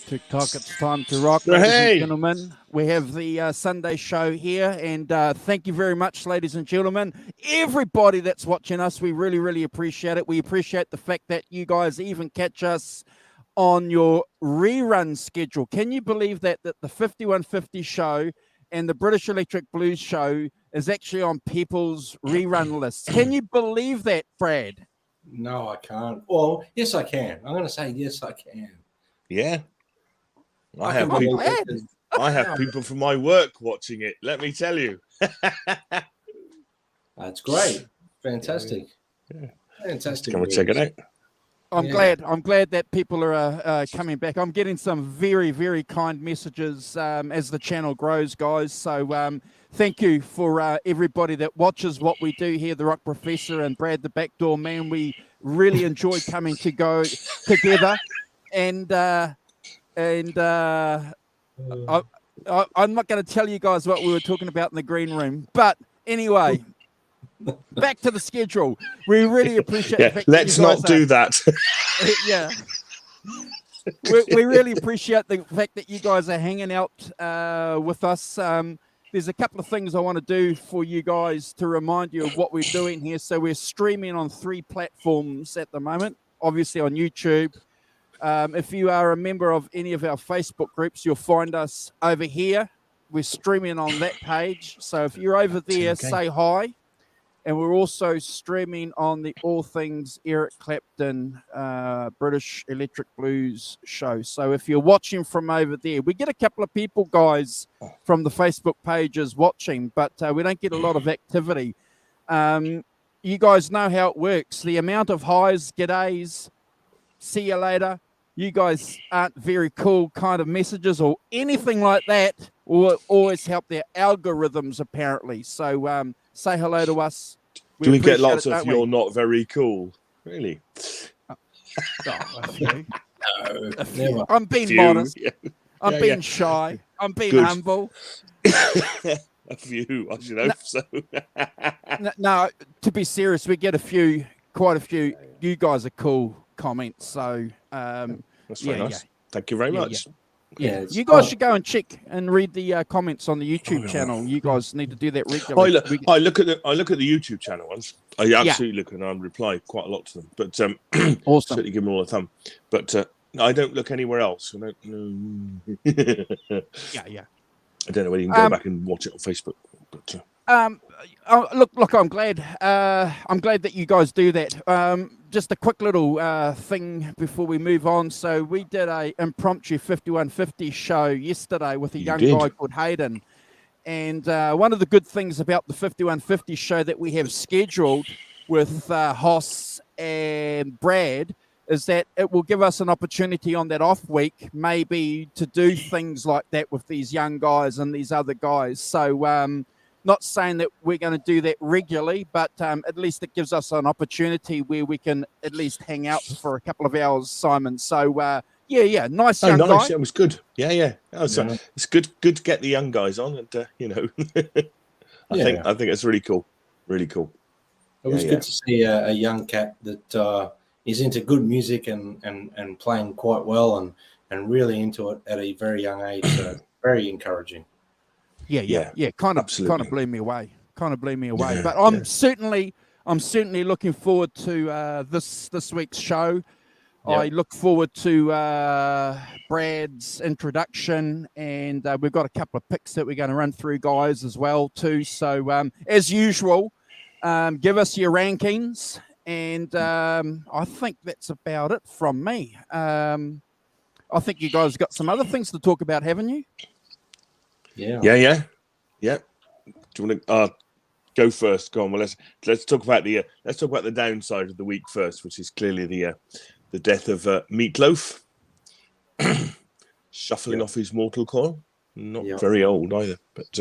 TikTok, it's time to rock, ladies and gentlemen. We have the Sunday show here, and thank you very much, ladies and gentlemen. Everybody that's watching us, we really, really appreciate it. We appreciate the fact that you guys even catch us on your rerun schedule. Can you believe that the 5150 show and the British Electric Blues show is actually on people's rerun lists? Can you believe that, Brad? No, I can't. Well, yes, I can. I'm going to say yes, I can. Yeah. I have people from my work watching it, let me tell you. That's great. Fantastic. Yeah. Fantastic. Come and check it out. I'm glad that people are coming back. I'm getting some very, very kind messages as the channel grows, guys. So thank you for everybody that watches what we do here, the Rock Professor and Brad the Backdoor Man. We really enjoy coming to go together. And I'm not going to tell you guys what we were talking about in the green room. But anyway, back to the schedule. We really appreciate the fact let's not do that. Yeah. We really appreciate the fact that you guys are hanging out with us. There's a couple of things I want to do for you guys to remind you of what we're doing here. So we're streaming on 3 platforms at the moment, obviously on YouTube. If you are a member of any of our Facebook groups, you'll find us over here. We're streaming on that page. So if you're over there, say hi. And we're also streaming on the All Things Eric Clapton British Electric Blues show. So if you're watching from over there, we get a couple of people, guys, from the Facebook pages watching, but we don't get a lot of activity. You guys know how it works. The amount of highs, g'days, see you later, you guys aren't very cool kind of messages or anything like that will always help their algorithms, apparently. So say hello to us. Do we get lots of you're not very cool? Really? No, I'm being modest. I'm being shy. I'm being humble. A few, I should hope so. No, to be serious, we get quite a few. You guys are cool comments. So that's very nice. Thank you very much. Yeah, you guys should go and check and read the comments on the YouTube channel. You guys need to do that regularly. I look at the YouTube channel ones. I absolutely look and I reply quite a lot to them. But awesome. Certainly give them all a thumb. But I don't look anywhere else. I don't know. Yeah. I don't know whether you can go back and watch it on Facebook. But look, I'm glad that you guys do that. Just a quick little thing before we move on. So we did a impromptu 5150 show yesterday with a young guy called Hayden. And one of the good things about the 5150 show that we have scheduled with Hoss and Brad is that it will give us an opportunity on that off week maybe to do things like that with these young guys and these other guys. So not saying that we're going to do that regularly, but at least it gives us an opportunity where we can at least hang out for a couple of hours, Simon. So, nice young guy. It was good. Yeah. It's good to get the young guys on, and I think it's really cool. Really cool. It was good to see a young cat that is into good music and playing quite well and really into it at a very young age. So very encouraging. Yeah. Kind of blew me away. Yeah. But I'm certainly looking forward to this week's show. Yep. I look forward to Brad's introduction, and we've got a couple of picks that we're going to run through, guys, as well too. So as usual, give us your rankings, and I think that's about it from me. I think you guys got some other things to talk about, haven't you? Yeah. Do you want to go first? Go on. Well, let's talk about the downside of the week first, which is clearly the death of Meatloaf, shuffling off his mortal coil. not very old either. But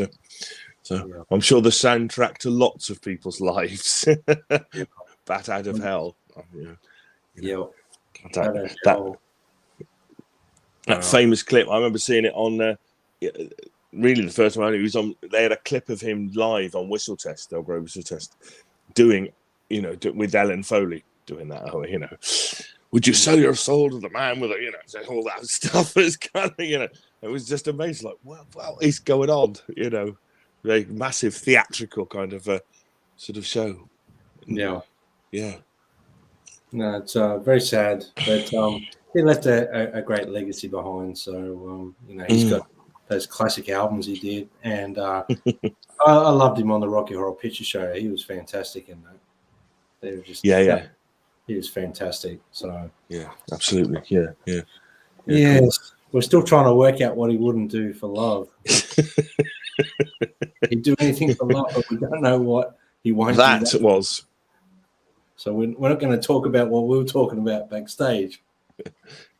I'm sure the soundtrack to lots of people's lives. Bat Out of Hell. That famous clip. I remember seeing it on. Really, the first time he was on, they had a clip of him live on Whistle Test, Del Grove Whistle Test, doing, with Ellen Foley doing that. Would you sell your soul to the man with all that stuff? It's kind of, it was just amazing. Like, well, it's going on, a massive theatrical kind of sort of show. Yeah. Yeah. No, it's very sad, but he left a great legacy behind. So, he's got those classic albums he did, and I loved him on the Rocky Horror Picture Show. He was fantastic in that. They were just he was fantastic. So yeah, absolutely, yeah. Yes, we're still trying to work out what he wouldn't do for love. He'd do anything for love, but we don't know what he won't. That was. So we're not going to talk about what we were talking about backstage.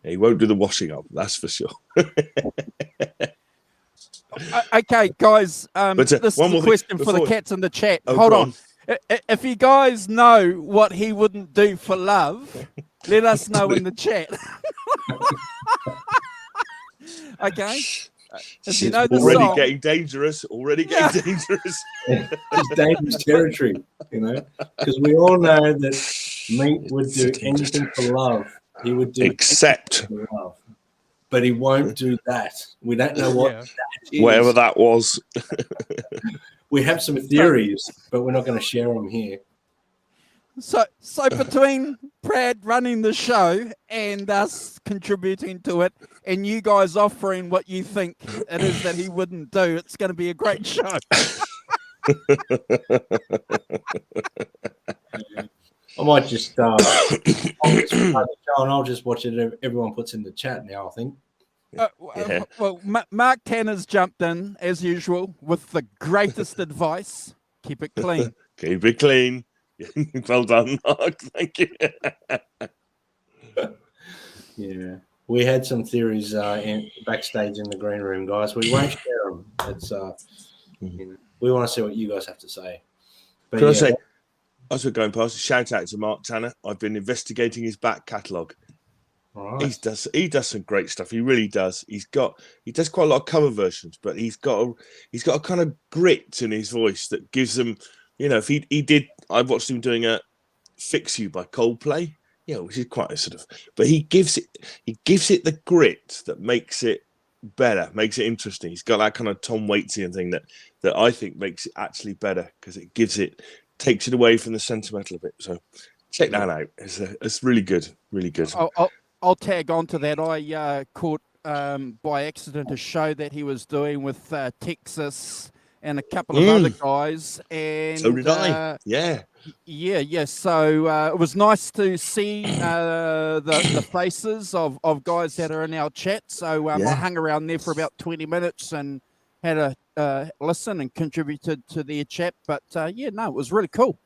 He won't do the washing up, that's for sure. Okay, guys. This is a question for the cats in the chat. Hold on. If you guys know what he wouldn't do for love, let us know in the chat. Okay. If you know the song, getting dangerous. Already getting dangerous. It's dangerous territory, because we all know that Meat would do anything for love. He would do except for love, but he won't do that. We don't know what that is. Whatever that was. We have some theories, but we're not going to share them here. So between Brad running the show and us contributing to it, and you guys offering what you think it is that he wouldn't do, it's going to be a great show. I might just start the show and I'll just watch it. Everyone puts in the chat now, I think. Well, Mark Tanner's jumped in as usual with the greatest advice: keep it clean. Keep it clean. Well done, Mark. Thank you. Yeah, we had some theories backstage in the green room, guys. We won't share them. It's we want to see what you guys have to say. But Can I say, as we're going past, shout out to Mark Tanner. I've been investigating his back catalogue. Right. He does some great stuff. He really does. He does quite a lot of cover versions, but he's got a kind of grit in his voice that gives them. If he did, I watched him doing a "Fix You" by Coldplay, which is quite a sort of, but he gives it the grit that makes it better, makes it interesting. He's got that kind of Tom Waitsian thing that I think makes it actually better because it takes it away from the sentimental a bit. So check that out. It's really good, really good. I'll tag on to that. I caught by accident a show that he was doing with Texas and a couple of other guys, and so did I. Yeah. So it was nice to see the faces of guys that are in our chat. So I hung around there for about 20 minutes and had a listen and contributed to their chat. But it was really cool.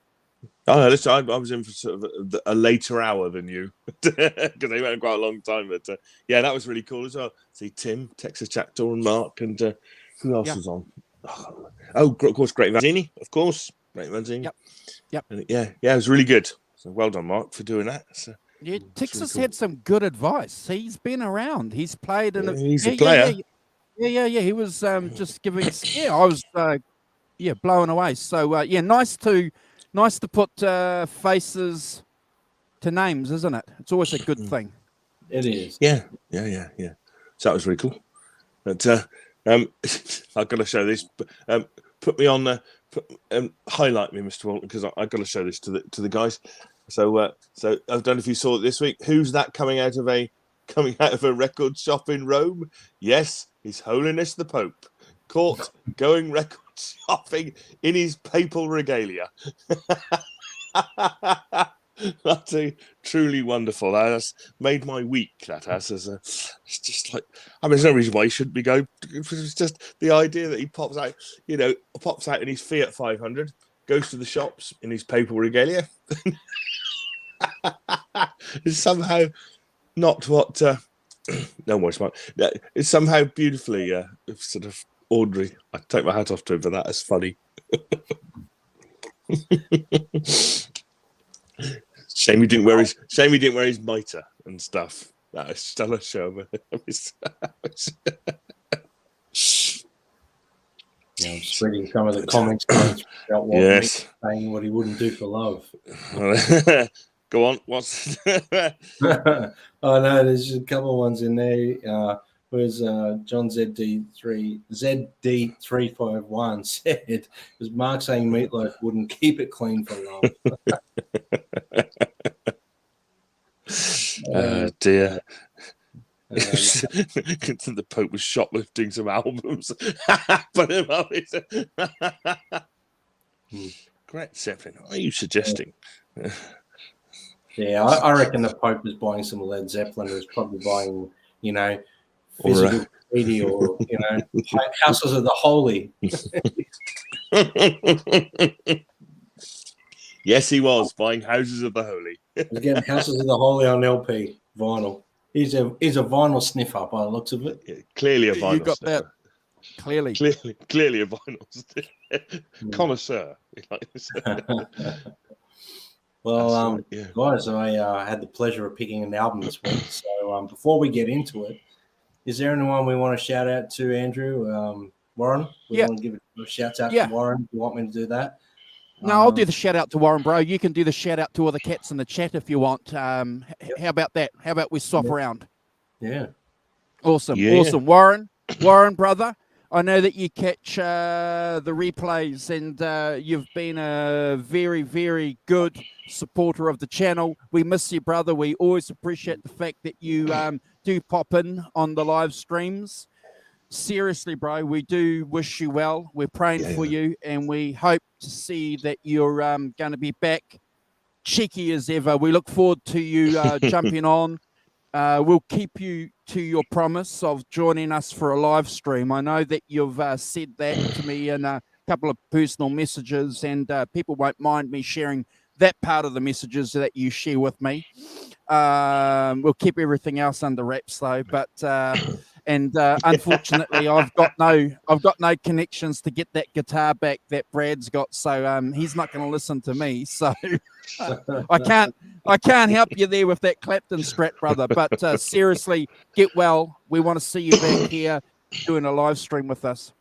Oh no, listen, I was in for sort of a later hour than you because they went quite a long time. But that was really cool as well. See Tim, Texas Chapter, and Mark, and who else was on? Oh, of course, Great Manzini, of course, Great Manzini. Yep. And it was really good. So well done, Mark, for doing that. So, Texas really cool. Had some good advice. He's been around. He's played in. He's a player. Yeah. He was just giving. I was blown away. So nice to put faces to names, isn't it? It's always a good thing. It is. Yeah. So that was really cool. But I've got to show this. Put me on the highlight me, Mr. Walton, because I've got to show this to the guys. So I don't know if you saw it this week. Who's that coming out of a record shop in Rome? Yes, His Holiness the Pope, caught going record shopping in his papal regalia. That's truly wonderful. That's made my week. That has. It's just like, there's no reason why he shouldn't be going. It's just the idea that he pops out in his Fiat 500, goes to the shops in his papal regalia. It's somehow not what No worries, Mark. It's somehow beautifully sort of ordinary. I take my hat off to him for that. It's funny. Shame he didn't wear his mitre and stuff. That is stellar show. Yeah, I'm just reading some of the comments about what Yes. saying what he wouldn't do for love. Go on. What's Oh no, there's a couple of ones in there. Whereas John ZD351 said, was Mark saying Meatloaf wouldn't keep it clean for love? dear. The Pope was shoplifting some albums. Put him up. Great Zeppelin. What are you suggesting? Yeah, I reckon the Pope was buying some Led Zeppelin. He was probably buying, physical graffiti or Houses of the Holy. Yes, he was buying Houses of the Holy. He's getting Houses of the Holy on LP vinyl. He's a vinyl sniffer by the looks of it. Yeah, clearly a vinyl You got sniffer. that. Clearly a vinyl connoisseur. Well, yeah. guys, I had the pleasure of picking an album this week. So before we get into it, is there anyone we want to shout out to, Andrew? Warren? We want to give a shout out to Warren. Do you want me to do that? No, I'll do the shout out to Warren, bro. You can do the shout out to all the cats in the chat if you want. How about that? How about we swap around? Yeah. Awesome. Yeah. Awesome. Warren, brother, I know that you catch the replays and you've been a very, very good supporter of the channel. We miss you, brother. We always appreciate the fact that you do pop in on the live streams. Seriously, bro, we do wish you well. We're praying for you, and we hope to see that you're going to be back cheeky as ever. We look forward to you jumping on. We'll keep you to your promise of joining us for a live stream. I know that you've said that to me in a couple of personal messages, and people won't mind me sharing that part of the messages that you share with me. We'll keep everything else under wraps, though. But unfortunately, I've got no connections to get that guitar back that Brad's got, so he's not going to listen to me. So I can't help you there with that Clapton strat, brother. But seriously, get well. We want to see you back here doing a live stream with us.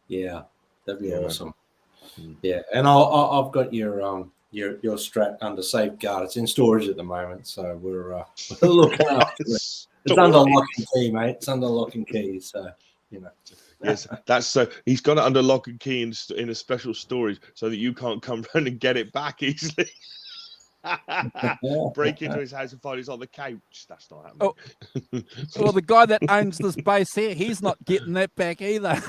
Yeah, that'd be awesome. Yeah, and I've got your strat under safeguard. It's in storage at the moment, so we're looking after it. It's under lock and key, mate. It's under lock and key, so Yes, that's so. He's got it under lock and key in a special storage so that you can't come round and get it back easily. Break into his house and find it's on the couch. That's not happening. Oh, well, the guy that owns this base here, he's not getting that back either.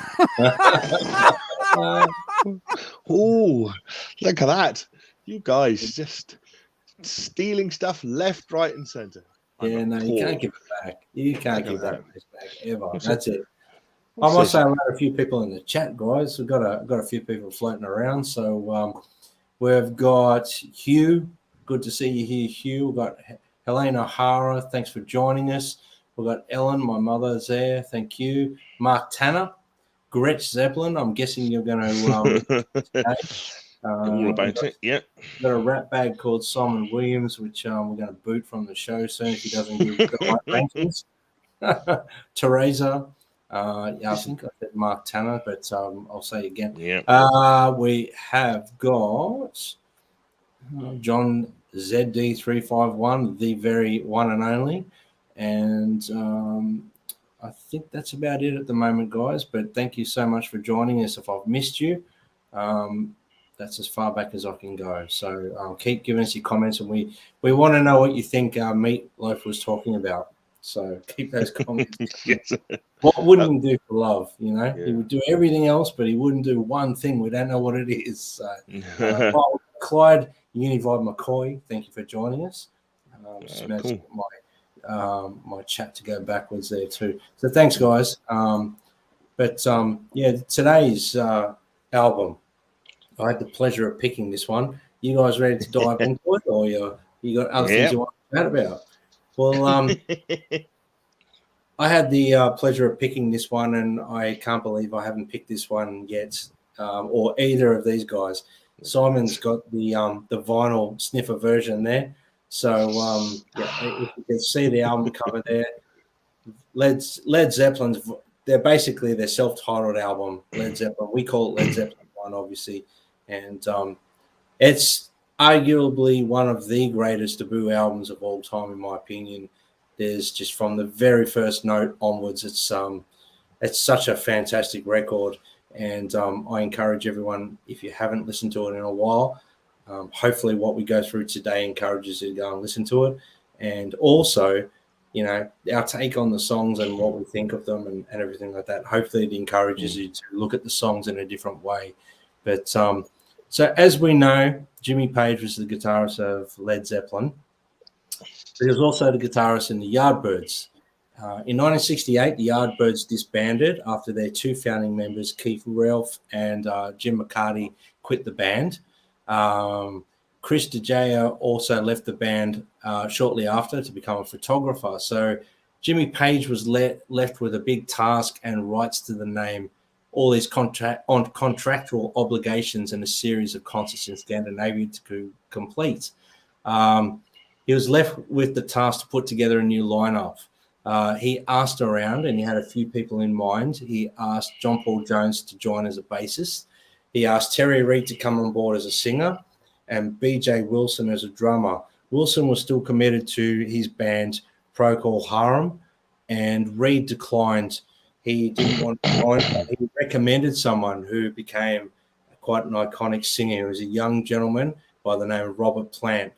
Oh, look at that! You guys just stealing stuff left, right, and centre. Yeah, no, you can't give it back. You can't give that back ever. That's it. I must say, I've had a few people in the chat, guys. We've got a few people floating around. So we've got Hugh. Good to see you here, Hugh. We've got Helena O'Hara. Thanks for joining us. We've got Ellen, my mother's there. Thank you. Mark Tanner. Gretsch Zeppelin. I'm guessing you're going to all about it, yeah. We've got a rap bag called Simon Williams, which we're going to boot from the show soon if he doesn't give the right rankings. Teresa. I think I said Mark Tanner, but I'll say again. Yeah. We have got John ZD351, the very one and only. And I think that's about it at the moment, guys. But thank you so much for joining us. If I've missed you, that's as far back as I can go. So keep giving us your comments, and we want to know what you think Meatloaf was talking about. So keep those comments. Yes. What wouldn't he do for love? He would do everything else, but he wouldn't do one thing. We don't know what it is. So, Clyde Univibe McCoy, thank you for joining us. Just managed to get my chat to go backwards there too. So thanks, guys. Today's album, I had the pleasure of picking this one. You guys ready to dive into it, or you got other things you want to chat about? Well, I had the pleasure of picking this one, and I can't believe I haven't picked this one yet, or either of these guys. Simon's got the vinyl sniffer version there. So, if you can see the album cover there, Led Zeppelin's, they're basically their self-titled album, Led Zeppelin. We call it Led Zeppelin 1, obviously. And it's arguably one of the greatest debut albums of all time, in my opinion. There's just from the very first note onwards, it's such a fantastic record. And I encourage everyone, if you haven't listened to it in a while, hopefully what we go through today encourages you to go and listen to it. And also, you know, our take on the songs and what we think of them and everything like that. Hopefully it encourages you to look at the songs in a different way. But so as we know, Jimmy Page was the guitarist of Led Zeppelin. But he was also the guitarist in the Yardbirds. In 1968, the Yardbirds disbanded after their two founding members, Keith Relf and Jim McCarty, quit the band. Chris DeJaya also left the band shortly after to become a photographer. So Jimmy Page was left with a big task and rights to the name, all these contractual obligations and a series of concerts in Scandinavia to complete. He was left with the task to put together a new lineup. He asked around, and he had a few people in mind. He asked John Paul Jones to join as a bassist. He asked Terry Reid to come on board as a singer, and B.J. Wilson as a drummer. Wilson was still committed to his band Procol Harum, and Reid declined. He didn't want to join. He recommended someone who became quite an iconic singer. He was a young gentleman by the name of Robert Plant.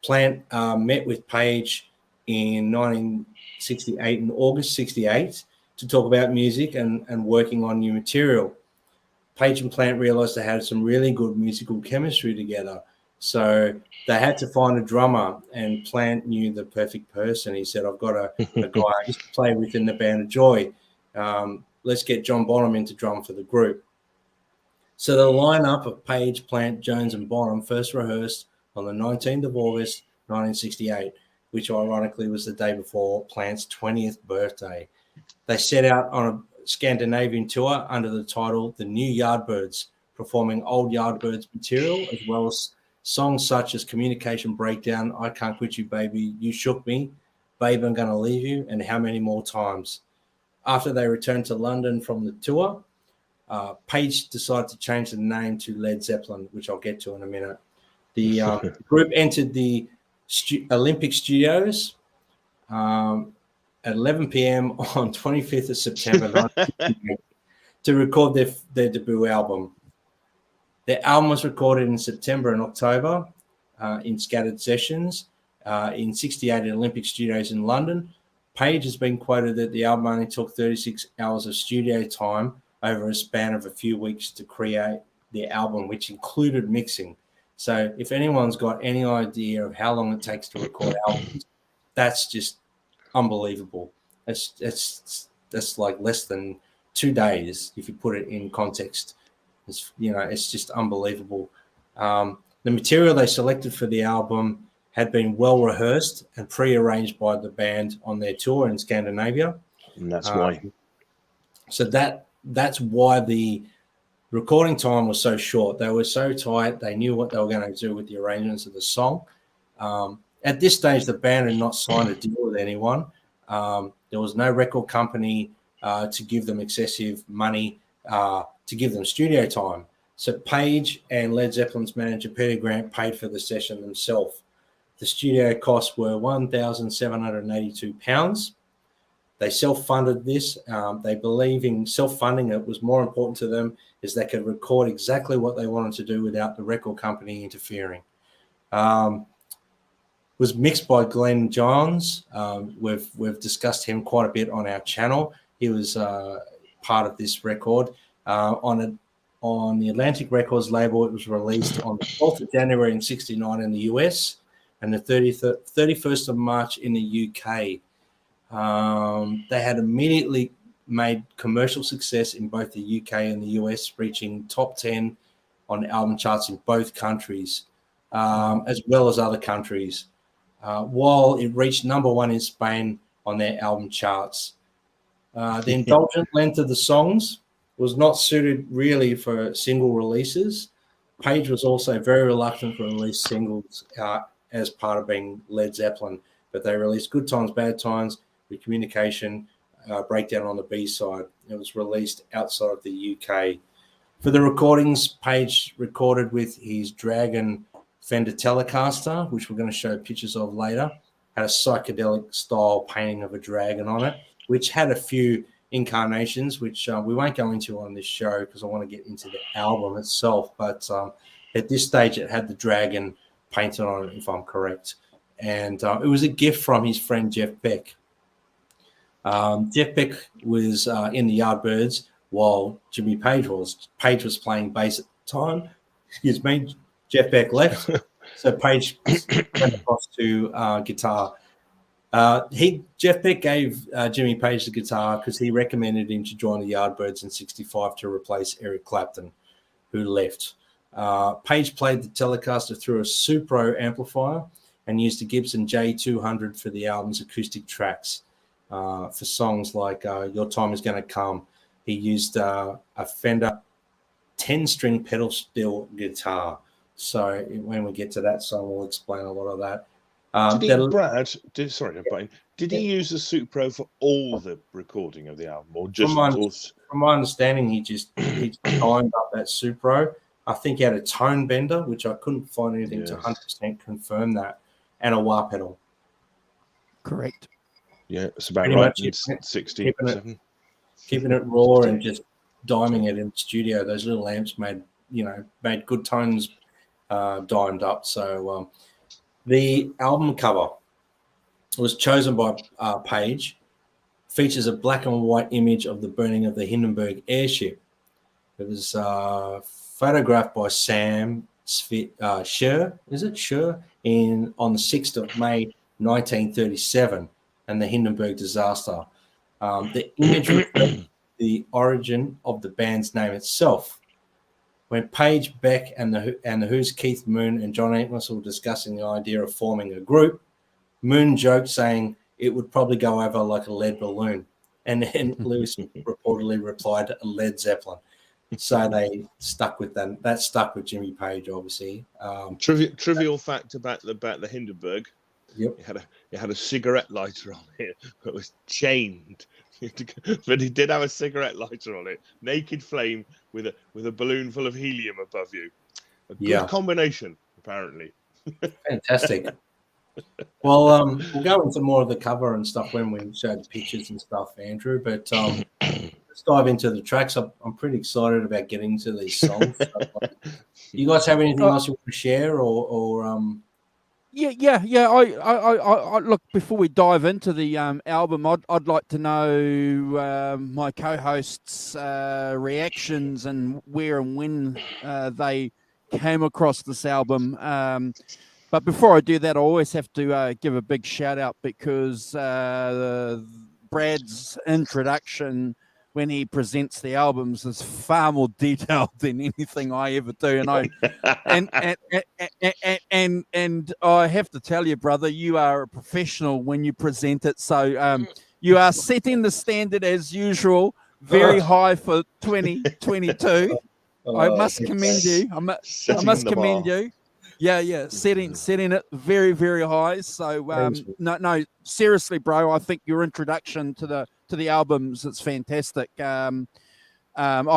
Plant met with Page in 1968, in August 68, to talk about music and working on new material. Page and Plant realized they had some really good musical chemistry together. So they had to find a drummer, and Plant knew the perfect person. He said, I've got a guy I used to play with in the band of Joy. Let's get John Bonham in to drum for the group. So the lineup of Page, Plant, Jones, and Bonham first rehearsed on the 19th of August, 1968, which ironically was the day before Plant's 20th birthday. They set out on a Scandinavian tour under the title The New Yardbirds, performing old Yardbirds material as well as songs such as Communication Breakdown, I Can't Quit You Baby, You Shook Me, Babe I'm Gonna Leave You, and How Many More Times. After they returned to London from the tour, Page decided to change the name to Led Zeppelin, which I'll get to in a minute. The group entered the Olympic Studios at 11 p.m. on 25th of September to record their debut album. Their album was recorded in September and October in scattered sessions in 68 at Olympic Studios in London. Page has been quoted that the album only took 36 hours of studio time over a span of a few weeks to create the album, which included mixing. So if anyone's got any idea of how long it takes to record albums, that's just unbelievable. That's like less than 2 days if you put it in context. It's just unbelievable. The material they selected for the album had been well rehearsed and pre-arranged by the band on their tour in Scandinavia. And that's why. So that's why the recording time was so short. They were so tight. They knew what they were going to do with the arrangements of the song. At this stage, the band had not signed a deal with anyone. There was no record company to give them excessive money to give them studio time. So Page and Led Zeppelin's manager, Peter Grant, paid for the session themselves. The studio costs were £1,782. They self-funded this. They believe in self-funding. It was more important to them is they could record exactly what they wanted to do without the record company interfering. It was mixed by Glenn Johns. We've discussed him quite a bit on our channel. He was part of this record. On the Atlantic Records label, it was released on the 12th of January in 69 in the US and the 31st of March in the UK. They had immediately made commercial success in both the UK and the US, reaching top 10 on album charts in both countries, as well as other countries, while it reached number one in Spain on their album charts. The indulgent length of the songs was not suited really for single releases. Page was also very reluctant to release singles as part of being Led Zeppelin, but they released Good Times, Bad Times with Communication, Breakdown on the B-side. It was released outside of the UK. For the recordings, Page recorded with his Dragon Fender Telecaster, which we're going to show pictures of later. Had a psychedelic style painting of a dragon on it, which had a few incarnations, which we won't go into on this show because I want to get into the album itself. But at this stage, it had the dragon painted on it, if I'm correct. And it was a gift from his friend Jeff Beck. Jeff Beck was in the Yardbirds while Jimmy Page was. Page was playing bass at the time. Excuse me. Jeff Beck left, so Page went across to guitar. Jeff Beck gave Jimmy Page the guitar because he recommended him to join the Yardbirds in '65 to replace Eric Clapton, who left. Page played the Telecaster through a Supro amplifier and used a Gibson J200 for the album's acoustic tracks. For songs like Your Time Is Gonna Come, he used a Fender 10-string pedal steel guitar. So when we get to that song, we'll explain a lot of that. Did he use the Supro for all the recording of the album, or just? From my understanding, he timed up that Supro. I think he had a tone bender, which I couldn't find anything to 100% confirm that, and a wah pedal. Correct. Yeah, it's about right. 67. Keeping it raw and just diming it in the studio. Those little amps made good tones. Dimed up. So the album cover was chosen by Page. Features a black and white image of the burning of the Hindenburg airship. It was photographed by Sam Scher, is it Scher, on the 6th of May 1937, and the Hindenburg disaster. The image reflects the origin of the band's name itself. When Page, Beck, and the Who's Keith Moon and John Amos were discussing the idea of forming a group, Moon joked, saying it would probably go over like a lead balloon. And then Lewis reportedly replied, Led Zeppelin. So they stuck with that. That stuck with Jimmy Page, obviously. Trivial fact about the Hindenburg. Yep. It had a cigarette lighter on it that was chained. But he did have a cigarette lighter on it, naked flame with a balloon full of helium above you. A good combination, apparently. Fantastic. Well, we'll go into more of the cover and stuff when we show the pictures and stuff, Andrew. But let's dive into the tracks. I'm pretty excited about getting to these songs. You guys have anything else you want to share, or Yeah. I look, before we dive into the album, I'd like to know my co-hosts' reactions and where and when they came across this album. But before I do that, I always have to give a big shout out because Brad's introduction when he presents the albums is far more detailed than anything I ever do, and I have to tell you, brother, you are a professional when you present it. So you are setting the standard as usual, very high for 2022. I must commend you. I must commend you. Yeah, setting it very, very high. So no, seriously, bro, I think your introduction to the albums, it's fantastic. I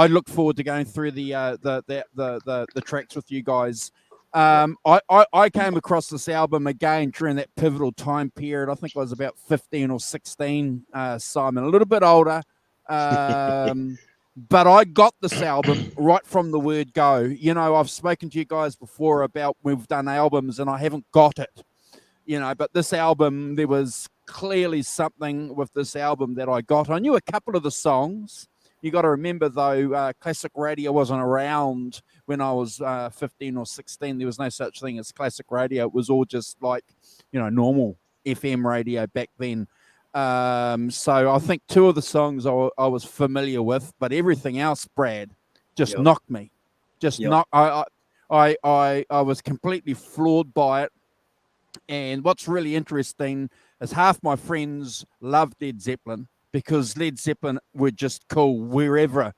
look forward to going through the tracks with you guys. I came across this album again during that pivotal time period. I think I was about 15 or 16, Simon, a little bit older. But I got this album right from the word go. You know, I've spoken to you guys before about we've done albums and I haven't got it. You know, but this album, there was clearly something with this album that I got. I knew a couple of the songs. You got to remember, though, classic radio wasn't around when I was 15 or 16. There was no such thing as classic radio. It was all just like, you know, normal FM radio back then. So I think two of the songs I was familiar with, but everything else, Brad, just knocked me. I was completely floored by it. And what's really interesting is half my friends love Led Zeppelin because Led Zeppelin were just cool wherever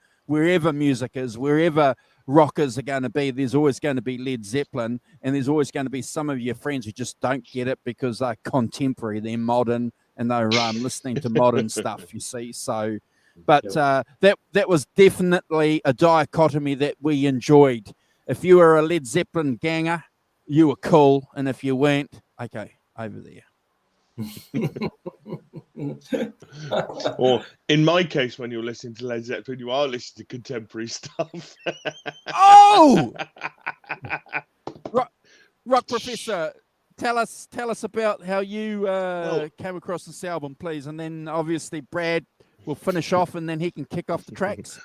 music is, wherever rockers are going to be. There's always going to be Led Zeppelin, and there's always going to be some of your friends who just don't get it because they're contemporary, they're modern, and they're listening to modern stuff, you see. So, but that was definitely a dichotomy that we enjoyed. If you were a Led Zeppelin ganger, you were cool, and if you weren't, okay, over there. Or in my case, when you're listening to Led Zeppelin, you are listening to contemporary stuff. Oh, Rock Professor, tell us about how you came across this album, please, and then obviously Brad will finish off, and then he can kick off the tracks.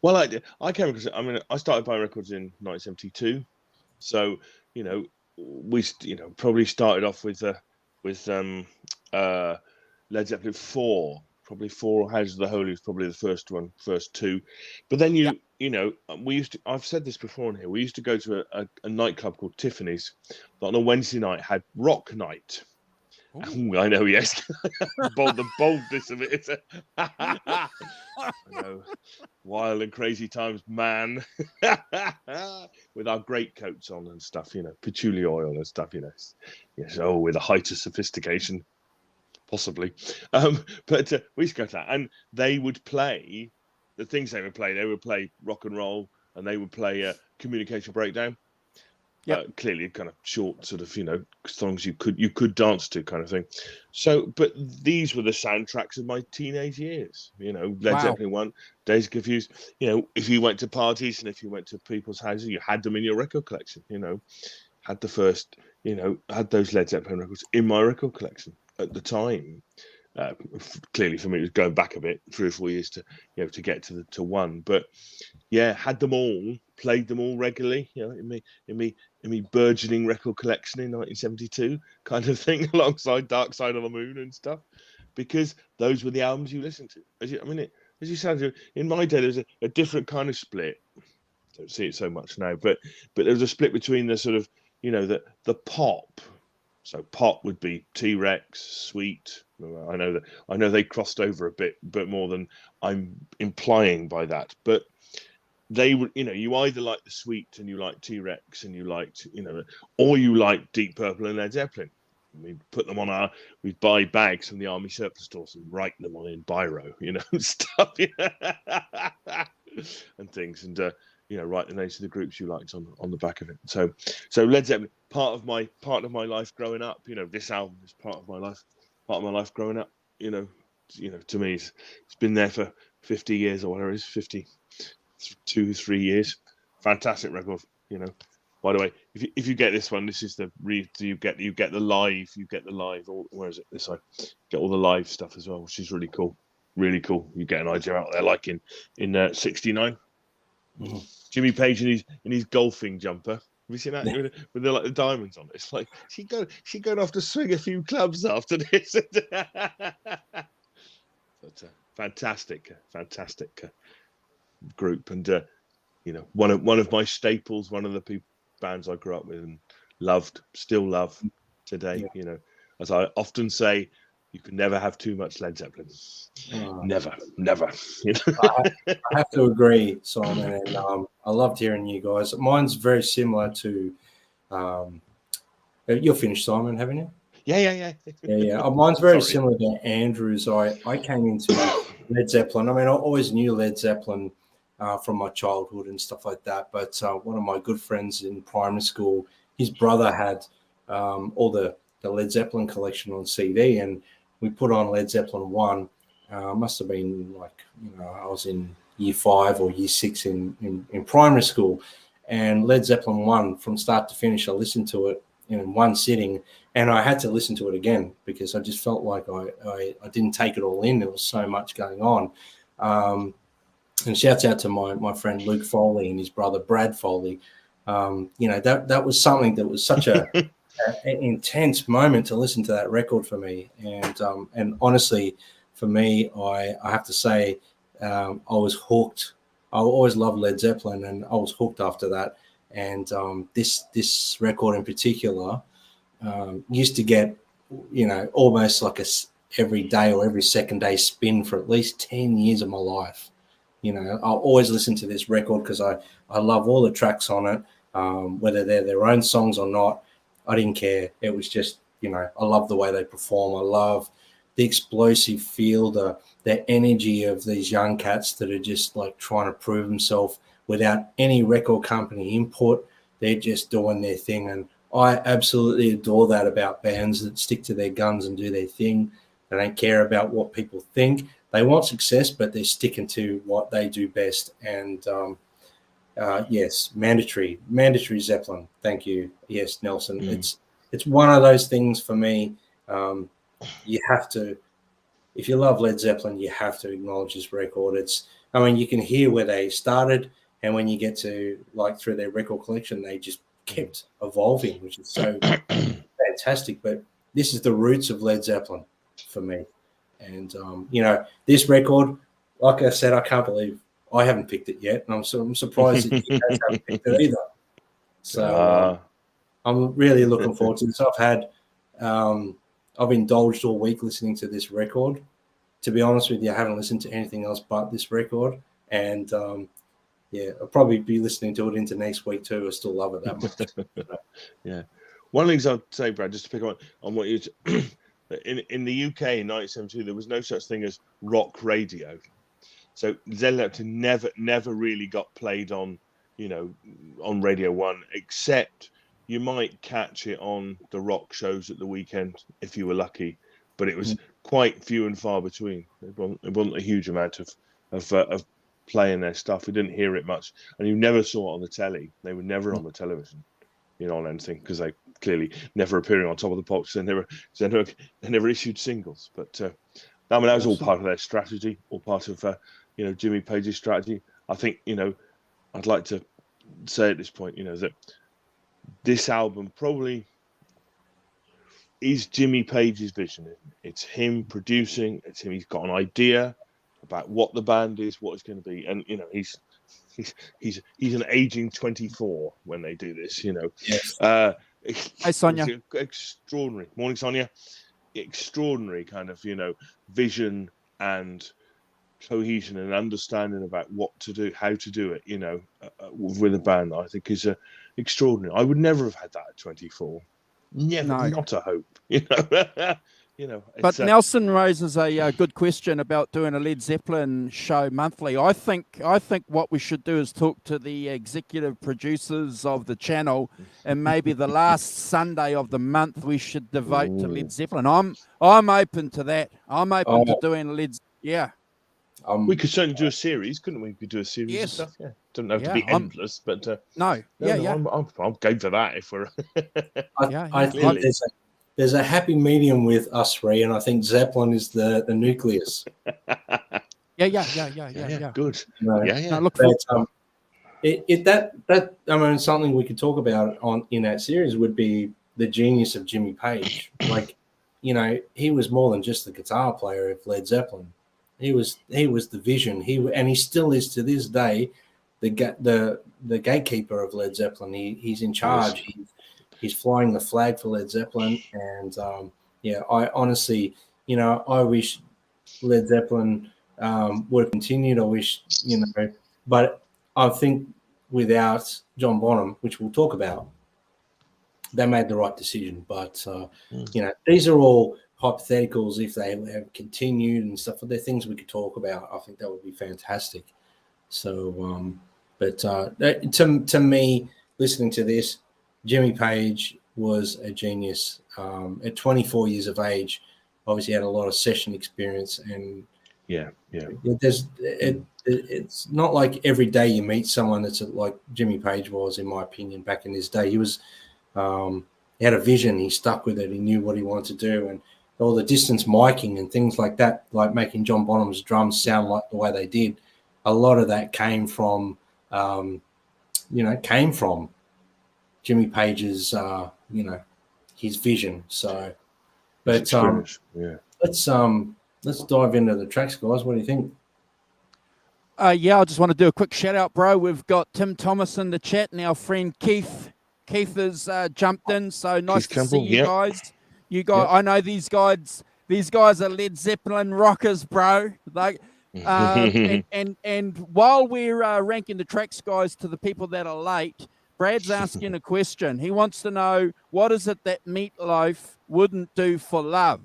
Well, I came across it. I mean, I started buying records in 1972, so we probably started off with Led Zeppelin 4, probably 4. Houses of the Holy was probably the first two. But then we used to. I've said this before in here. We used to go to a nightclub called Tiffany's that on a Wednesday night had rock night. Ooh, I know, yes. The boldness of it. I know. Wild and crazy times, man. With our greatcoats on and stuff, patchouli oil and stuff, Yes, with a height of sophistication, possibly. But we used to go to that, and they would play the things they would play. They would play rock and roll, and they would play Communication Breakdown. Yep. Clearly kind of short sort of songs you could dance to, kind of thing. So but these were the soundtracks of my teenage years. Led Zeppelin 1, Days Confused. If you went to parties and if you went to people's houses, you had them in your record collection. Had the first had those Led Zeppelin records in my record collection at the time. Clearly for me it was going back a bit, 3 or 4 years to to get to one, but had them all, played them all regularly, in me burgeoning record collection in 1972 kind of thing, alongside Dark Side of the Moon and stuff, because those were the albums you listened to. As you said, in my day there was a different kind of split. Don't see it so much now, but there was a split between the sort of the pop. So pop would be T-Rex, Sweet. I know they crossed over a bit more than I'm implying by that, but they would, you either like the Sweet and you like T-Rex and you liked, or you like Deep Purple and Led Zeppelin. We'd put them on we'd buy bags from the army surplus stores and write them on in biro, stuff, and things, and write the names of the groups you liked on the back of it. So Led Zeppelin, part of my life growing up. This album is part of my life growing up. To me, it's been there for 50 years or whatever it is, 52, 3 years. Fantastic record. By the way, if you get this one, this is you get the live. Or where is it? This side. Get all the live stuff as well, which is really cool. Really cool. You get an idea out there, like in 69. Mm-hmm. Jimmy Page in his golfing jumper. Have you seen that with the diamonds on it? It's like she going off to swing a few clubs after this. But fantastic group, and one of my staples, one of the bands I grew up with and still love today. As I often say, you can never have too much Led Zeppelin. Never. I have to agree, Simon, and I loved hearing you guys. Mine's very similar to. You're finished, Simon, haven't you? Yeah. Mine's very similar to Andrew's. I came into Led Zeppelin. I mean, I always knew Led Zeppelin from my childhood and stuff like that. But one of my good friends in primary school, his brother had all the Led Zeppelin collection on CD, and we put on Led Zeppelin 1. Must have been like, I was in year 5 or year 6 in primary school, and Led Zeppelin 1 from start to finish, I listened to it in one sitting, and I had to listen to it again because I just felt like I didn't take it all in. There was so much going on. And shouts out to my friend Luke Foley and his brother Brad Foley. That was something that was such an intense moment to listen to that record for me. And honestly, for me, I have to say, I was hooked. I always loved Led Zeppelin, and I was hooked after that. And this record in particular used to get, almost like every day or every second day spin for at least 10 years of my life. You know, I'll always listen to this record because I love all the tracks on it, whether they're their own songs or not. I didn't care. It was just, you know, I love the way they perform. I love the explosive feel, the energy of these young cats that are just like trying to prove themselves without any record company input. They're just doing their thing. And I absolutely adore that about bands that stick to their guns and do their thing. They don't care about what people think. They want success, but they're sticking to what they do best. And yes, mandatory Zeppelin. Thank you. Yes, Nelson. It's one of those things for me. You have to, if you love Led Zeppelin, you have to acknowledge this record. I mean, you can hear where they started, and when you get to like through their record collection, they just kept evolving, which is so fantastic. But this is the roots of Led Zeppelin for me. And you know, this record, like I said, I can't believe I haven't picked it yet, and I'm surprised that you guys haven't picked it either. So I'm really looking forward to this. I've indulged all week listening to this record. To be honest with you, I haven't listened to anything else but this record, and yeah, I'll probably be listening to it into next week too. I still love it that much. Yeah, one of the things I'd say, Brad, just to pick up on what you. In the UK in 1972, there was no such thing as rock radio. So Zeppelin never really got played on, you know, on Radio 1, except you might catch it on the rock shows at the weekend if you were lucky. But it was quite few and far between. It wasn't a huge amount of playing their stuff. We didn't hear it much. And you never saw it on the telly. They were never on the television, you know, on anything, because they clearly never appearing on Top of the Pops. They never issued singles. But I mean, that was all part of their strategy, all part of you know, Jimmy Page's strategy. I think, you know, I'd like to say at this point, you know, that this album probably is Jimmy Page's vision. It's him producing. It's him. He's got an idea about what the band is, what it's going to be, and you know, he's an aging 24 when they do this. You know. Yes. Hi, Sonia. Extraordinary. Morning, Sonia. Extraordinary kind of, you know, vision and cohesion and understanding about what to do, how to do it, you know, with a band. I think is extraordinary. I would never have had that at 24. Never, No. not a hope. You know. You know, but Nelson raises a good question about doing a Led Zeppelin show monthly. I think what we should do is talk to the executive producers of the channel, and maybe the last Sunday of the month we should devote to Led Zeppelin. I'm open to that. I'm open to doing yeah. We could certainly do a series, couldn't we? We could do a series of stuff. Yeah, doesn't have to be endless, but no. I'm game for that if we're. I think there's a happy medium with us three, and I think Zeppelin is the nucleus. Yeah. Good. No, yeah. Look but, that I mean, something we could talk about in that series would be the genius of Jimmy Page. Like, you know, he was more than just the guitar player of Led Zeppelin. He was the vision. He still is to this day the gatekeeper of Led Zeppelin. He's in charge. Yes. He's flying the flag for Led Zeppelin, and I honestly, you know, I wish Led Zeppelin would have continued. I wish, you know, but I think without John Bonham, which we'll talk about, they made the right decision. But you know, these are all hypotheticals. If they have continued and stuff, they're things we could talk about. I think that would be fantastic. So, but to me, listening to this, Jimmy Page was a genius. At 24 years of age, obviously had a lot of session experience, and it's not like every day you meet someone that's like Jimmy Page was, in my opinion, back in his day. He was, he had a vision. He stuck with it. He knew what he wanted to do, and all the distance miking and things like that, like making John Bonham's drums sound like the way they did. A lot of that came from Jimmy Page's, his vision. So, but let's dive into the tracks, guys. What do you think? I just want to do a quick shout out, bro. We've got Tim Thomas in the chat, and our friend Keith. Keith has jumped in, so nice to see you guys. You guys, I know these guys These guys are Led Zeppelin rockers, bro. Like, and while we're ranking the tracks, guys, to the people that are late, Brad's asking a question. He wants to know, what is it that Meatloaf wouldn't do for love?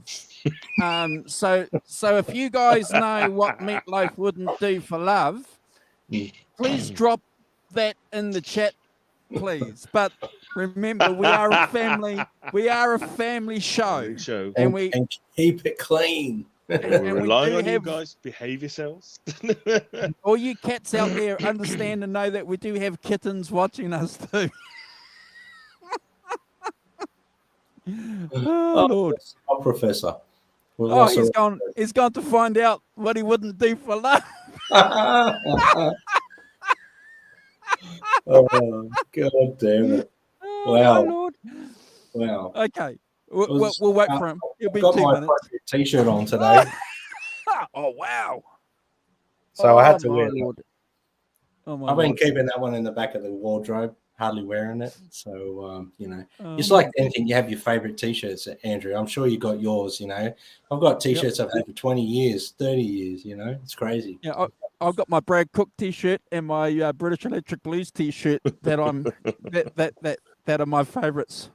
So if you guys know what Meatloaf wouldn't do for love, please drop that in the chat, please. But remember, we are a family. We are a family show, and keep it clean. We're relying on you guys. Behave yourselves. All you cats out there understand and know that we do have kittens watching us too. Oh, Lord. Our professor. He's gone to find out what he wouldn't do for love. Oh, God damn it. Wow. Lord. Wow. Okay. We'll wait for him. He'll be I've 2 got my minutes. T-shirt on today. Oh, wow. So I had to wear it. I've been Lord. keeping that one in the back of the wardrobe, hardly wearing it. So, it's like anything. You have your favorite T-shirts, Andrew. I'm sure you got yours, I've got T-shirts I've had for 20 years, 30 years, it's crazy. Yeah, I've got my Brad Cook T-shirt and my British Electric Blues T-shirt that I'm that are my favorites.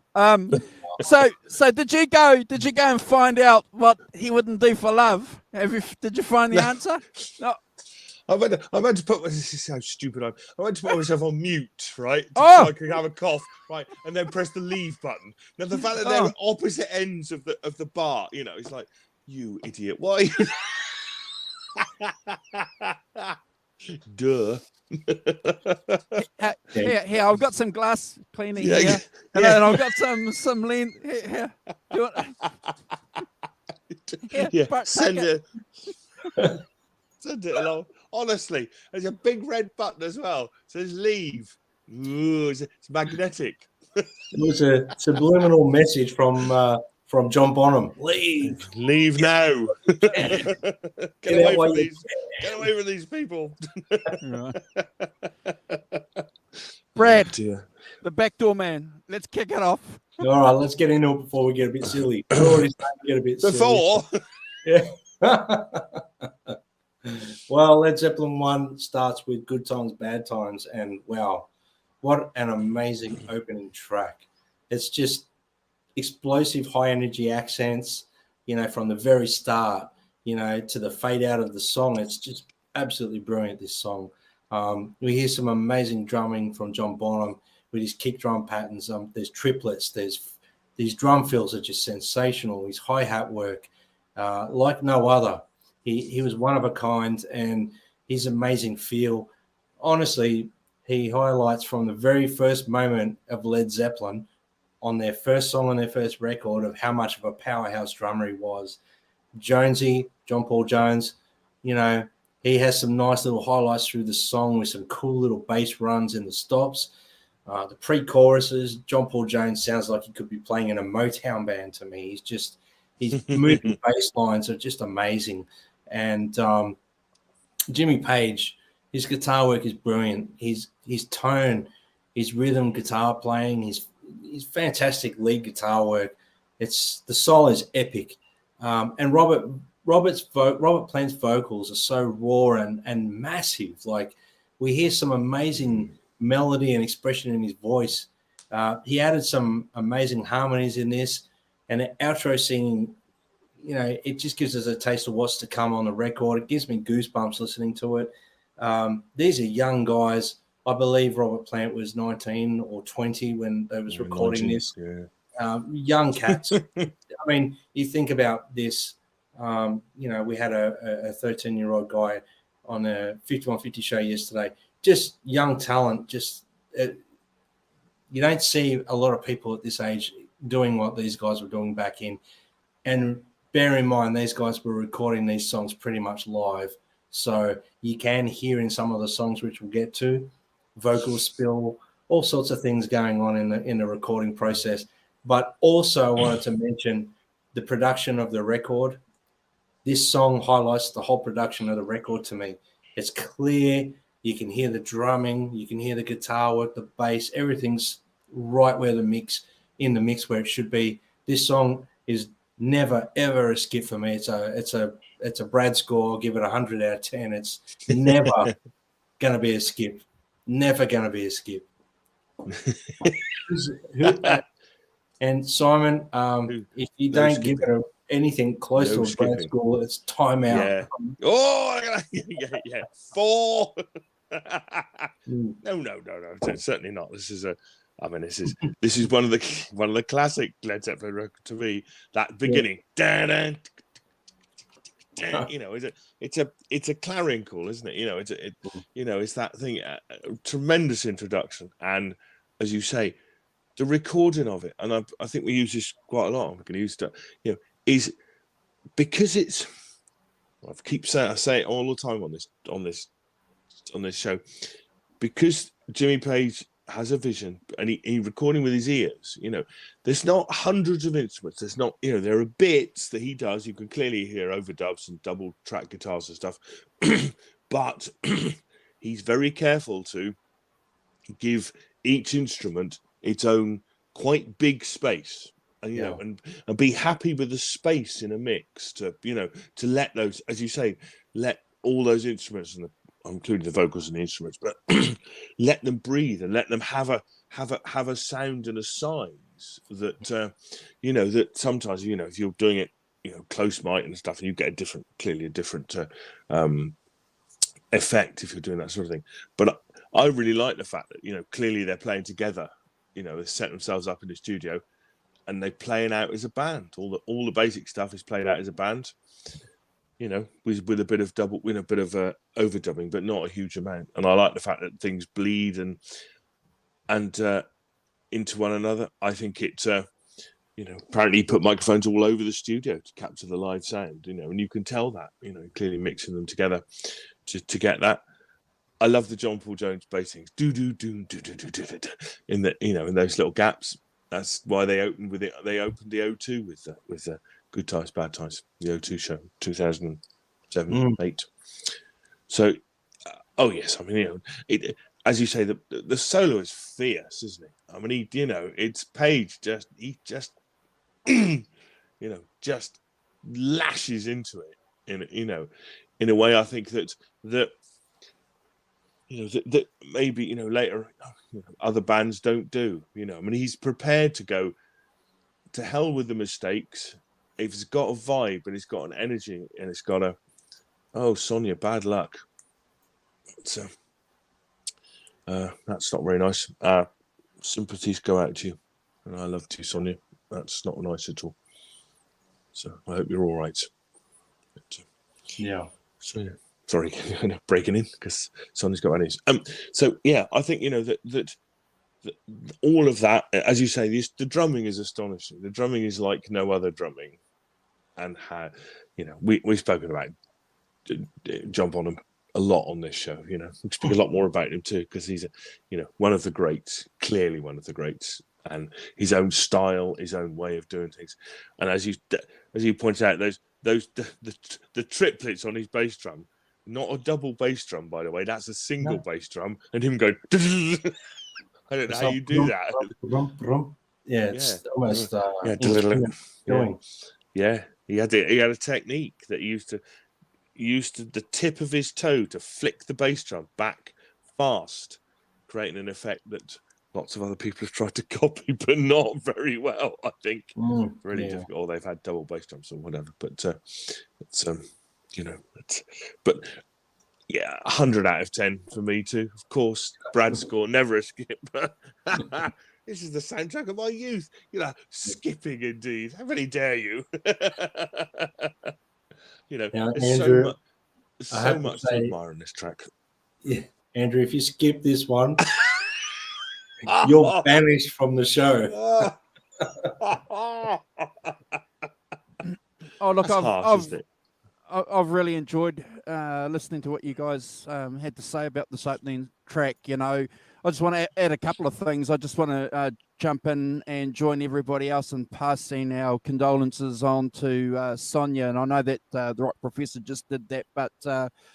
So did you go and find out what he wouldn't do for love? Did you find the answer? No. I went to put. This is so stupid. I went to put myself on mute, right? So I could have a cough, right, and then press the leave button. Now the fact that they're at opposite ends of the bar, it's like, you idiot. Why? Duh. Here, I've got some glass cleaning here, and I've got some lean here. Send it. Send it along. Honestly, there's a big red button as well. It says leave. Ooh, it's magnetic. It was a subliminal message from John Bonham. Leave now. Get away from these people. Brad, the backdoor man. Let's kick it off. All right, let's get into it before we get a bit silly. We're already starting to get a bit silly. Yeah. Well, Led Zeppelin 1 starts with Good Times, Bad Times, and wow, what an amazing opening track. It's just explosive, high-energy accents, from the very start, to the fade out of the song. It's just absolutely brilliant, this song. We hear some amazing drumming from John Bonham with his kick drum patterns. There's triplets. These drum fills are just sensational. His hi-hat work, like no other. He was one of a kind, and his amazing feel. Honestly, he highlights from the very first moment of Led Zeppelin on their first song on their first record of how much of a powerhouse drummer he was. Jonesy, John Paul Jones, he has some nice little highlights through the song with some cool little bass runs in the stops. The pre-choruses, John Paul Jones sounds like he could be playing in a Motown band to me. His moving bass lines are just amazing. And Jimmy Page, his guitar work is brilliant. His tone, his rhythm guitar playing, his fantastic lead guitar work. The solo is epic. And Robert Plant's vocals are so raw and massive. Like, we hear some amazing melody and expression in his voice. He added some amazing harmonies in this, and the outro singing, it just gives us a taste of what's to come on the record. It gives me goosebumps listening to it. These are young guys. I believe Robert Plant was 19 or 20 when they was recording 19, this. Yeah. Young cats. I mean, you think about this. We had a 13-year-old guy on a 5150 show yesterday. Just young talent. You don't see a lot of people at this age doing what these guys were doing back in. And bear in mind, these guys were recording these songs pretty much live. So you can hear in some of the songs, which we'll get to, vocal spill, all sorts of things going on in the recording process. But also I wanted to mention the production of the record. This song highlights the whole production of the record to me. It's clear. You can hear the drumming. You can hear the guitar work, the bass. Everything's right where in the mix where it should be. This song is never ever a skip for me. It's a Brad score. I'll give it 100 out of 10. It's never going to be a skip. Never going to be a skip. And Simon, if you don't give it anything close to a Brad score, it's timeout. Yeah. Oh, yeah. 4. No. Certainly not. This is one of the classic Led Zeppelin records to me. That beginning, it's a clarion call, isn't it? It's that thing. A tremendous introduction, and as you say, the recording of it, and I think we use this quite a lot. I'm going to use it. Is because it's. I say it all the time on this show, because Jimmy Page has a vision and he recording with his ears. There's not hundreds of instruments. There's not, there are bits that he does. You can clearly hear overdubs and double track guitars and stuff, but he's very careful to give each instrument its own quite big space. And be happy with the space in a mix to let those, as you say, let all those instruments, and including the vocals and the instruments, but let them breathe and let them have a sound and a size that that sometimes if you're doing it close mic and stuff, and you get clearly a different effect if you're doing that sort of thing. But I really like the fact that clearly they're playing together. They set themselves up in the studio. And they're playing out as a band. All the basic stuff is played out as a band, with a bit of overdubbing, but not a huge amount. And I like the fact that things bleed and into one another. I think it, apparently he put microphones all over the studio to capture the live sound, and you can tell that, clearly mixing them together to get that. I love the John Paul Jones bassings, do do do do do do do in the in those little gaps. That's why they opened with it. They opened the O2 with Good Times, Bad Times, the O2 show, 2007, 8. So, yes, it, as you say, the solo is fierce, isn't it? It's Page he just lashes into it in a way. I think that that maybe later other bands don't do. He's prepared to go to hell with the mistakes if it's got a vibe and it's got an energy and it's got Sonia, bad luck. So that's not very nice. Sympathies go out to you, and I love you, Sonia. That's not nice at all. So I hope you're all right. But, So yeah. Sorry, breaking in because Sonny's got any. So yeah, I think that all of that, as you say, the drumming is astonishing. The drumming is like no other drumming, and how we've spoken about John Bonham a lot on this show. We speak a lot more about him too because he's one of the greats, clearly one of the greats, and his own style, his own way of doing things. And as you pointed out, the triplets on his bass drum. Not a double bass drum, by the way. That's a single bass drum, and him going. I don't know how you do that. Yeah, it's almost Yeah, he had a technique that he used the tip of his toe to flick the bass drum back fast, creating an effect that lots of other people have tried to copy, but not very well. I think really difficult. Or they've had double bass drums or whatever. But it's but 100 out of 10 for me too. Of course, Brad score, never a skip. This is the soundtrack of my youth. Skipping indeed. How many dare you? Andrew, so much to admire in this track. Yeah, Andrew, if you skip this one, you're banished from the show. Oh, look, harsh, I've really enjoyed listening to what you guys had to say about this opening track. I just want to add a couple of things. I just want to jump in and join everybody else in passing our condolences on to Sonia. And I know that the Rock Professor just did that, but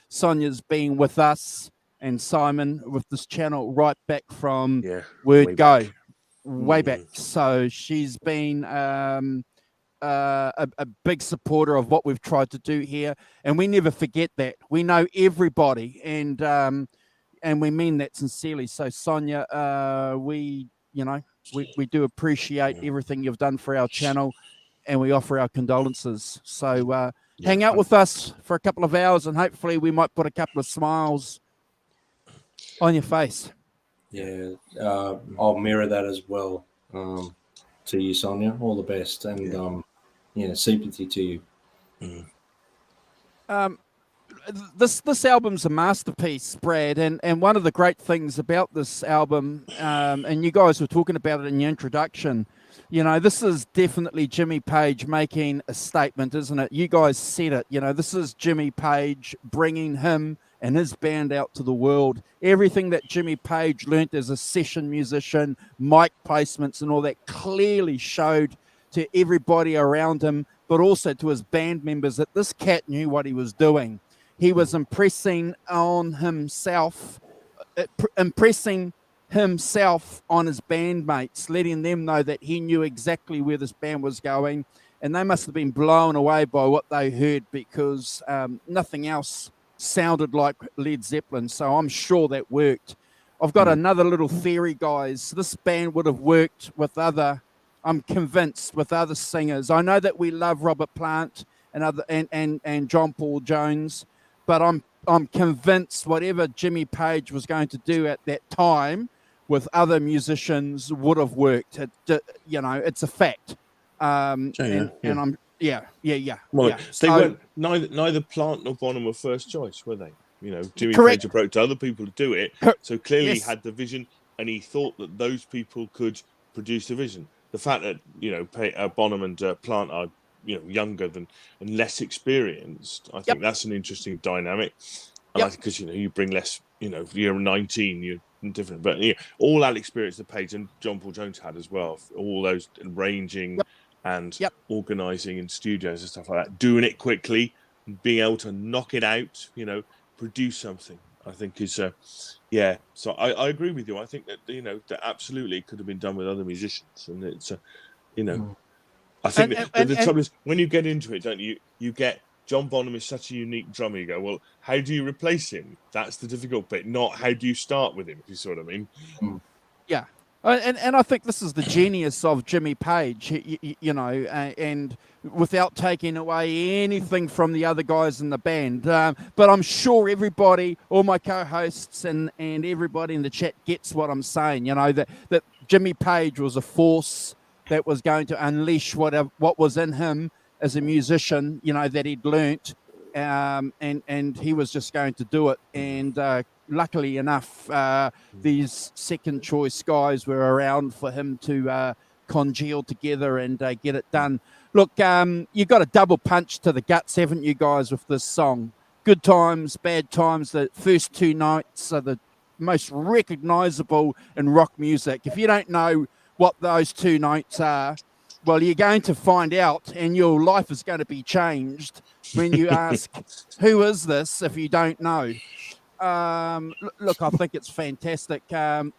Sonia's been with us and Simon with this channel right back from Word Go, way back. So she's been a big supporter of what we've tried to do here, and we never forget that. We know everybody, and we mean that sincerely. So Sonia, we do appreciate everything you've done for our channel, and we offer our condolences. So hang out with us for a couple of hours, and hopefully we might put a couple of smiles on your face. Yeah, I'll mirror that as well to you, Sonia. All the best, and sympathy to you. This album's a masterpiece, Brad, and one of the great things about this album, and you guys were talking about it in your introduction, this is definitely Jimmy Page making a statement, isn't it? You guys said it. This is Jimmy Page bringing him and his band out to the world. Everything that Jimmy Page learnt as a session musician, mic placements and all that, clearly showed to everybody around him, but also to his band members, that this cat knew what he was doing. He was impressing himself on his bandmates, letting them know that he knew exactly where this band was going, and they must have been blown away by what they heard, because nothing else sounded like Led Zeppelin. So I'm sure that worked. I've got another little theory, guys. This band would have worked with I'm convinced, with other singers. I know that we love Robert Plant and John Paul Jones, but I'm convinced whatever Jimmy Page was going to do at that time with other musicians would have worked. It's a fact. And I'm Well, they weren't neither Plant nor Bonham were first choice, were they? Jimmy Correct. Page approached other people to do it, so clearly he had the vision, and he thought that those people could produce the vision. The fact that Bonham and Plant are younger and less experienced, I think that's an interesting dynamic. And I think because you bring less, you're 19, you're different, but all that experience that Page and John Paul Jones had as well, all those arranging and organising in studios and stuff like that, doing it quickly, being able to knock it out, produce something, I think is so I agree with you. I think that that absolutely could have been done with other musicians, and it's I think the trouble is when you get into it, don't you get John Bonham is such a unique drummer. You go, well, how do you replace him? That's the difficult bit, not how do you start with him, if you see what I mean. Yeah. And I think this is the genius of Jimmy Page, and without taking away anything from the other guys in the band. But I'm sure everybody, all my co-hosts and everybody in the chat gets what I'm saying, that Jimmy Page was a force that was going to unleash what was in him as a musician, that he'd learnt, and he was just going to do it. And luckily enough, these second choice guys were around for him to congeal together and get it done. Look, you got a double punch to the guts, haven't you guys, with this song? Good times, bad times. The first two nights are the most recognizable in rock music. If you don't know what those two nights are, well, you're going to find out, and your life is going to be changed when you ask, who is this, if you don't know. Look, I think it's fantastic.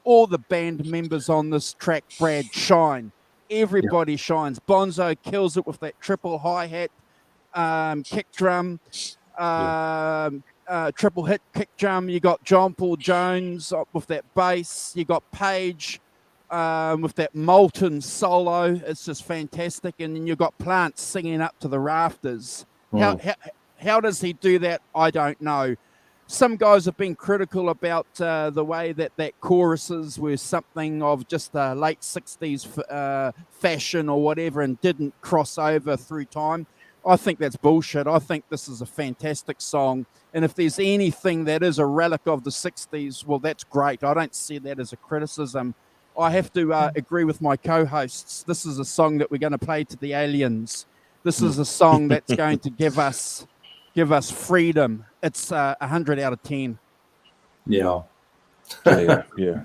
All the band members on this track, Brad, shine. Everybody shines. Bonzo kills it with that triple hi-hat, kick drum, triple hit kick drum. You got John Paul Jones with that bass. You got Page with that molten solo. It's just fantastic. And then you've got Plant singing up to the rafters. How does he do that? I don't know. Some guys have been critical about the way that choruses were something of just a late 60s fashion or whatever and didn't cross over through time. I think that's bullshit. I think this is a fantastic song. And if there's anything that is a relic of the 60s, well, that's great. I don't see that as a criticism. I have to agree with my co-hosts. This is a song that we're going to play to the aliens. This is a song that's going to give us freedom. It's 100 out of 10. Yeah. Yeah.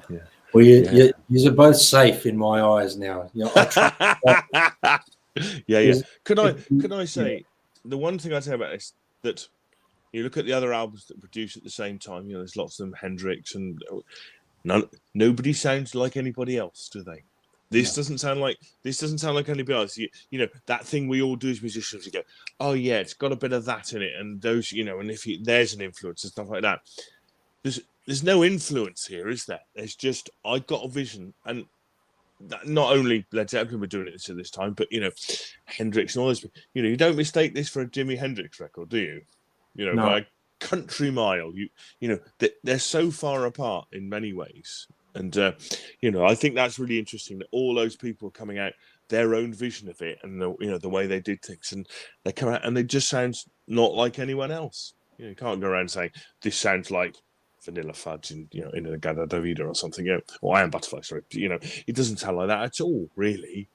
Well, you're both safe in my eyes now. Yeah. Could I say the one thing I'd say about this, that you look at the other albums that produce at the same time, there's lots of them, Hendrix, and nobody sounds like anybody else, do they? This doesn't sound like anybody else. You know, that thing we all do as musicians. You go, oh yeah, it's got a bit of that in it, and those, you know, and if there's an influence and stuff like that. There's no influence here, is there? There's just, I got a vision, and not only Led Zeppelin were doing it at this time, but you know, Hendrix and all this. You know, you don't mistake this for a Jimi Hendrix record, do you? You know, by a country mile. You know, they're so far apart in many ways, and you know, I think that's really interesting that all those people are coming out their own vision of it, and the way they did things, and they come out and they just sounds not like anyone else. You know, you can't go around saying this sounds like Vanilla Fudge and, you know, in a Gada Davida or something, you know, or I Am Butterfly, sorry. You know, it doesn't sound like that at all, really.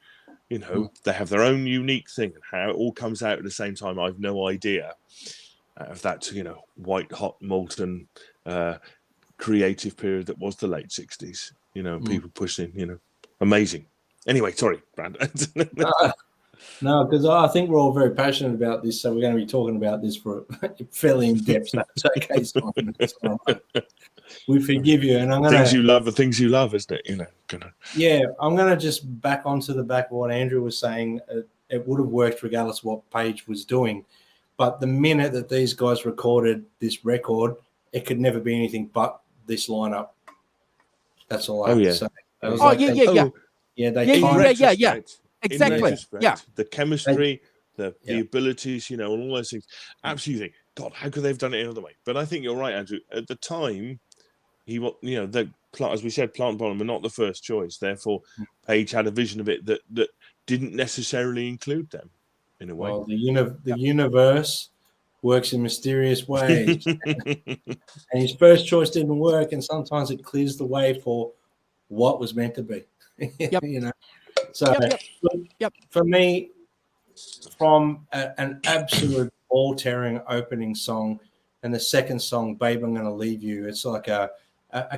You know, they have their own unique thing, and how it all comes out at the same time, I've no idea. Out of that, you know, white hot molten creative period that was the late 60s, you know, people pushing, you know, amazing. Anyway, sorry, Brandon. No, because I think we're all very passionate about this, so we're going to be talking about this for fairly in depth. That's okay, Simon. We forgive you, and I'm going things you love, the things you love, isn't it? You know, yeah, I'm going to just back onto the back of what Andrew was saying. It would have worked regardless of what Page was doing, but the minute that these guys recorded this record, it could never be anything but this lineup. That's all I have to say. Yeah. Exactly. Yeah. The chemistry, the abilities, you know, and all those things. Absolutely. God, how could they have done it another way? But I think you're right, Andrew. At the time, you know, as we said, Plant Bottom were not the first choice. Therefore, Page had a vision of it that didn't necessarily include them in a way. Well, the universe works in mysterious ways. And his first choice didn't work, and sometimes it clears the way for what was meant to be. You know. So for me, from an absolute ball-tearing opening song, and the second song, "Babe, I'm Gonna Leave You," it's like a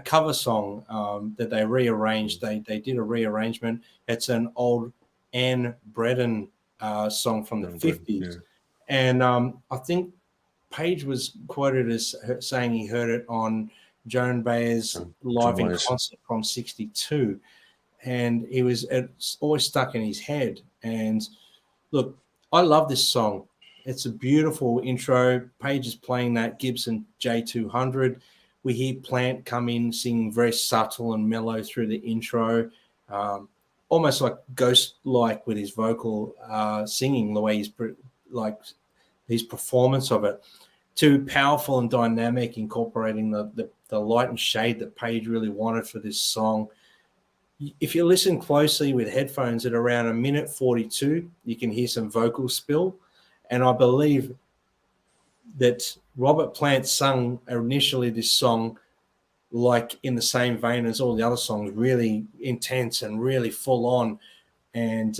cover song that they rearranged. They did a rearrangement. It's an old Anne Bredon song from the 50s. And I think Page was quoted as saying he heard it on Joan Baez's live in concert from '62. And it's always stuck in his head. And look, I love this song. It's a beautiful intro. Page is playing that Gibson J200. We hear Plant come in singing very subtle and mellow through the intro, almost like ghost-like with his vocal singing, the way his performance of it. Too powerful and dynamic, incorporating the light and shade that Page really wanted for this song. If you listen closely with headphones at around 1:42, you can hear some vocal spill. And I believe that Robert Plant sung initially this song like in the same vein as all the other songs, really intense and really full on. And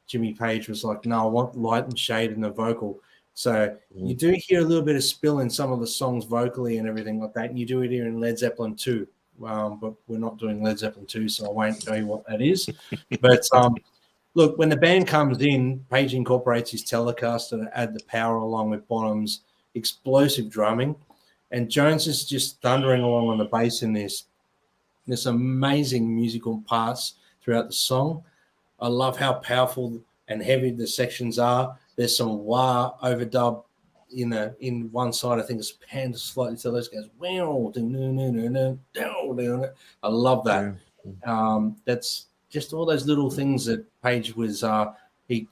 Jimmy Page was like, no, I want light and shade in the vocal. So you do hear a little bit of spill in some of the songs vocally and everything like that. And you do it here in Led Zeppelin 2. But we're not doing Led Zeppelin 2, so I won't tell you what that is. But look, when the band comes in, Page incorporates his Telecaster to add the power along with Bonham's explosive drumming. And Jones is just thundering along on the bass in this. There's amazing musical parts throughout the song. I love how powerful and heavy the sections are. There's some wah overdub in one side. I think it's panned slightly to this, goes wow. I love that. That's just all those little things that Page was he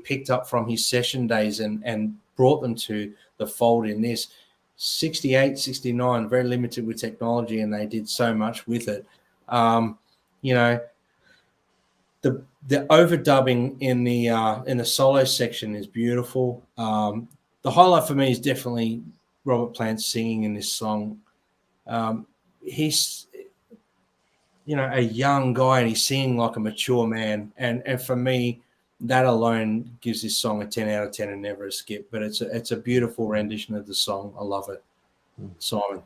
picked up from his session days and brought them to the fold in this. 68, 69, very limited with technology, and they did so much with it. You know, the overdubbing in the solo section is beautiful. The highlight for me is definitely Robert Plant singing in this song. He's, you know, a young guy and he's singing like a mature man. And for me, that alone gives this song a 10 out of 10 and never a skip. But it's a beautiful rendition of the song. I love it. Simon.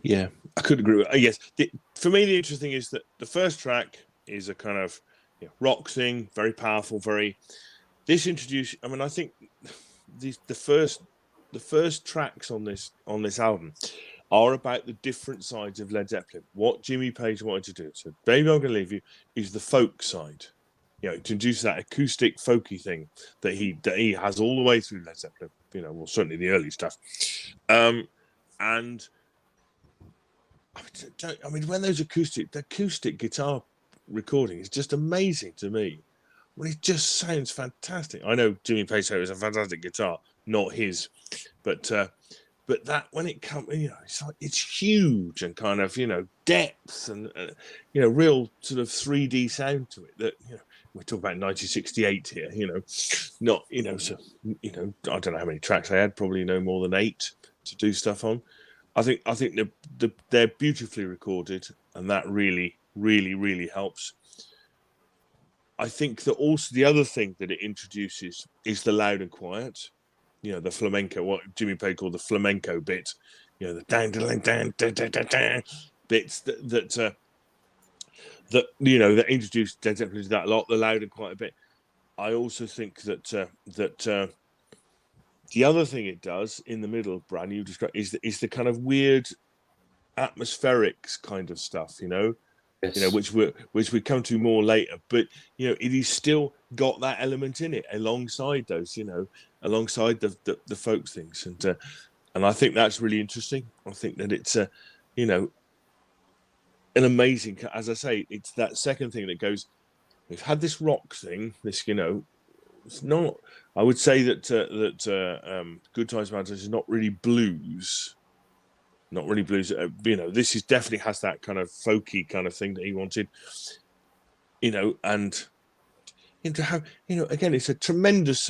Yeah, I could agree with it. Yes. For me, the interesting thing is that the first track is a kind of rock thing, very powerful, this introduced, I mean, I think the first tracks on this album are about the different sides of Led Zeppelin. What Jimmy Page wanted to do. So Baby I'm Gonna Leave You is the folk side. To introduce that acoustic folky thing that he has all the way through Led Zeppelin. Well, certainly the early stuff. And I mean, when the acoustic guitar recording is just amazing to me. Well, it just sounds fantastic. I know Jimmy Page said it was a fantastic guitar, not his, but that when it comes, it's huge and kind of depth and real sort of 3D sound to it. That we're talking about 1968 here. Not so I don't know how many tracks they had, probably no more than 8 to do stuff on. I think they're beautifully recorded, and that really, really, really helps. I think that also the other thing that it introduces is the loud and quiet, the flamenco, what Jimmy Page called the flamenco bit, the dan dan dan dan dan dan bits that introduced Led Zeppelin to that a lot, the loud and quiet bit. I also think that the other thing it does in the middle, Brad, you described, is the kind of weird atmospherics kind of stuff, Yes. which we come to more later, but it is still got that element in it alongside those, alongside the folk things, and I think that's really interesting. I think that it's an amazing, as I say, it's that second thing that goes. We've had this rock thing, this it's not. I would say that Good Times Bad Times is not really blues. Not really blues. This is definitely has that kind of folky kind of thing that he wanted. And to have, again, it's a tremendous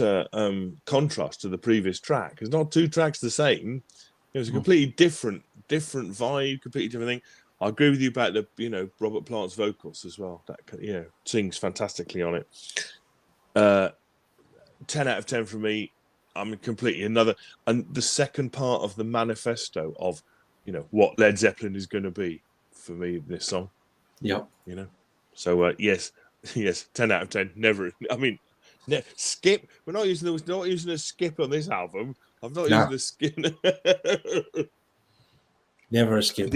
contrast to the previous track. It's not 2 tracks the same. It's a completely different vibe, completely different thing. I agree with you about the Robert Plant's vocals as well. That sings fantastically on it. 10 out of 10 for me. I'm completely another, and the second part of the manifesto of what Led Zeppelin is going to be for me. This song, yeah, So yes, 10 out of 10. Never. I mean, skip. We're not using a skip on this album. I'm not using a skip. Never a skip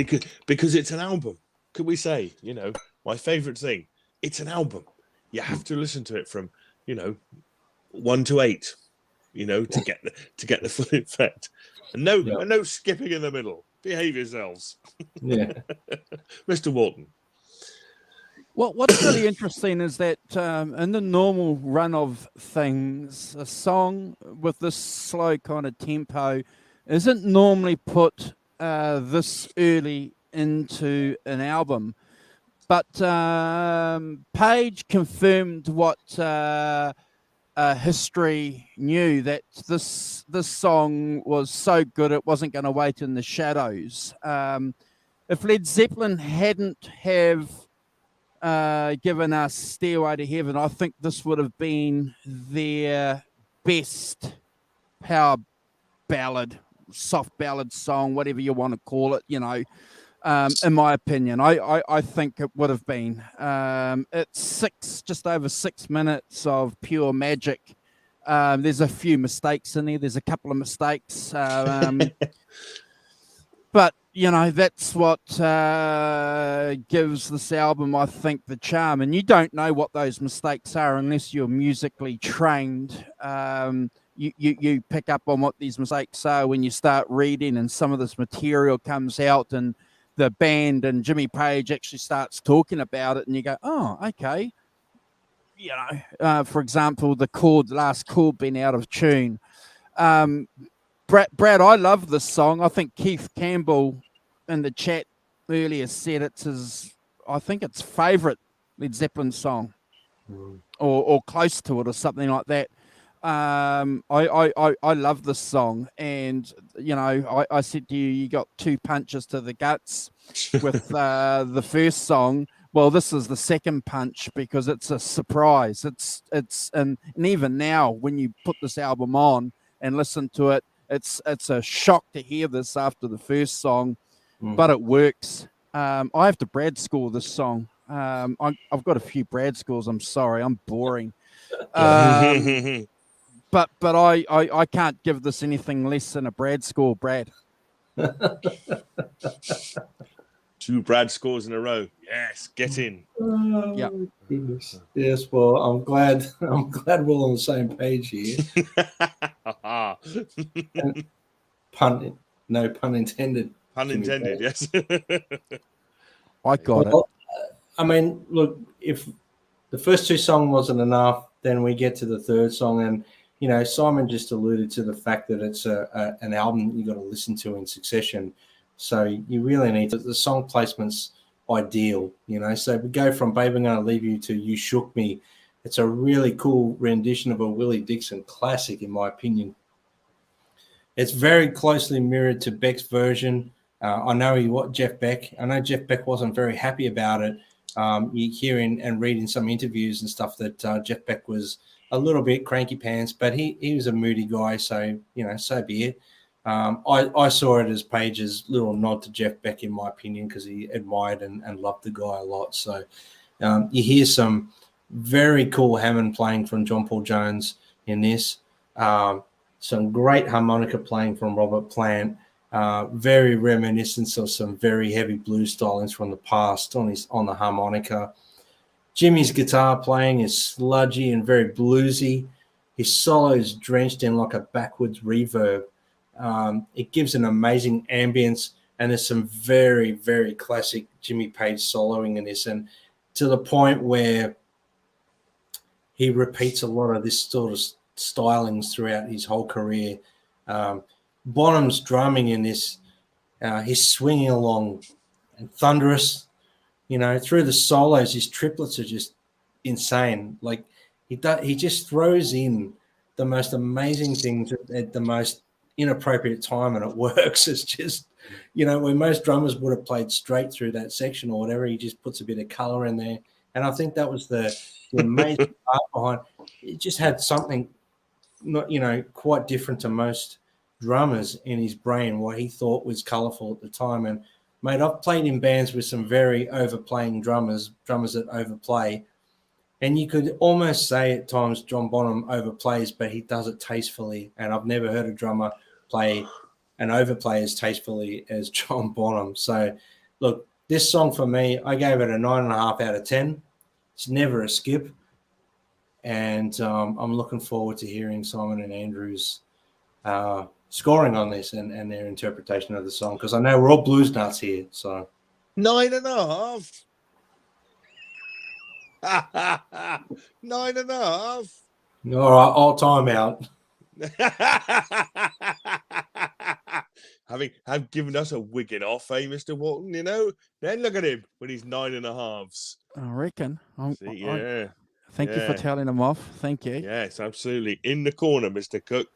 because it's an album. Could we say my favorite thing? It's an album. You have to listen to it from 1 to 8. To get the full effect. And no skipping in the middle. Behave yourselves. Yeah. Mr. Walton. Well, what's really interesting is that in the normal run of things, a song with this slow kind of tempo isn't normally put this early into an album. But Page confirmed what history knew, that this song was so good it wasn't going to wait in the shadows. If Led Zeppelin hadn't have given us Stairway to Heaven, I think this would have been their best power ballad, soft ballad song, whatever you want to call it, in my opinion. I think it would have been. It's just over 6 minutes of pure magic. There's a few mistakes in there. There's a couple of mistakes. But, that's what gives this album, I think, the charm. And you don't know what those mistakes are unless you're musically trained. You pick up on what these mistakes are when you start reading and some of this material comes out and the band and Jimmy Page actually starts talking about it, and you go, oh, okay. For example, the last chord being out of tune. Brad, I love this song. I think Keith Campbell in the chat earlier said it's his, I think it's favourite Led Zeppelin song, or close to it, or something like that. I love this song, and I said to you, you got 2 punches to the guts with the first song. Well, this is the second punch because it's a surprise. And even now, when you put this album on and listen to it, it's a shock to hear this after the first song, but it works. I have to Brad score this song. I've got a few Brad scores. I'm sorry, I'm boring. But I can't give this anything less than a Brad score, Brad. 2 Brad scores in a row. Yes, get in. Oh, Yep. goodness. Yes, well, I'm glad we're on the same page here. No pun intended. Pun Jimmy intended, Page. yes. I got it. Well, I mean, look, if the first 2 songs wasn't enough, then we get to the third song, and Simon just alluded to the fact that it's an album you got to listen to in succession. So you really need the song placement's ideal, So we go from "Babe, I'm Gonna Leave You" to "You Shook Me." It's a really cool rendition of a Willie Dixon classic, in my opinion. It's very closely mirrored to Beck's version. I know Jeff Beck wasn't very happy about it. You hear and read in some interviews and stuff that Jeff Beck was a little bit cranky pants, but he was a moody guy, so so be it. I saw it as Page's little nod to Jeff Beck, in my opinion, because he admired and loved the guy a lot. So you hear some very cool Hammond playing from John Paul Jones in this. Some great harmonica playing from Robert Plant. Very reminiscent of some very heavy blues stylings from the past on the harmonica. Jimmy's guitar playing is sludgy and very bluesy. His solo is drenched in like a backwards reverb. It gives an amazing ambience, and there's some very, very classic Jimmy Page soloing in this, and to the point where he repeats a lot of this sort of stylings throughout his whole career. Bonham's drumming in this, he's swinging along and thunderous, through the solos. His triplets are just insane. Like he just throws in the most amazing things at the most inappropriate time, and it works. It's just, when most drummers would have played straight through that section or whatever, he just puts a bit of color in there. And I think that was the amazing part behind it. Just had something not, quite different to most drummers in his brain, what he thought was colorful at the time. And mate, I've played in bands with some very overplaying drummers that overplay, and you could almost say at times John Bonham overplays, but he does it tastefully. And I've never heard a drummer play and overplay as tastefully as John Bonham. So look, this song for me, I gave it a 9.5 out of 10. It's never a skip. And I'm looking forward to hearing Simon and Andrew's scoring on this and their interpretation of the song, because I know we're all blues nuts here. So 9.5. 9.5. All right, I'll time out. Have given us a wigging off, eh, Mr. Walton? Then look at him with his 9.5s. I reckon. Yeah. Thank you for telling him off. Thank you. Yes, absolutely. In the corner, Mr. Cook.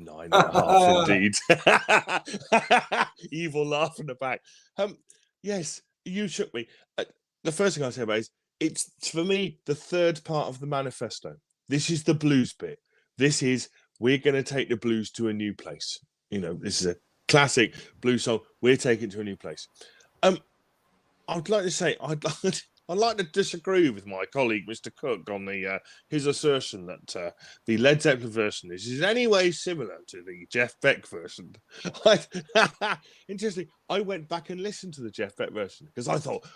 9.5 indeed. Evil laugh in the back. Yes, you shook me. The first thing I say about is it's, for me, the third part of the manifesto. This is the blues bit. This is, we're going to take the blues to a new place. This is a classic blues song. We're taking it to a new place. I'd like to say, I'd like to disagree with my colleague, Mr. Cook, on his assertion that the Led Zeppelin version is in any way similar to the Jeff Beck version. Interesting. I went back and listened to the Jeff Beck version because I thought,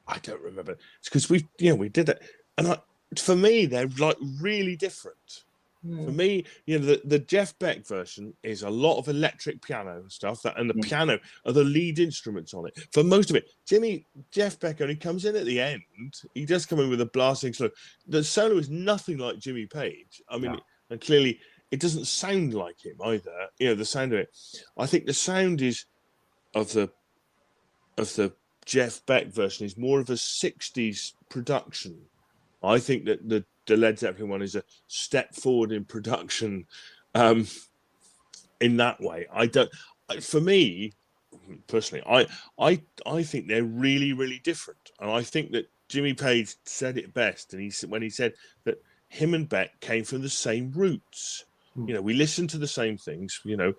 I don't remember. It's because we did it, and for me, they're like really different. For me, the Jeff Beck version is a lot of electric piano and stuff, and the piano are the lead instruments on it. For most of it, Jeff Beck only comes in at the end. He does come in with a blasting solo. The solo is nothing like Jimmy Page. I mean, and clearly it doesn't sound like him either. The sound of it. I think the sound is of the Jeff Beck version is more of a 60s production. I think that the Led Zeppelin one is a step forward in production in that way. For me personally, I think they're really, really different. And I think that Jimmy Page said it best, and when he said that him and Beck came from the same roots. We listen to the same things. You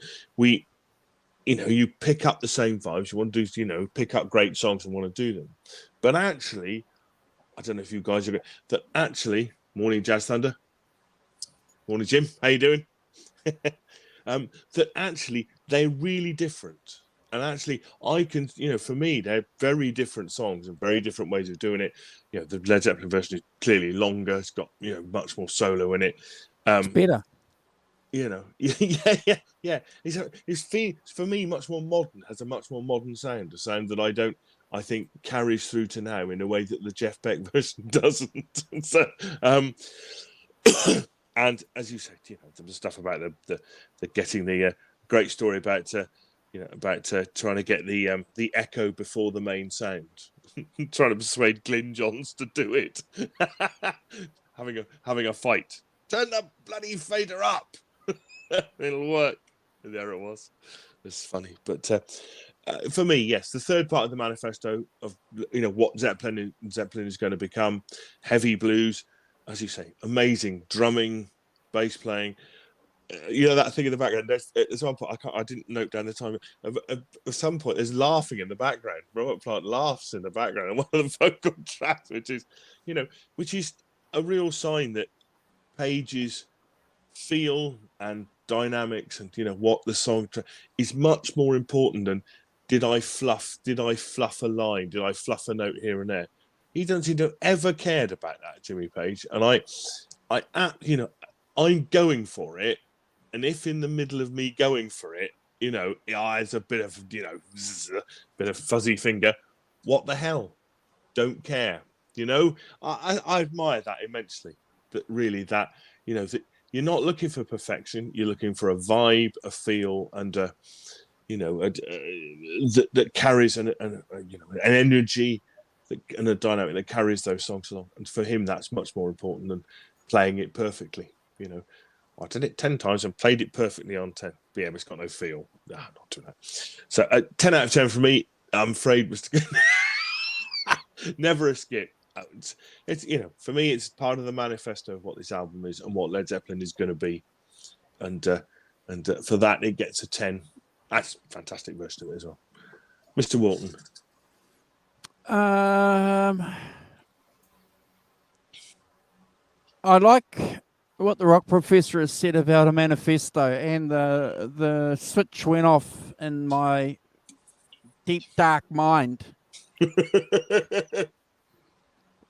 pick up the same vibes. You want to do, pick up great songs and want to do them. But actually, I don't know if you guys agree that actually, morning Jazz Thunder, morning Jim, how you doing? That actually they're really different. And actually, I can, for me, they're very different songs and very different ways of doing it. The Led Zeppelin version is clearly longer. It's got, much more solo in it. It's better. Yeah. It's for me much more modern, has a much more modern sound, a sound that I think carries through to now in a way that the Jeff Beck version doesn't. So, and as you said, the stuff about the getting the great story about trying to get the echo before the main sound, trying to persuade Glyn Johns to do it, having a fight. Turn the bloody fader up. It'll work. And there it was. It's funny, but for me, yes, the third part of the manifesto of what Zeppelin is going to become: heavy blues, as you say, amazing drumming, bass playing. That thing in the background. There's one point I didn't note down the time. At some point, there's laughing in the background. Robert Plant laughs in the background, and one of the vocal tracks, which is a real sign that Page's feel and dynamics and what the song is much more important than did I fluff a line, did I fluff a note here and there. He doesn't seem to have ever cared about that, Jimmy Page, and I'm going for it, and if in the middle of me going for it, it's a bit of bit of fuzzy finger, what the hell, don't care. I admire that immensely, that really that that you're not looking for perfection. You're looking for a vibe, a feel, and that carries an energy and a dynamic that carries those songs along. And for him, that's much more important than playing it perfectly. I did it 10 times and played it perfectly on 10. But yeah, it's got no feel. Nah, not doing that. So 10 out of 10 for me. I'm afraid, Mr. Never a skip. It's for me, it's part of the manifesto of what this album is and what Led Zeppelin is going to be, and for that it gets a 10. That's a fantastic version of it as well. Mr. Walton. I like what the rock professor has said about a manifesto, and the switch went off in my deep dark mind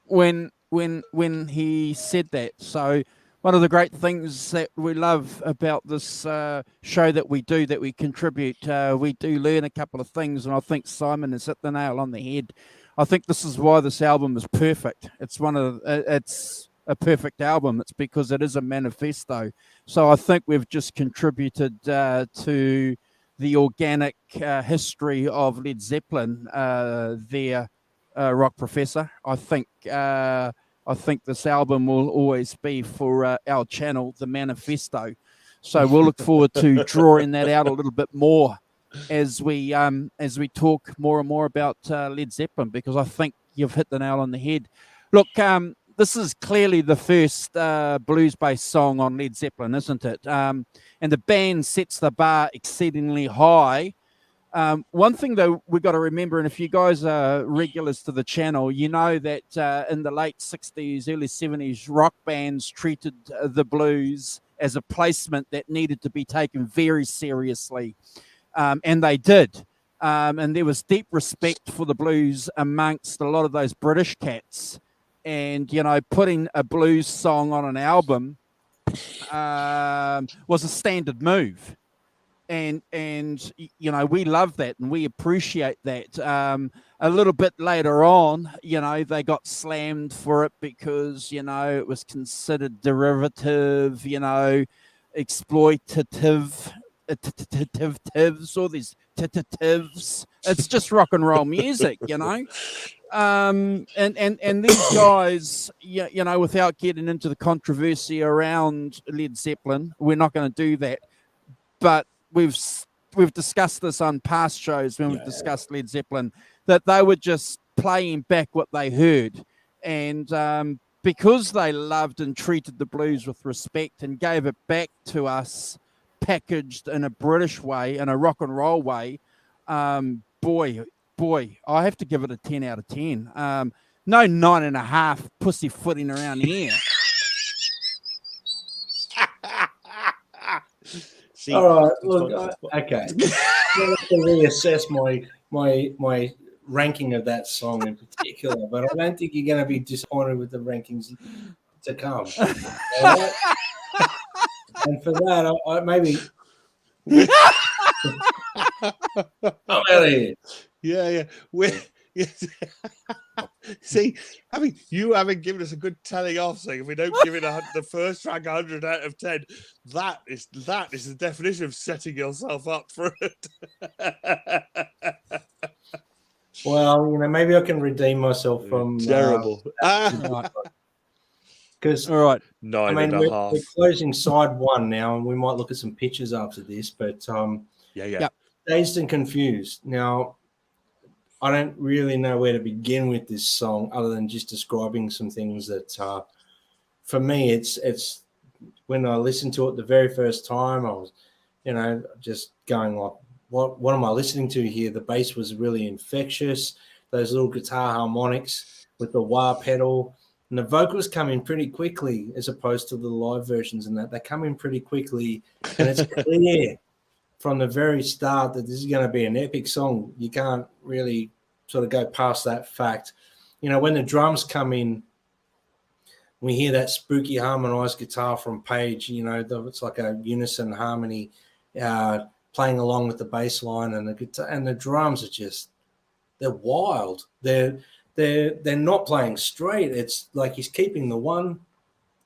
when he said that. So one of the great things that we love about this show that we contribute, we do learn a couple of things, and I think Simon has hit the nail on the head. I think this is why this album is perfect. It's a perfect album. It's because it is a manifesto. So I think we've just contributed to the organic history of Led Zeppelin, their rock professor. I think this album will always be for our channel, the manifesto. So we'll look forward to drawing that out a little bit more as we talk more and more about Led Zeppelin, because I think you've hit the nail on the head. Look, this is clearly the first blues-based song on Led Zeppelin, isn't it? And the band sets the bar exceedingly high. One thing, though, we've got to remember, and if you guys are regulars to the channel, you know that in the late 60s, early 70s, rock bands treated the blues as a placement that needed to be taken very seriously. And they did. And there was deep respect for the blues amongst a lot of those British cats. And, putting a blues song on an album was a standard move. And we love that and we appreciate that. A little bit later on, they got slammed for it because, it was considered derivative, exploitative, all these titatives. It's just rock and roll music, and these guys, without getting into the controversy around Led Zeppelin, we're not going to do that. But we've discussed this on past shows when we've discussed Led Zeppelin, that they were just playing back what they heard. And because they loved and treated the blues with respect and gave it back to us, packaged in a British way, in a rock and roll way, boy, I have to give it a 10 out of 10. No 9.5 pussyfooting around here. See, all right. Look, okay. I'm going to reassess my ranking of that song in particular, but I don't think you're going to be disappointed with the rankings to come. All right? And for that, I maybe I'm out of here. Yeah. See, you haven't given us a good telling off. So if we don't give it the first track 100 out of 10, that is the definition of setting yourself up for it. Well, maybe I can redeem myself from terrible. Because All right. Nine and a half. we're closing side one now, and we might look at some pictures after this. But Yep. Dazed and Confused. Now, I don't really know where to begin with this song, other than just describing some things that, for me, it's when I listened to it the very first time, I was, just going like, what am I listening to here? The bass was really infectious. Those little guitar harmonics with the wah pedal. And the vocals come in pretty quickly as opposed to the live versions and that. They come in pretty quickly. And it's clear from the very start that this is going to be an epic song. You can't really sort of go past that fact. When the drums come in, we hear that spooky harmonized guitar from Page. It's like a unison harmony playing along with the bass line, and the guitar and the drums are just, they're wild. They're not playing straight. It's like he's keeping the 1,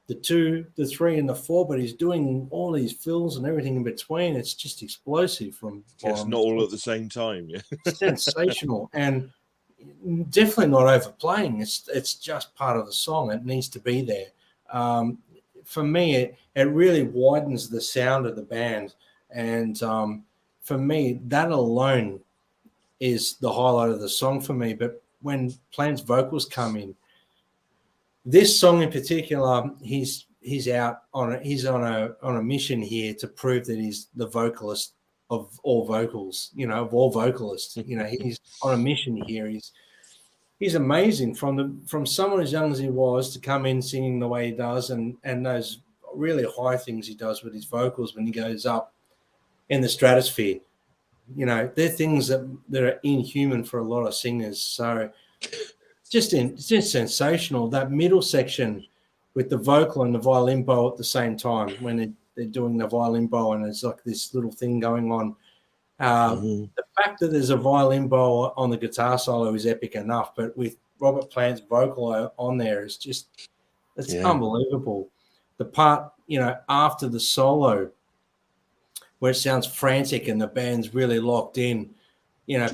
the 2, the 3, and the 4, but he's doing all these fills and everything in between. It's just explosive from Yes, not all at the same time. Yeah, sensational, and definitely not overplaying. It's just part of the song. It needs to be there. For me, it really widens the sound of the band, and for me, that alone is the highlight of the song for me. But when Plant's vocals come in, this song in particular, he's on a mission here to prove that he's the vocalist of all vocals, of all vocalists. He's on a mission here. He's amazing from someone as young as he was to come in singing the way he does, and those really high things he does with his vocals when he goes up in the stratosphere. They're things that are inhuman for a lot of singers. So it's just sensational. That middle section with the vocal and the violin bow at the same time, when they're doing the violin bow and it's like this little thing going on. The fact that there's a violin bow on the guitar solo is epic enough, but with Robert Plant's vocal on there, it's unbelievable. The part, after the solo, where it sounds frantic and the band's really locked in,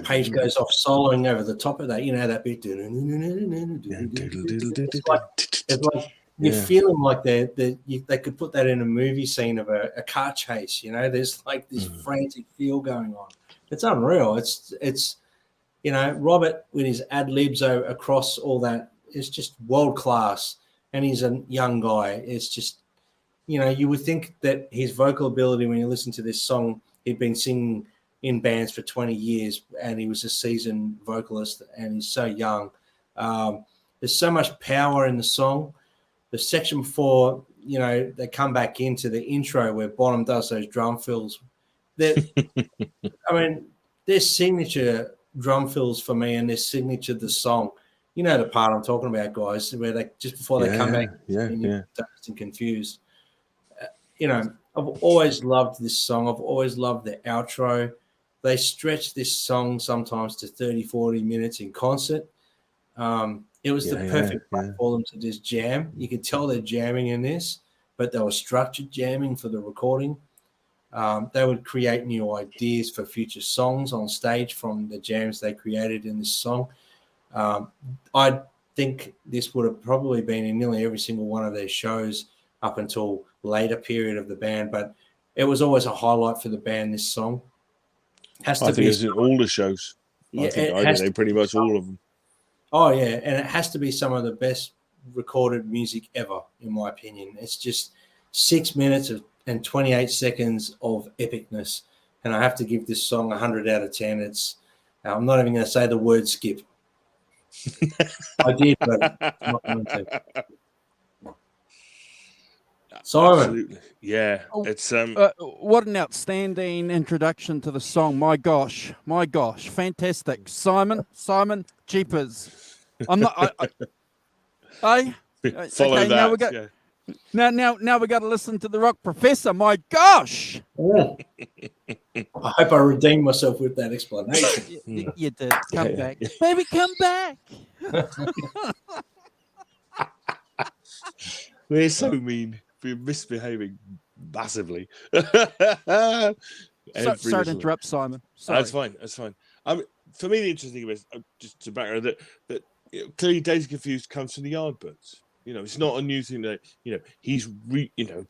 Page goes off soloing over the top of that, that bit. It's like you're feeling like they could put that in a movie scene of a car chase. There's like this frantic feel going on. It's unreal. It's Robert with his ad libs across all that is just world class, and he's a young guy. It's just, you would think that his vocal ability, when you listen to this song, he'd been singing in bands for 20 years and he was a seasoned vocalist, and he's so young. There's so much power in the song. The section before, they come back into the intro where Bonham does those drum fills. Their signature drum fills for me, and their signature the song. The part I'm talking about, guys, where they just before they come back, Dazed and Confused. I've always loved this song. I've always loved the outro. They stretch this song sometimes to 30, 40 minutes in concert. It was the perfect part for them to just jam. You could tell they're jamming in this, but they were structured jamming for the recording. They would create new ideas for future songs on stage from the jams they created in this song. I think this would have probably been in nearly every single one of their shows up until later period of the band, but it was always a highlight for the band, this song. I think it's in all the shows. I think pretty much all of them. Oh, yeah, and it has to be some of the best recorded music ever, in my opinion. It's just 6 minutes and 28 seconds of epicness, and I have to give this song 100 out of 10. I'm not even going to say the word skip. I did, but I'm not going to. Simon. Absolutely. Yeah. Oh, It's what an outstanding introduction to the song. My gosh, fantastic. Simon, jeepers. I'm not. follow Okay, now we that. got Yeah. now we got to listen to the Rock Professor. My gosh. Oh. I hope I redeemed myself with that explanation. You did. Come Yeah. back, baby. Come back. We're so mean. We're misbehaving massively. Sorry to little- interrupt, Simon. Sorry. That's fine. That's fine. For me, the interesting thing is just to back that clearly Days Confused comes from the Yardbirds. You know, it's not a new thing that he's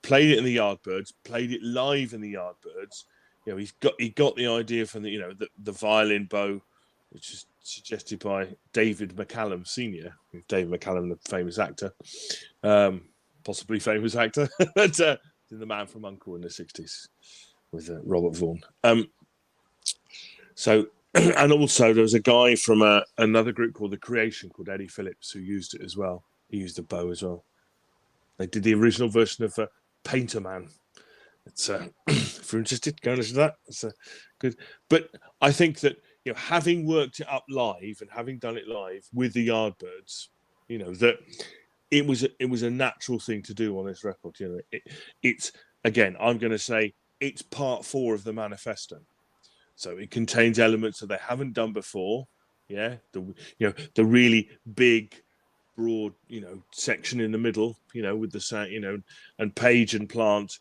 played it in the Yardbirds, played it live in the Yardbirds. You know, he got the idea from the violin bow, which is suggested by David McCallum Senior. David McCallum, the famous actor, possibly famous actor, but The Man from U.N.C.L.E. in the 60s with Robert Vaughan. So, and also there was a guy from another group called The Creation, called Eddie Phillips, who used it as well. He used a bow as well. They did the original version of Painter Man. It's if you're interested, go and listen to that. It's good. But I think that having worked it up live and having done it live with the Yardbirds, that it was a natural thing to do on this record. It's again, I'm going to say it's part 4 of the manifesto. So it contains elements that they haven't done before. Yeah, the really big, broad, section in the middle, with the sound, and Page and Plant,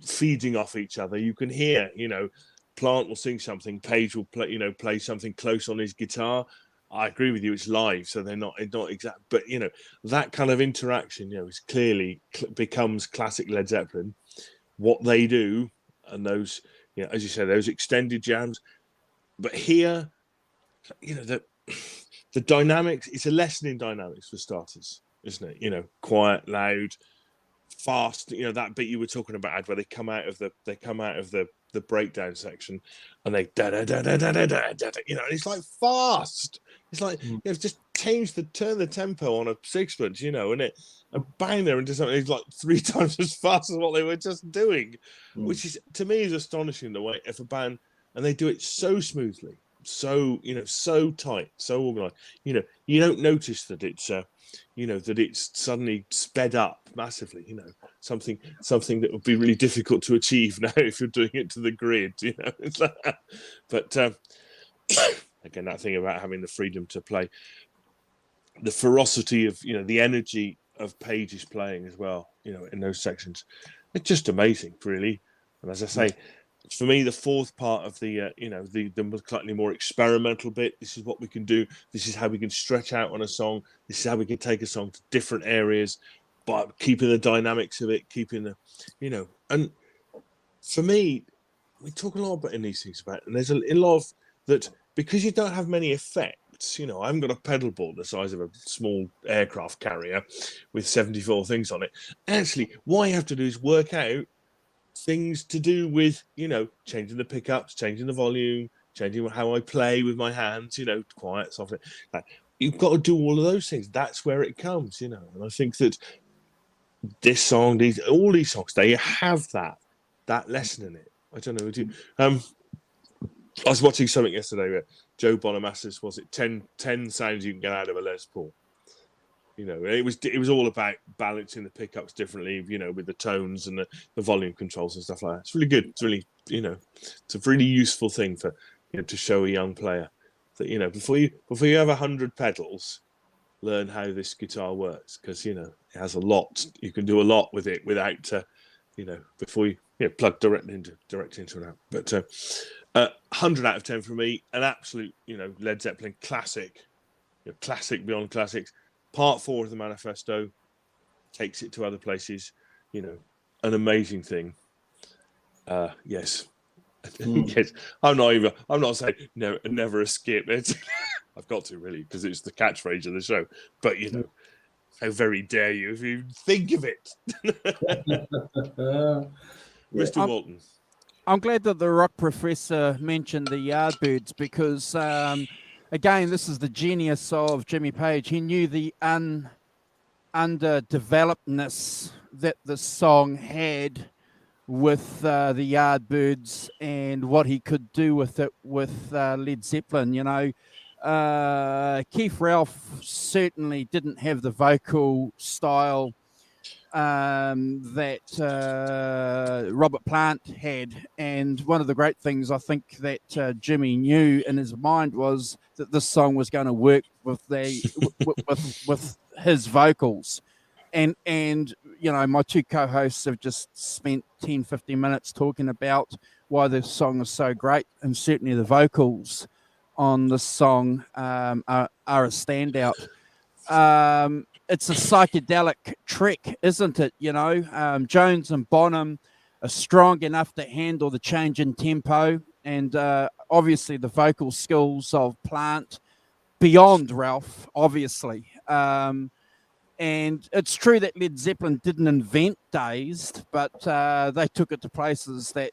feeding off each other. You can hear, Plant will sing something, Page will play something close on his guitar. I agree with you, it's live, so they're not exact, but that kind of interaction, is clearly becomes classic Led Zeppelin. What they do, and those, as you said, those extended jams. But here, the dynamics, it's a lesson in dynamics for starters, isn't it? Quiet, loud, fast. That bit you were talking about, where they come out of the breakdown section, and they da da da da da da da da. It's like fast. It's like just turn the tempo on a sixpence, and bang there into something. It's like 3 times as fast as what they were just doing, which is, to me, is astonishing. The way if a band, and they do it so smoothly, so so tight, so organized. You don't notice that it's that it's suddenly sped up massively. Something that would be really difficult to achieve now if you're doing it to the grid. But again, that thing about having the freedom to play, the ferocity of the energy of Page's playing as well. In those sections, it's just amazing, really. And as I say, for me, the 4th part of the the slightly more experimental bit. This is what we can do. This is how we can stretch out on a song. This is how we can take a song to different areas, but keeping the dynamics of it, keeping the, And for me, we talk a lot about in these things about, and there's a lot of that, because you don't have many effects. I haven't got a pedal board the size of a small aircraft carrier with 74 things on it. Actually, what you have to do is work out things to do with, changing the pickups, changing the volume, changing how I play with my hands, quiet, soft. You've got to do all of those things. That's where it comes, And I think that this song, all these songs, they have that lesson in it. I don't know. I was watching something yesterday where Joe Bonamassa, was it 10 sounds you can get out of a Les Paul? It was all about balancing the pickups differently, with the tones and the volume controls and stuff like that. It's really good. It's really, it's a really useful thing for, to show a young player that, before you have 100 pedals, learn how this guitar works, because, it has a lot. You can do a lot with it without, before you plug directly into an amp. But 100 out of 10 for me, an absolute, Led Zeppelin classic, classic beyond classics. Part 4 of the manifesto, takes it to other places, an amazing thing. Yes. Yes. I'm not saying never a skip. I've got to, really, because it's the catchphrase of the show. But how very dare you if you think of it. Mr. Walton. I'm glad that the Rock Professor mentioned the Yardbirds, because again, this is the genius of Jimmy Page. He knew the underdevelopedness that the song had with the Yardbirds and what he could do with it with Led Zeppelin. Keith Ralph certainly didn't have the vocal style that Robert Plant had. And one of the great things I think that Jimmy knew in his mind was that this song was going to work with with his vocals. And my two co-hosts have just spent 10-15 minutes talking about why this song is so great, and certainly the vocals on this song are a standout. It's a psychedelic trick, isn't it? Jones and Bonham are strong enough to handle the change in tempo, and obviously the vocal skills of Plant beyond Ralph, obviously. And it's true that Led Zeppelin didn't invent Dazed, but they took it to places that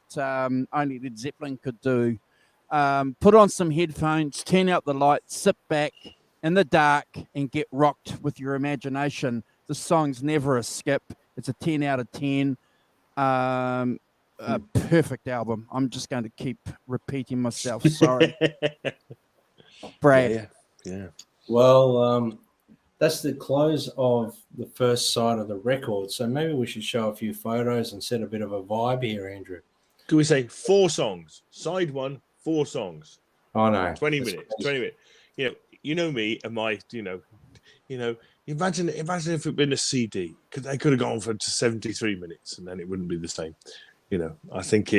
only Led Zeppelin could do. Put on some headphones, turn out the lights, sit back in the dark and get rocked with your imagination. The song's never a skip. It's a 10 out of 10. A perfect album. I'm just going to keep repeating myself. Sorry. Brad. Yeah. Well, that's the close of the first side of the record. So maybe we should show a few photos and set a bit of a vibe here, Andrew. Could we say 4 songs? Side 1, 4 songs. Oh no. 20 minutes. 20 minutes. You know me and my, imagine if it had been a CD, because they could have gone for 73 minutes and then it wouldn't be the same. I think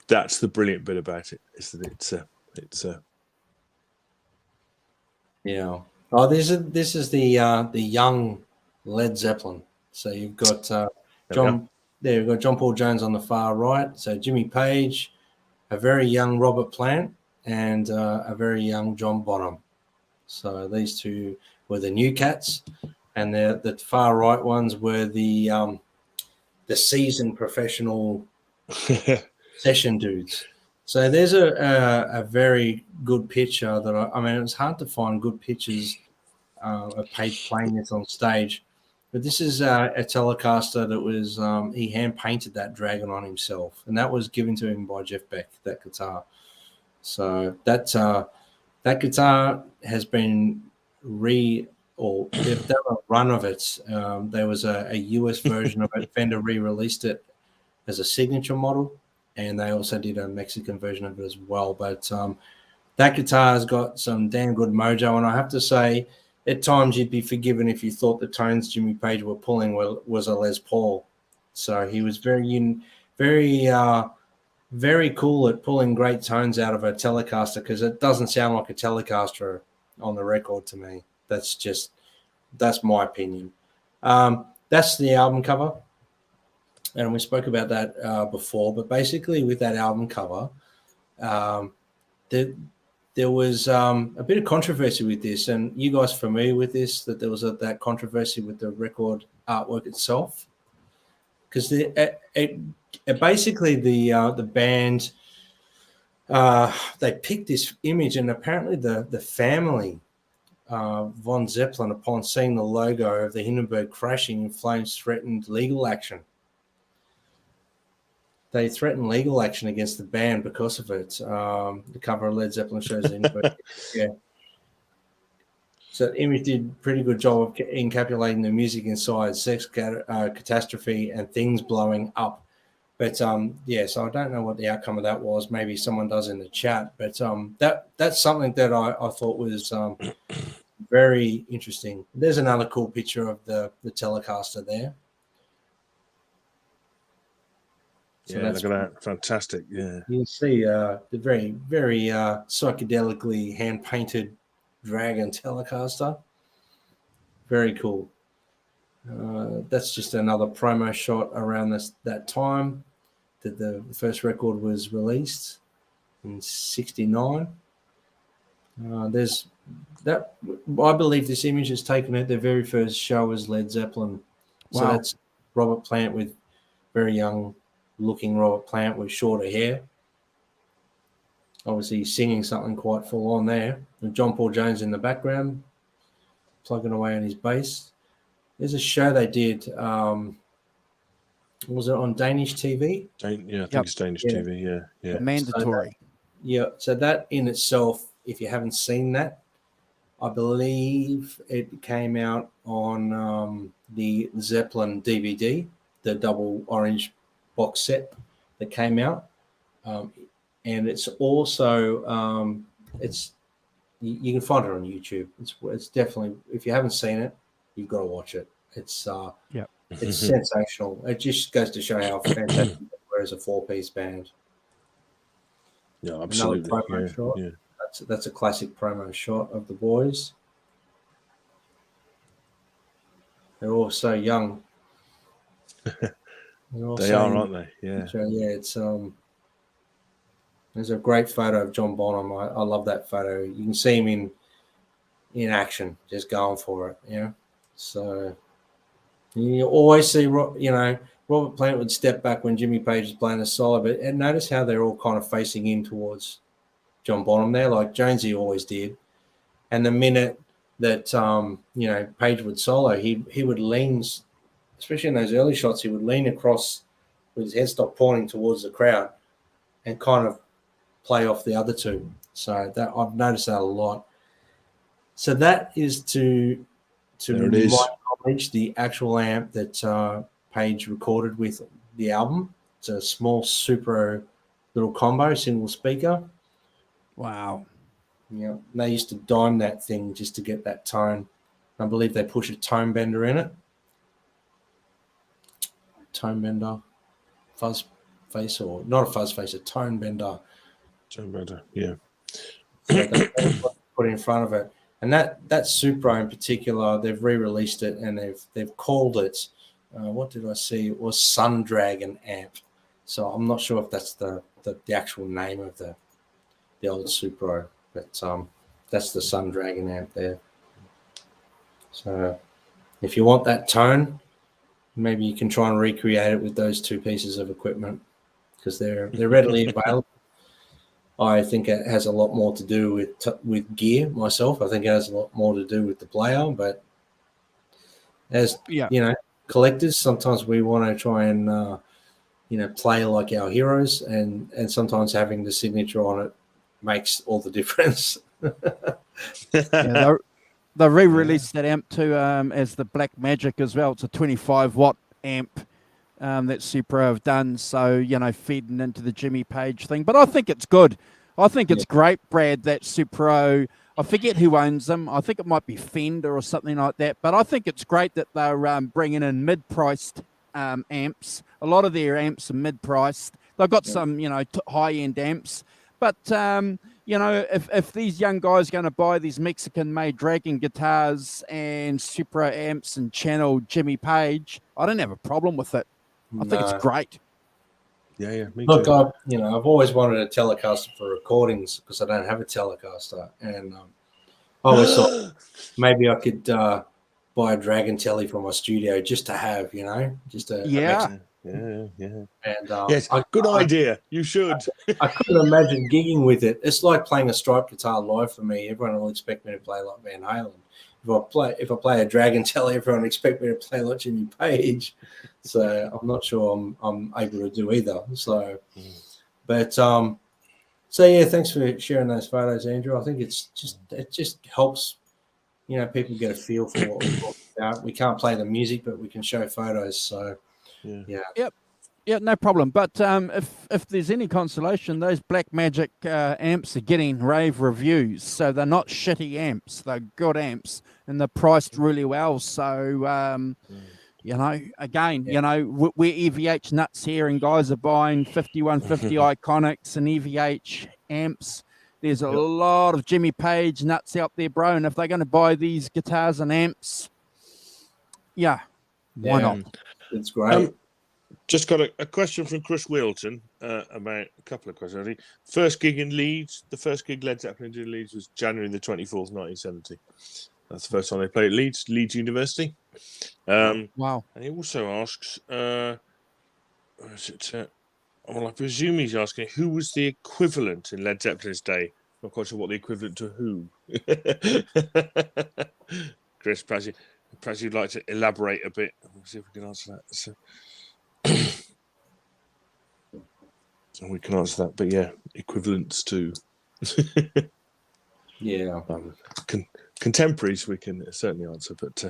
that's the brilliant bit about it, is that it's yeah. Oh, this is the young Led Zeppelin. So you've got John. There, we've got John Paul Jones on the far right. So Jimmy Page, a very young Robert Plant, and a very young John Bonham. So these two were the new cats, and the far right ones were the seasoned professional session dudes. So there's a very good picture that I mean, it's hard to find good pictures of Page playing this on stage. But this is a Telecaster that was, he hand painted that Dragon on himself, and that was given to him by Jeff Beck, that guitar. So that guitar has been they've done a run of it. There was a US version of it. Fender re-released it as a signature model, and they also did a Mexican version of it as well. But that guitar has got some damn good mojo, and I have to say, at times you'd be forgiven if you thought the tones Jimmy Page were pulling was a Les Paul. So he was very cool at pulling great tones out of a Telecaster, because it doesn't sound like a Telecaster on the record to me. That's my opinion. That's the album cover, and we spoke about that before. But basically, with that album cover, there was a bit of controversy with this, and you guys are familiar with this, that there was that controversy with the record artwork itself, because basically the band they picked this image, and apparently the family von Zeppelin, upon seeing the logo of the Hindenburg crashing in flames, threatened legal action. They threatened legal action against the band because of it. The cover of Led Zeppelin shows the Hindenburg. Yeah. So the image did a pretty good job of encapsulating the music inside, sex, catastrophe, and things blowing up. But so I don't know what the outcome of that was. Maybe someone does in the chat. But that's something that I thought was very interesting. There's another cool picture of the Telecaster there. So look at that. Fantastic. Yeah. You see the very, very psychedelically hand-painted Dragon Telecaster. Very cool. That's just another promo shot around that time that the first record was released in '69. There's that. I believe this image is taken at their very first show as Led Zeppelin. So Wow. That's Robert Plant with very young-looking Robert Plant with shorter hair. Obviously, he's singing something quite full on there. And John Paul Jones in the background, plugging away on his bass. there's a show they did. Was it on Danish TV? Yeah, I think Yep. it's Danish Yeah. TV. Yeah. Mandatory. So that in itself, if you haven't seen that, I believe it came out on the Zeppelin DVD, the double orange box set that came out, and it's also it's you can find it on YouTube. It's definitely, if you haven't seen it, you've got to watch it. It's Yep. it's sensational. It just goes to show how fantastic they were as a 4-piece band. Yeah, absolutely. Another promo shot. Yeah. That's a classic promo shot of the boys. They're all so young. They are, aren't they? Yeah. So, yeah, it's there's a great photo of John Bonham. I love that photo. You can see him in action, just going for it. You know, so you always see, you know, Robert Plant would step back when Jimmy Page is playing a solo, but and notice how they're all kind of facing in towards John Bonham there, like Jonesy always did. And the minute that you know, Page would solo, he would lean, especially in those early shots, he would lean across with his headstock pointing towards the crowd and kind of play off the other two. So that I've noticed that a lot. So that is to There it is. my knowledge, the actual amp that Page recorded with the album. It's a small Supro little combo single speaker. Wow. Yeah, they used to dime that thing just to get that tone. I believe they push a tone bender in it. Tone bender, fuzz face, or not a fuzz face, a tone bender. Tone bender, yeah. So they put in front of it, and that Supro in particular, they've re-released it and they've called it. What did I see? It was Sun Dragon amp. So I'm not sure if that's the actual name of the old Supro. But that's the Sun Dragon amp there. So if you want that tone, maybe you can try and recreate it with those two pieces of equipment because they're readily available. I think it has a lot more to do with gear myself. I think it has a lot more to do with the player. But as you know, collectors, sometimes we want to try and you know, play like our heroes, and sometimes having the signature on it makes all the difference. Yeah, they re-released that amp too as the Black Magic as well. It's a 25-watt amp that Supro have done. So, you know, feeding into the Jimmy Page thing. But I think it's good. I think it's great, Brad, that Supro, I forget who owns them. I think it might be Fender or something like that. But I think it's great that they're bringing in mid-priced amps. A lot of their amps are mid-priced. They've got some, you know, high-end amps. But, you know, if these young guys are going to buy these Mexican-made Dragon guitars and Supro amps and channel Jimmy Page, I don't have a problem with it. I think it's great. Yeah, me Look, too. I've always wanted a Telecaster for recordings because I don't have a Telecaster. And I always thought maybe I could buy a Dragon Telly for my studio just to have, you know, just to Yeah. And yes, good idea. You should. I couldn't imagine gigging with it. It's like playing a striped guitar live for me. Everyone will expect me to play like Van Halen. If I play a Dragon Telly, everyone will expect me to play like Jimmy Page. So I'm not sure I'm able to do either. So, but so yeah, thanks for sharing those photos, Andrew. I think it just helps, you know, people get a feel for what we're talking about. We can't play the music, but we can show photos. So. Yeah, no problem. But if there's any consolation, those Black Magic amps are getting rave reviews. So they're not shitty amps. They're good amps, and they're priced really well. So, you know, again, you know, we're EVH nuts here, and guys are buying 5150 Iconics and EVH amps. There's a lot of Jimmy Page nuts out there, bro. And if they're going to buy these guitars and amps, why not? It's great. Just got a question from Chris Wilton about a couple of questions. I think first gig in Leeds, the first gig Led Zeppelin did in Leeds was January the 24th, 1970. That's the first time they played at Leeds University. Wow. And he also asks, where is it? Well, I presume he's asking who was the equivalent in Led Zeppelin's day. Not quite sure what the equivalent to who. Chris Passy. perhaps you'd like to elaborate a bit. We'll see if we can answer that. So we can answer that, but yeah, equivalents to contemporaries we can certainly answer, but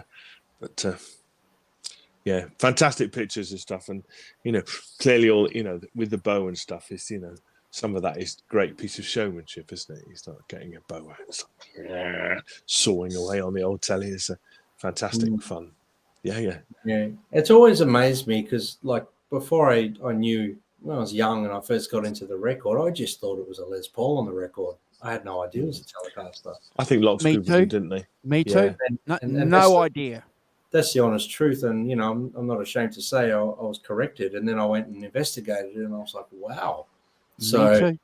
yeah, fantastic pictures and stuff, and clearly all with the bow and stuff is some of that is great piece of showmanship, isn't it? You start getting a bow out, it's like, sawing away on the old telly. It's a fantastic fun. Yeah. It's always amazed me because, like, before I knew, when I was young and I first got into the record, I just thought it was a Les Paul on the record. I had no idea it was a Telecaster. I think lots of people did, didn't they? Me too. And no idea. That's the honest truth, and I'm not ashamed to say I was corrected. And then I went and investigated it, and I was like, wow. So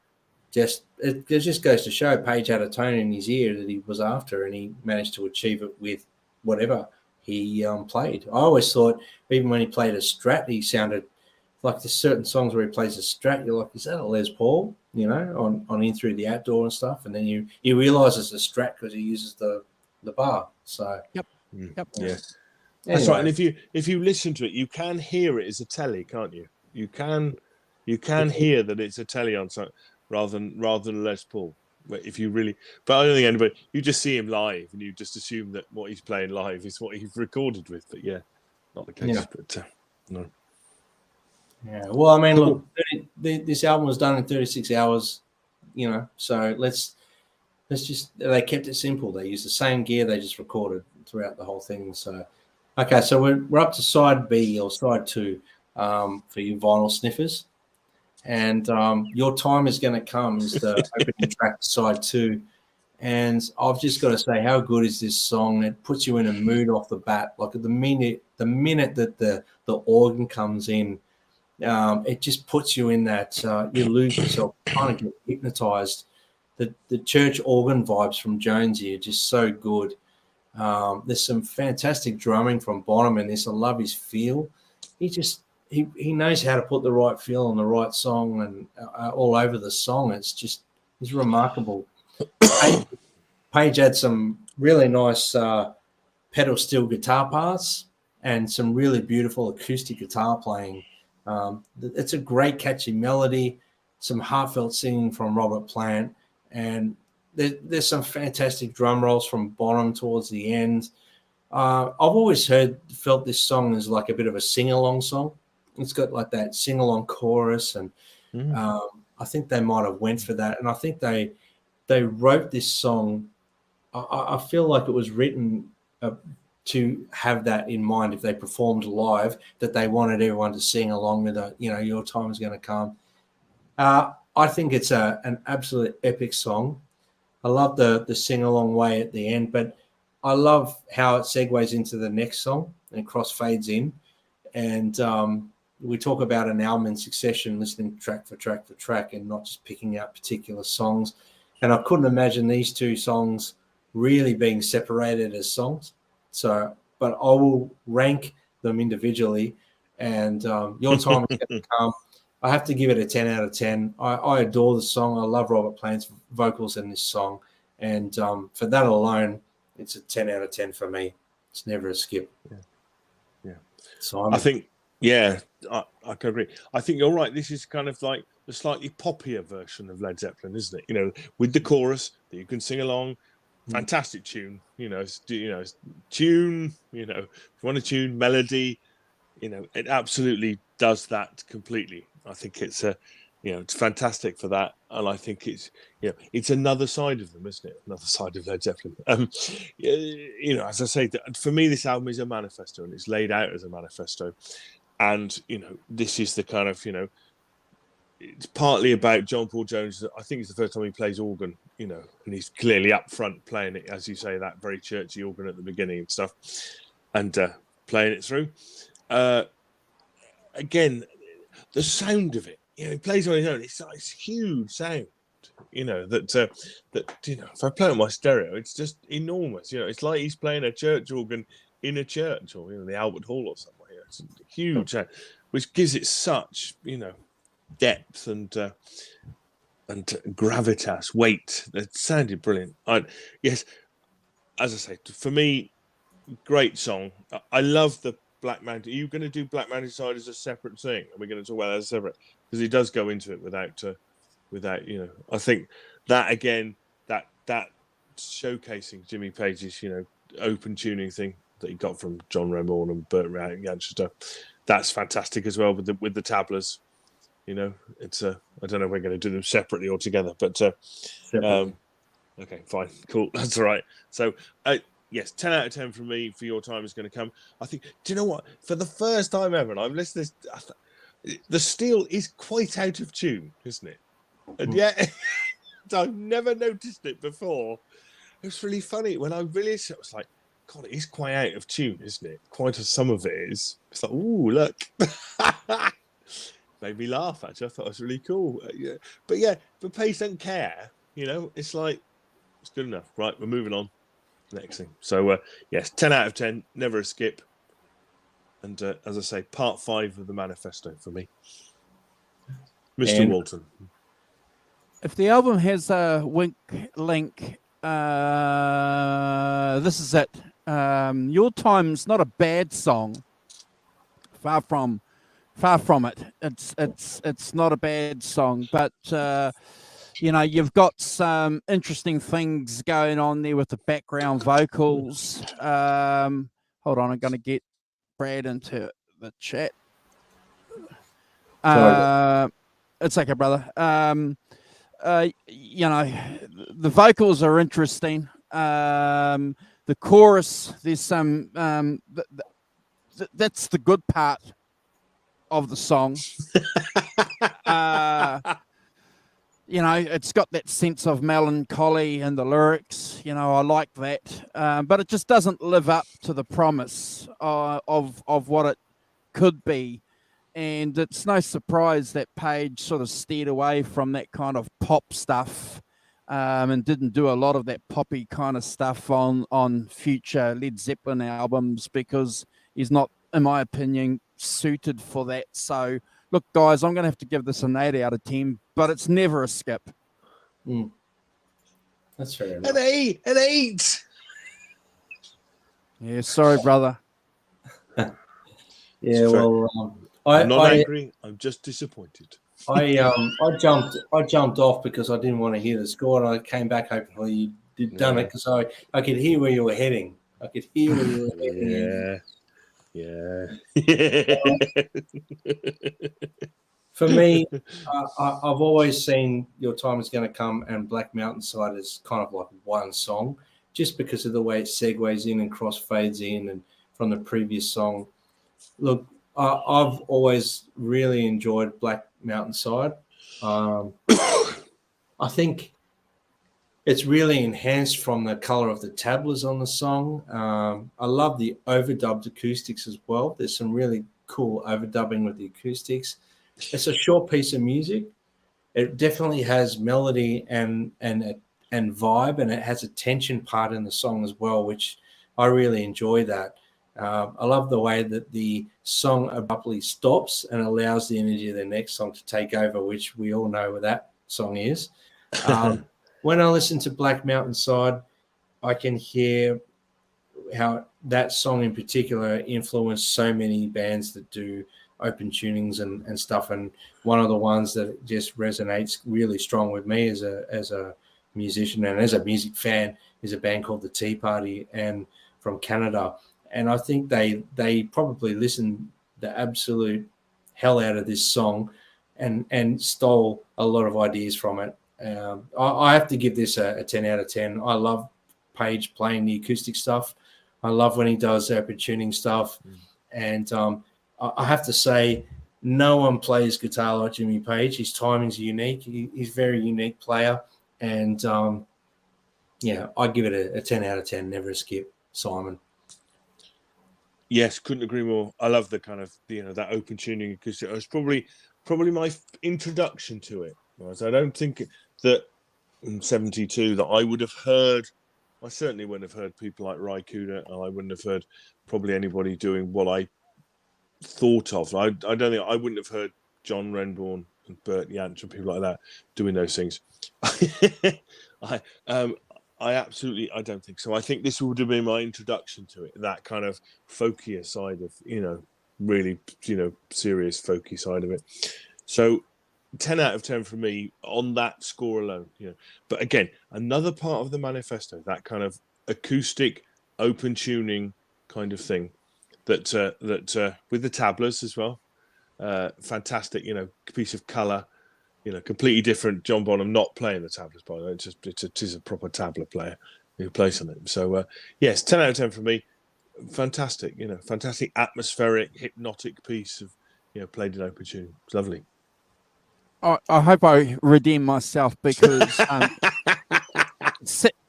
it just goes to show Page had a tone in his ear that he was after, and he managed to achieve it with whatever he played. I always thought, even when he played a Strat, he sounded like there's certain songs where he plays a Strat, you're like, is that a Les Paul? On In Through the Outdoor and stuff, and then you realise it's a Strat because he uses the bar. So Yep. Yeah. That's right. And if you listen to it, you can hear it as a telly, can't you? You can hear that it's a telly on something rather than Les Paul. But if you really, but I don't think anybody, you just see him live and you just assume that what he's playing live is what he's recorded with. But yeah, not the case. Yeah. But no. Yeah. Well, I mean, look, this album was done in 36 hours. So let's just, they kept it simple. They used the same gear. They just recorded throughout the whole thing. So. Okay, so we're up to side B or side 2 for you vinyl sniffers, and your time is going to come is the opening track to side 2, and I've just got to say, how good is this song? It puts you in a mood off the bat. Like the minute that the organ comes in, it just puts you in that you lose yourself, kind of get hypnotized. The church organ vibes from Jonesy are just so good. There's some fantastic drumming from Bonham in this. I love his feel. He knows how to put the right feel on the right song and all over the song. It's remarkable. Page had some really nice pedal steel guitar parts and some really beautiful acoustic guitar playing. It's a great catchy melody, some heartfelt singing from Robert Plant, and there's some fantastic drum rolls from Bonham towards the end. I've always felt this song is like a bit of a sing-along song. It's got like that sing-along chorus, and I think they might have went for that. And I think they wrote this song. I feel like it was written to have that in mind if they performed live, that they wanted everyone to sing along with it. Your time is going to come. I think it's an absolute epic song. I love the sing-along way at the end, but I love how it segues into the next song and crossfades in. And we talk about an album in succession, listening track for track for track and not just picking out particular songs. And I couldn't imagine these two songs really being separated as songs. So, but I will rank them individually. And Your Time is going to come. I have to give it a 10 out of 10. I adore the song. I love Robert Plant's vocals in this song. And for that alone, it's a 10 out of 10 for me. It's never a skip. Yeah. So I think, I can agree. I think you're right. This is kind of like the slightly poppier version of Led Zeppelin, isn't it? With the chorus that you can sing along. Fantastic tune. It's tune, if you want a tune, melody, it absolutely does that completely. I think it's it's fantastic for that, and I think it's it's another side of them, isn't it? Another side of Led Zeppelin. As I say, for me, this album is a manifesto, and it's laid out as a manifesto. And this is the kind of it's partly about John Paul Jones. I think it's the first time he plays organ, and he's clearly up front playing it, as you say, that very churchy organ at the beginning and stuff, and playing it through. Again, the sound of it, he plays on his own. It's like this huge sound, that if I play it on my stereo, it's just enormous. It's like he's playing a church organ in a church or the Albert Hall or somewhere. It's a huge sound, which gives it such depth and gravitas, weight. It sounded brilliant. Yes, as I say, for me, great song. I love the Black Mountain. Are you going to do Black Mountain Side as a separate thing? Are we going to talk about that as separate? Because he does go into it without I think that again, that showcasing Jimmy Page's, open tuning thing that he got from John Renbourn and Burt Yanchester, that's fantastic as well with the tablas. It's I don't know if we're going to do them separately or together, but okay, fine, cool, that's all right. So yes, 10 out of 10 from me for Your Time Is Going to Come. I think, do you know what? For the first time ever, and I've listened to this, the steel is quite out of tune, isn't it? And yet, I've never noticed it before. It was really funny. When I really listened, I was like, God, it is quite out of tune, isn't it? Quite some of it is. It's like, ooh, look. Made me laugh, actually. I thought it was really cool. But Pace don't care. It's like, it's good enough. Right, we're moving on. Next thing. So, yes, 10 out of 10, never a skip. And as I say, part 5 of the manifesto for me. Mr. Walton. If the album has a wink link, this is it. Your Time's not a bad song. Far from it. It's not a bad song, but you've got some interesting things going on there with the background vocals. Hold on, I'm going to get Brad into the chat. It's okay, brother. The vocals are interesting. The chorus, there's some. That's the good part of the song. It's got that sense of melancholy in the lyrics. I like that, but it just doesn't live up to the promise of what it could be. And it's no surprise that Page sort of steered away from that kind of pop stuff and didn't do a lot of that poppy kind of stuff on future Led Zeppelin albums, because he's not, in my opinion, suited for that. So, look, guys, I'm going to have to give this an 8 out of 10, but it's never a skip. That's fair enough. An 8! Yeah, sorry, brother. Yeah, well... I'm not angry. I'm just disappointed. I jumped off because I didn't want to hear the score, and I came back hopefully you'd done it, because I could hear where you were heading. Yeah. For me, I've always seen Your Time Is Going to Come and Black Mountain Side as kind of like one song, just because of the way it segues in and crossfades in and from the previous song. Look, I've always really enjoyed Black Mountain Side. I think it's really enhanced from the color of the tablas on the song. I love the overdubbed acoustics as well. There's some really cool overdubbing with the acoustics. It's a short piece of music. It definitely has melody and vibe, and it has a tension part in the song as well, which I really enjoy that. I love the way that the song abruptly stops and allows the energy of the next song to take over, which we all know what that song is. When I listen to Black Mountain Side, I can hear how that song in particular influenced so many bands that do open tunings and stuff. And one of the ones that just resonates really strong with me as a musician and as a music fan is a band called The Tea Party, and from Canada. And I think they probably listened the absolute hell out of this song and stole a lot of ideas from it. I have to give this a 10 out of 10. I love Page playing the acoustic stuff. I love when he does open tuning stuff. And I have to say, no one plays guitar like Jimmy Page. His timing's unique. He's a very unique player. And, I give it a 10 out of 10. Never a skip, Simon. Yes, couldn't agree more. I love the kind of that open tuning acoustic. It was probably my introduction to it. Right? I don't think that in '72 that I would have heard. I certainly wouldn't have heard people like Ry Cooder, and I wouldn't have heard probably anybody doing what I thought of. I don't think I wouldn't have heard John Renbourn and Burt Yanch and people like that doing those things. I don't think so. I think this would have been my introduction to it, that kind of folkier side of, really, serious folky side of it. So 10 out of 10 for me on that score alone, But again, another part of the manifesto, that kind of acoustic, open tuning kind of thing that with the tablas as well. Fantastic, piece of colour. Completely different. John Bonham not playing the tablas, by the way. It is a proper tabla player who plays on it. So yes, 10 out of 10 for me. Fantastic, fantastic atmospheric, hypnotic piece of, played in open tune. It's lovely. I hope I redeem myself because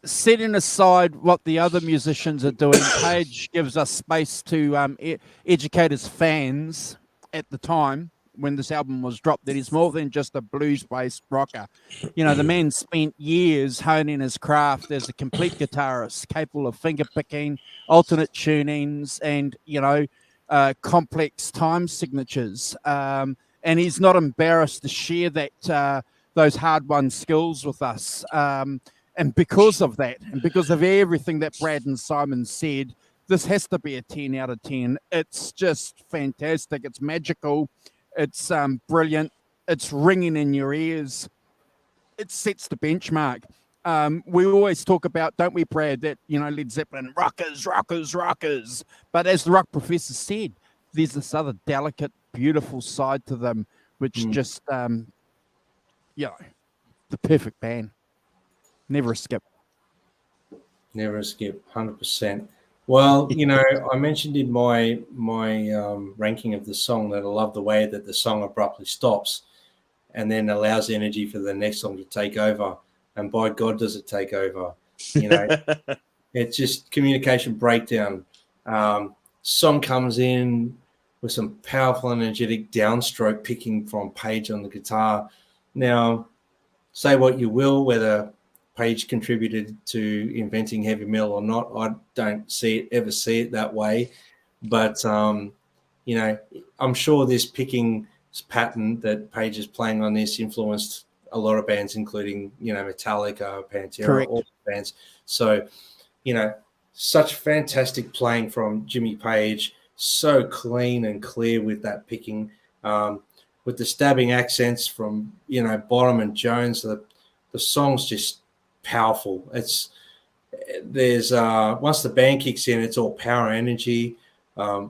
setting aside what the other musicians are doing, Page gives us space to educate his fans at the time when this album was dropped that he's more than just a blues-based rocker. The man spent years honing his craft as a complete guitarist, capable of finger picking, alternate tunings, and complex time signatures. And he's not embarrassed to share that those hard-won skills with us. And because of that, and because of everything that Brad and Simon said, this has to be a 10 out of 10. It's just fantastic. It's magical. It's brilliant. It's ringing in your ears. It sets the benchmark. We always talk about, don't we, Brad, that, Led Zeppelin, rockers. But as the rock professor said, there's this other delicate, beautiful side to them, which just, the perfect band. Never a skip. Never a skip, 100%. Well, I mentioned in my ranking of the song that I love the way that the song abruptly stops and then allows energy for the next song to take over. And by God, does it take over? It's just communication breakdown. Song comes in with some powerful, energetic downstroke picking from Page on the guitar. Now, say what you will, whether Page contributed to inventing heavy metal or not, I don't ever see it that way. But, I'm sure this picking pattern that Page is playing on this influenced a lot of bands, including, Metallica, Pantera, Correct. all bands. So, such fantastic playing from Jimmy Page, so clean and clear with that picking, with the stabbing accents from, Bonham and Jones. The song's just powerful. There's once the band kicks in, it's all power energy.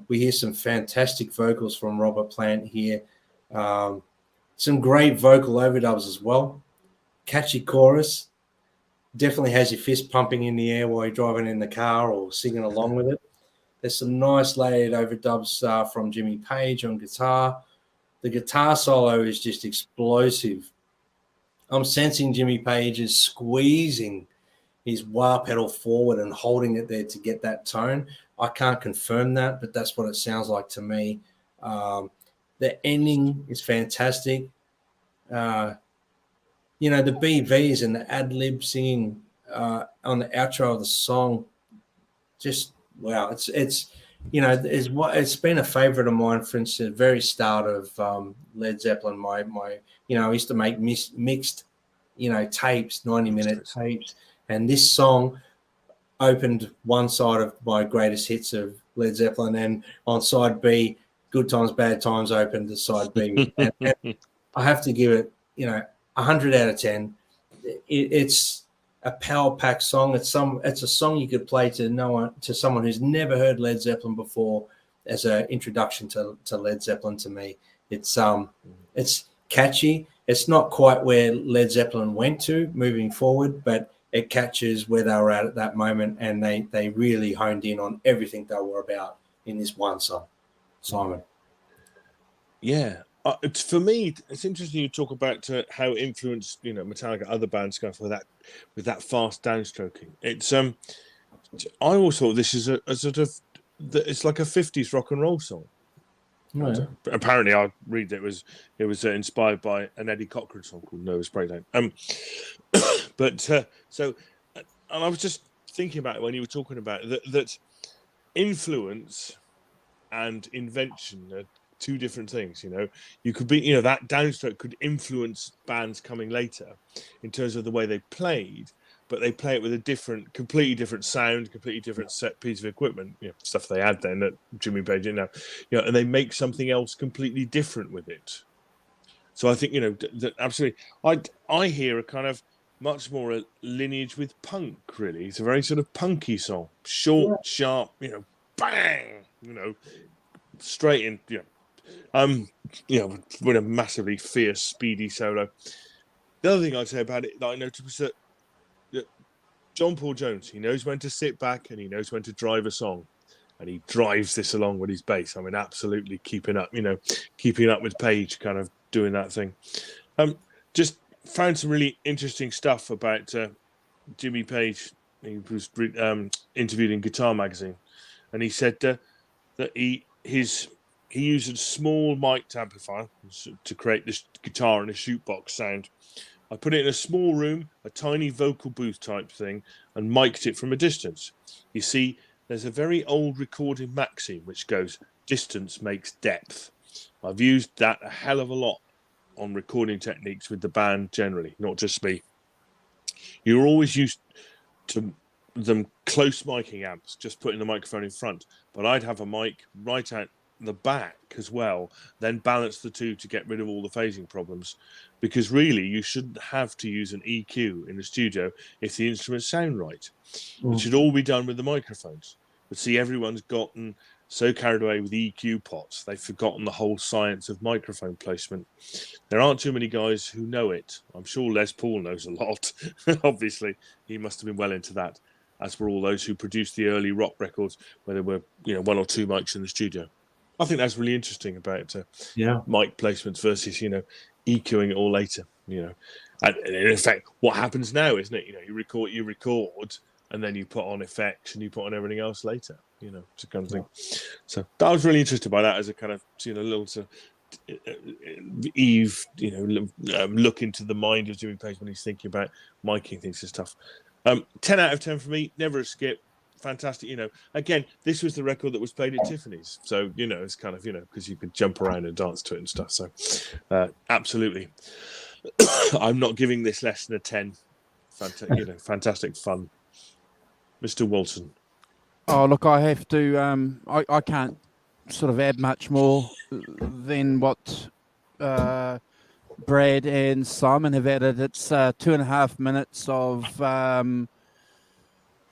We hear some fantastic vocals from Robert Plant here. Some great vocal overdubs as well. Catchy chorus. Definitely has your fist pumping in the air while you're driving in the car or singing along with it. There's some nice layered overdubs from Jimmy Page on guitar. The guitar solo is just explosive. I'm sensing Jimmy Page is squeezing his wah pedal forward and holding it there to get that tone. I can't confirm that, but that's what it sounds like to me. The ending is fantastic. The BVs and the ad-lib singing on the outro of the song, just wow. It's been a favorite of mine since the very start of Led Zeppelin. I used to make mixed, tapes, 90-minute tapes, and this song opened one side of my greatest hits of Led Zeppelin, and on side B, Good Times, Bad Times opened the side B. and I have to give it, 100 out of 10. It's a power-packed song. It's a song you could play to someone who's never heard Led Zeppelin before as an introduction to Led Zeppelin. To me, it's catchy. It's not quite where Led Zeppelin went to moving forward, but it catches where they were at that moment, and they really honed in on everything they were about in this one song. Simon. Yeah. For me, it's interesting you talk about how it influenced, Metallica, other bands going for that with that fast downstroking. It's I always thought this is a sort of it's like a 50s rock and roll song. Oh, yeah. Apparently, I read that it was inspired by an Eddie Cochran song called "Nervous Breakdown." So I was just thinking about it when you were talking about that influence and invention are two different things. You could be, that downstroke could influence bands coming later in terms of the way they played, but they play it with a completely different sound, completely different set piece of equipment, stuff they had then that Jimmy Page didn't have, and they make something else completely different with it. So I think, that absolutely, I hear a kind of much more a lineage with punk, really. It's a very sort of punky song, short, sharp, bang, straight in, with a massively fierce, speedy solo. The other thing I'd say about it that I noticed was that John Paul Jones, he knows when to sit back and he knows when to drive a song, and he drives this along with his bass. I mean, absolutely keeping up with Page, kind of doing that thing. Just found some really interesting stuff about Jimmy Page. He was interviewed in Guitar Magazine, and he said that he used a small mic'd amplifier to create this guitar and a shootbox sound. I put it in a small room, a tiny vocal booth type thing, and mic'd it from a distance. You see, there's a very old recording maxim which goes, distance makes depth. I've used that a hell of a lot on recording techniques with the band generally, not just me. You're always used to them close miking amps, just putting the microphone in front, but I'd have a mic right at the back as well, then balance the two to get rid of all the phasing problems, because really you shouldn't have to use an EQ in the studio if the instruments sound right. It should all be done with the microphones. But see, everyone's gotten so carried away with EQ pots, they've forgotten the whole science of microphone placement. There aren't too many guys who know it. I'm sure Les Paul knows a lot. Obviously, he must have been well into that, as were all those who produced the early rock records where there were, one or two mics in the studio. I think that's really interesting about mic placements versus, EQing it all later, And in fact, what happens now, isn't it? You record, and then you put on effects and you put on everything else later, it's a kind of thing. So I was really interested by that as a kind of, little sort of Eve, look into the mind of Jimmy Page when he's thinking about miking things and stuff. 10 out of 10 for me, never a skip. Fantastic, again, this was the record that was played at Tiffany's, so it's kind of because you could jump around and dance to it and stuff, so absolutely. I'm not giving this less than a 10. Fantastic fun. Mr. Walton. Oh, look, I have to I can't sort of add much more than what Brad and Simon have added. It's 2.5 minutes of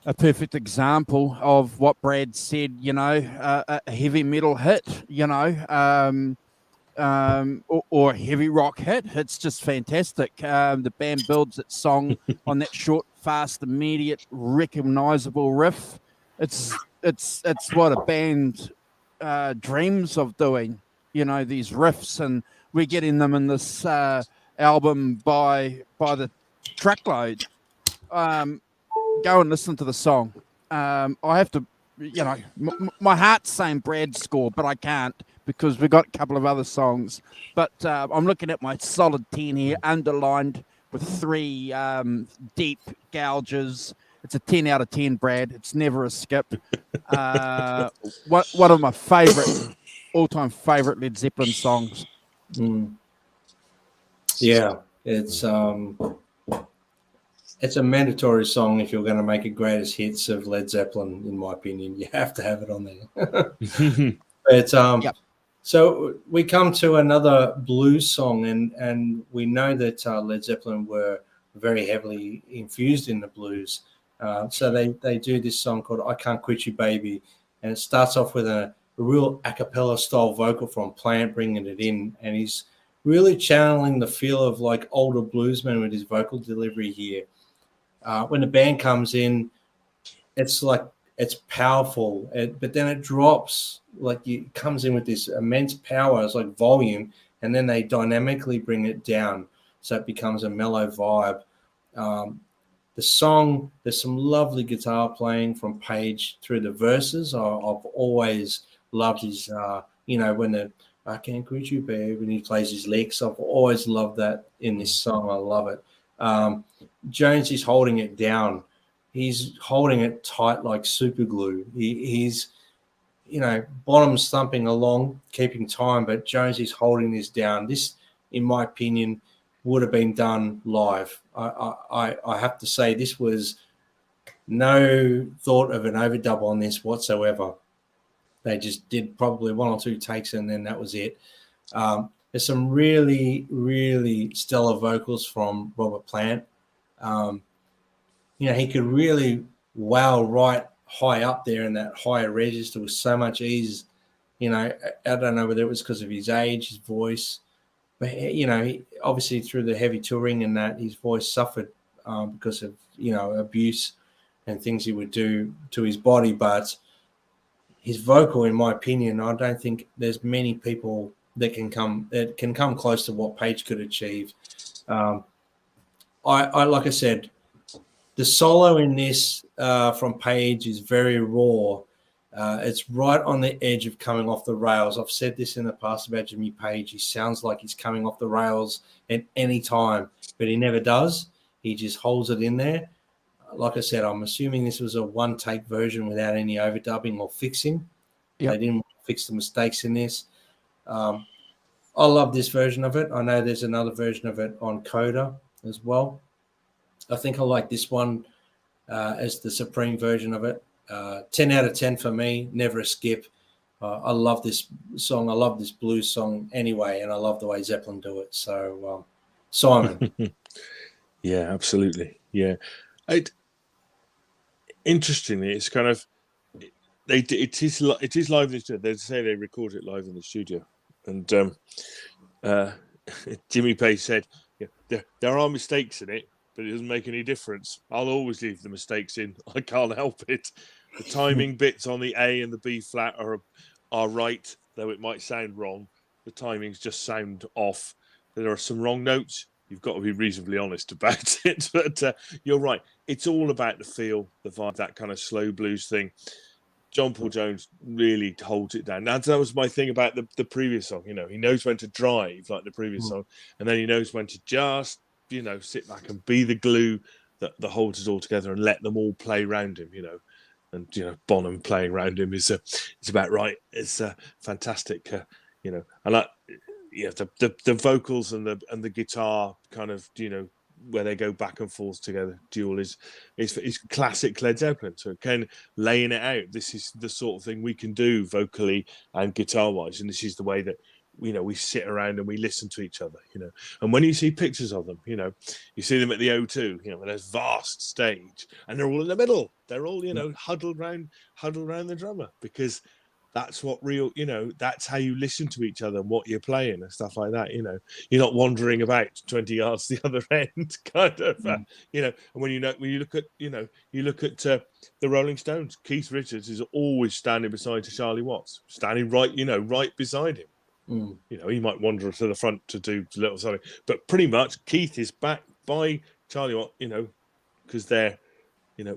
a perfect example of what Brad said, a heavy metal hit, or a heavy rock hit. It's just fantastic. The band builds its song on that short, fast, immediate, recognizable riff. It's what a band dreams of doing, these riffs, and we're getting them in this album by the truckload. Go and listen to the song. I have to, my heart's saying Brad's score, but I can't because we've got a couple of other songs. But I'm looking at my solid 10 here, underlined with 3 deep gouges. It's a 10 out of 10, Brad. It's never a skip. One of my all-time favorite Led Zeppelin songs. Yeah, it's a mandatory song if you're going to make a greatest hits of Led Zeppelin, in my opinion. You have to have it on there. But so we come to another blues song, and we know that Led Zeppelin were very heavily infused in the blues. So they do this song called "I Can't Quit You, Baby," and it starts off with a real a cappella style vocal from Plant bringing it in, and he's really channeling the feel of like older bluesmen with his vocal delivery here. When the band comes in, it's powerful, but then it drops. It comes in with this immense power, it's like volume, and then they dynamically bring it down, so it becomes a mellow vibe. The song, there's some lovely guitar playing from Page through the verses. I've always loved his, when I can't quit you, babe, when he plays his licks. I've always loved that in this song. I love it. Jones is holding it down. He's holding it tight like super glue. He's, bottom thumping along, keeping time, but Jones is holding this down. This, in my opinion, would have been done live. I have to say this was no thought of an overdub on this whatsoever. They just did probably 1 or 2 takes and then that was it. There's some really, really stellar vocals from Robert Plant. He could really wow right high up there in that higher register with so much ease. I don't know whether it was because of his age, his voice, but he, obviously through the heavy touring and that, his voice suffered because of abuse and things he would do to his body. But his vocal, in my opinion, I don't think there's many people that can come close to what Page could achieve. I like I said, the solo in this from Page is very raw. It's right on the edge of coming off the rails. I've said this in the past about Jimmy Page. He sounds like he's coming off the rails at any time, but he never does. He just holds it in there. Like I said, I'm assuming this was a one-take version without any overdubbing or fixing. Yep. They didn't fix the mistakes in this. I love this version of it. I know there's another version of it on Coda as well. I think I like this one as the supreme version of it. 10 out of 10 for me, never a skip. I love this song. I love this blues song anyway, and I love the way Zeppelin do it. So, Simon. Yeah, absolutely. Yeah. Interestingly, it's kind of it is live in the studio. They say they record it live in the studio, and Jimmy Page said, "Yeah, there are mistakes in it, but it doesn't make any difference. I'll always leave the mistakes in. I can't help it. The timing bits on the A and the B flat are right, though it might sound wrong. The timings just sound off. There are some wrong notes. You've got to be reasonably honest about it. But you're right. It's all about the feel, the vibe, that kind of slow blues thing. John Paul Jones really holds it down. Now, that was my thing about the previous song. He knows when to drive, like the previous song, and then he knows when to just, sit back and be the glue that holds it all together and let them all play around him, And, Bonham playing around him is about right. It's fantastic, and the vocals and the guitar kind of, where they go back and forth together, duel is classic Led Zeppelin. So again, laying it out, this is the sort of thing we can do vocally and guitar wise, and this is the way that we sit around and we listen to each other, And when you see pictures of them, you see them at the O2, there's vast stage, and they're all in the middle. They're all huddled around the drummer, because that's what real, that's how you listen to each other and what you're playing and stuff like that. You're not wandering about 20 yards the other end, kind of. And when you look at the Rolling Stones, Keith Richards is always standing beside Charlie Watts, standing right beside him. He might wander to the front to do a little something, but pretty much Keith is back by Charlie Watt, because they're,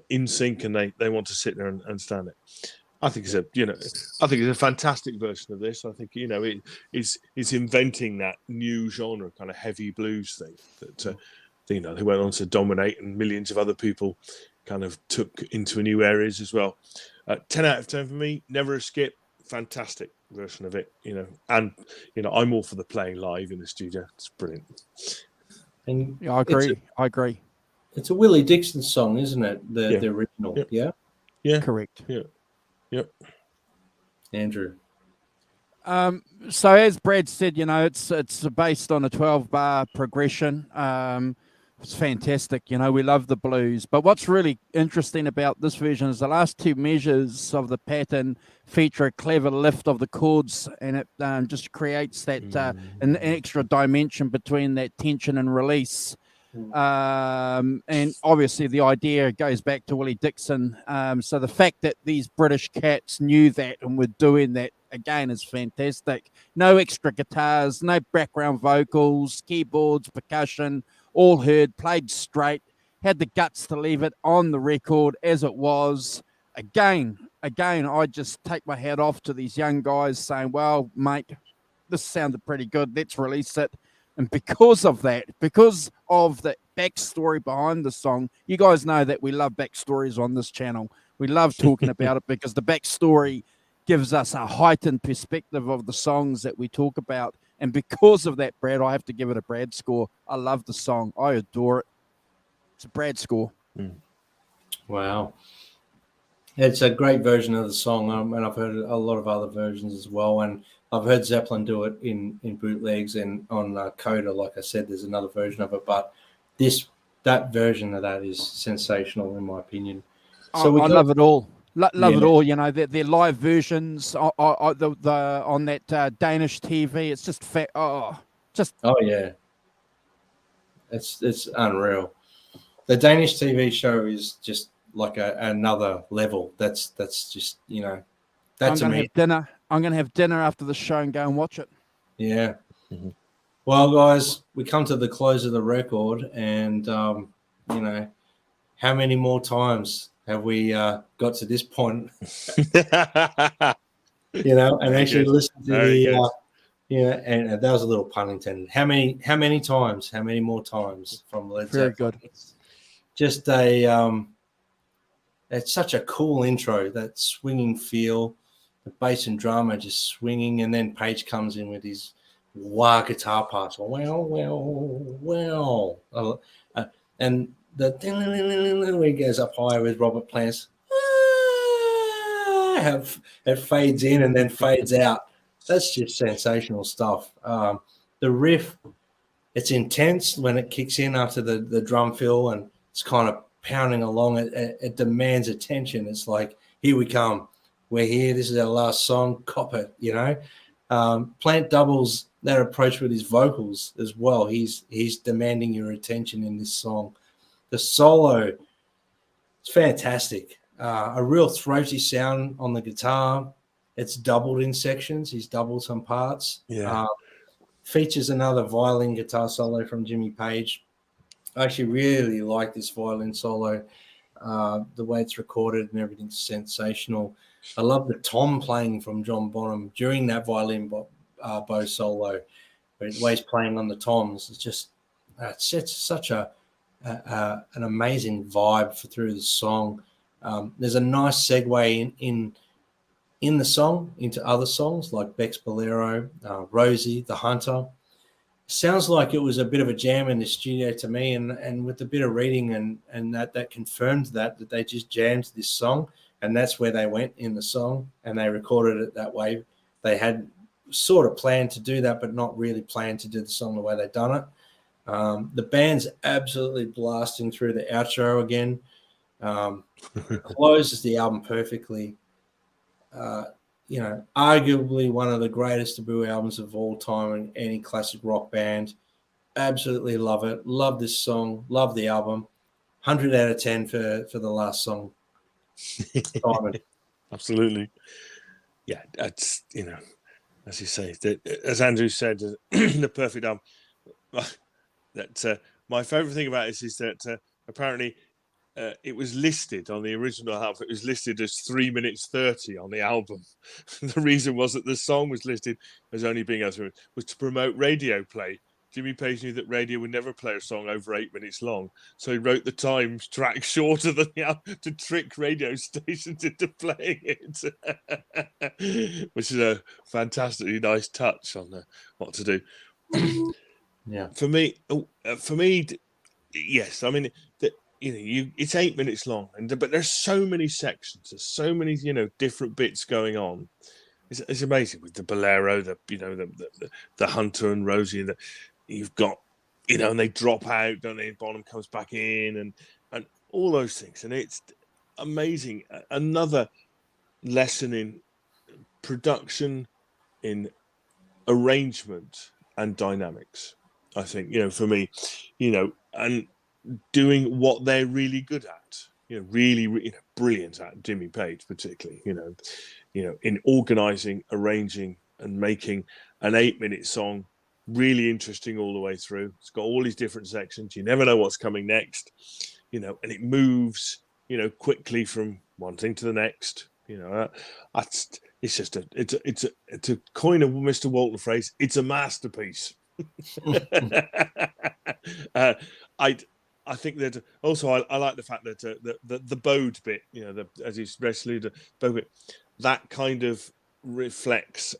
in sync and they want to sit there and stand it. I think it's a fantastic version of this. I think it's inventing that new genre, kind of heavy blues thing that they went on to dominate, and millions of other people kind of took into new areas as well. 10 out of 10 for me, never a skip. Fantastic version of it, and I'm all for the playing live in the studio. It's brilliant. And I agree. It's a Willie Dixon song, isn't it? The original. Yep. Yeah. Correct. Yeah. Yep. Andrew. So as Brad said, it's based on a 12-bar progression. It's fantastic. We love the blues. But what's really interesting about this version is the last 2 measures of the pattern feature a clever lift of the chords, and it just creates that an extra dimension between that tension and release. And obviously the idea goes back to Willie Dixon. So the fact that these British cats knew that and were doing that again is fantastic. No extra guitars, no background vocals, keyboards, percussion, all heard, played straight, had the guts to leave it on the record as it was. Again, I just take my hat off to these young guys saying, well, mate, this sounded pretty good. Let's release it. And because of the backstory behind the song, you guys know that we love backstories on this channel. We love talking about it because the backstory gives us a heightened perspective of the songs that we talk about. And because of that, Brad, I have to give it a Brad score. I love the song. I adore it. It's a Brad score. Wow. It's a great version of the song, and I've heard a lot of other versions as well. And I've heard Zeppelin do it in bootlegs and on Coda. Like I said, there's another version of it, but that version of that is sensational in my opinion. So I love it all. Love it Yeah. all. You know, their live versions on that Danish TV. It's just Oh yeah, it's unreal. The Danish TV show is just like another level. That's just I'm that's gonna amazing. have dinner. I'm gonna have dinner after the show and go and watch it. Yeah. Well, guys, we come to the close of the record, and how many more times have we got to this point? And actually listen to the and that was a little pun intended. How many times? How many more times from Led Very Zeppelin? good. It's just it's such a cool intro. That swinging feel, the bass and drama just swinging, and then Page comes in with his wah guitar parts. Well, and the where he goes up higher with Robert Plant's. It fades in and then fades out. That's just sensational stuff. The riff, it's intense when it kicks in after the drum fill, and it's kind of pounding along. It demands attention. It's like, here we come. We're here. This is our last song. Cop it, Plant doubles that approach with his vocals as well. He's demanding your attention in this song. The solo, it's fantastic. A real throaty sound on the guitar. It's doubled in sections. He's doubled some parts. Yeah. Features another violin guitar solo from Jimmy Page. I actually really like this violin solo. The way it's recorded and everything's sensational. I love the tom playing from John Bonham during that violin bow solo, where he's playing on the toms. It's just it sets such an amazing vibe through the song. There's a nice segue in the song into other songs like Beck's Bolero, Rosie, The Hunter. Sounds like it was a bit of a jam in the studio to me, and with a bit of reading and that confirmed that they just jammed this song, and that's where they went in the song, and they recorded it that way. They had sort of planned to do that, but not really planned to do the song the way they'd done it. The band's absolutely blasting through the outro again. Closes the album perfectly. Arguably one of the greatest debut albums of all time in any classic rock band. Absolutely love it. Love this song. Love the album. 100 out of 10 for the last song. Simon. Absolutely. Yeah, that's, as you say, as Andrew said, the perfect album. That my favorite thing about this is that apparently it was listed on the original album. It was listed as 3 minutes 30 on the album. The reason was that the song was listed as only being was to promote radio play. Jimmy Page knew that radio would never play a song over 8 minutes long, so he wrote the time track shorter than the album to trick radio stations into playing it, which is a fantastically nice touch on what to do. Yeah, for me, yes. I mean, it's 8 minutes long, but there's so many sections. There's so many, different bits going on. It's amazing with the Bolero, the Hunter and Rosie, and you've got, and they drop out, don't they? Bonham comes back in, and all those things, and it's amazing. Another lesson in production, in arrangement and dynamics. I think, for me, and doing what they're really good at, really brilliant at, Jimmy Page particularly, in organizing, arranging and making an 8 minute song really interesting all the way through. It's got all these different sections. You never know what's coming next, and it moves, quickly from one thing to the next. It's just it's a coin of Mr. Walton phrase. It's a masterpiece. I think that also I like the fact that the bowed bit, as you alluded, bowed bit, that kind of reflects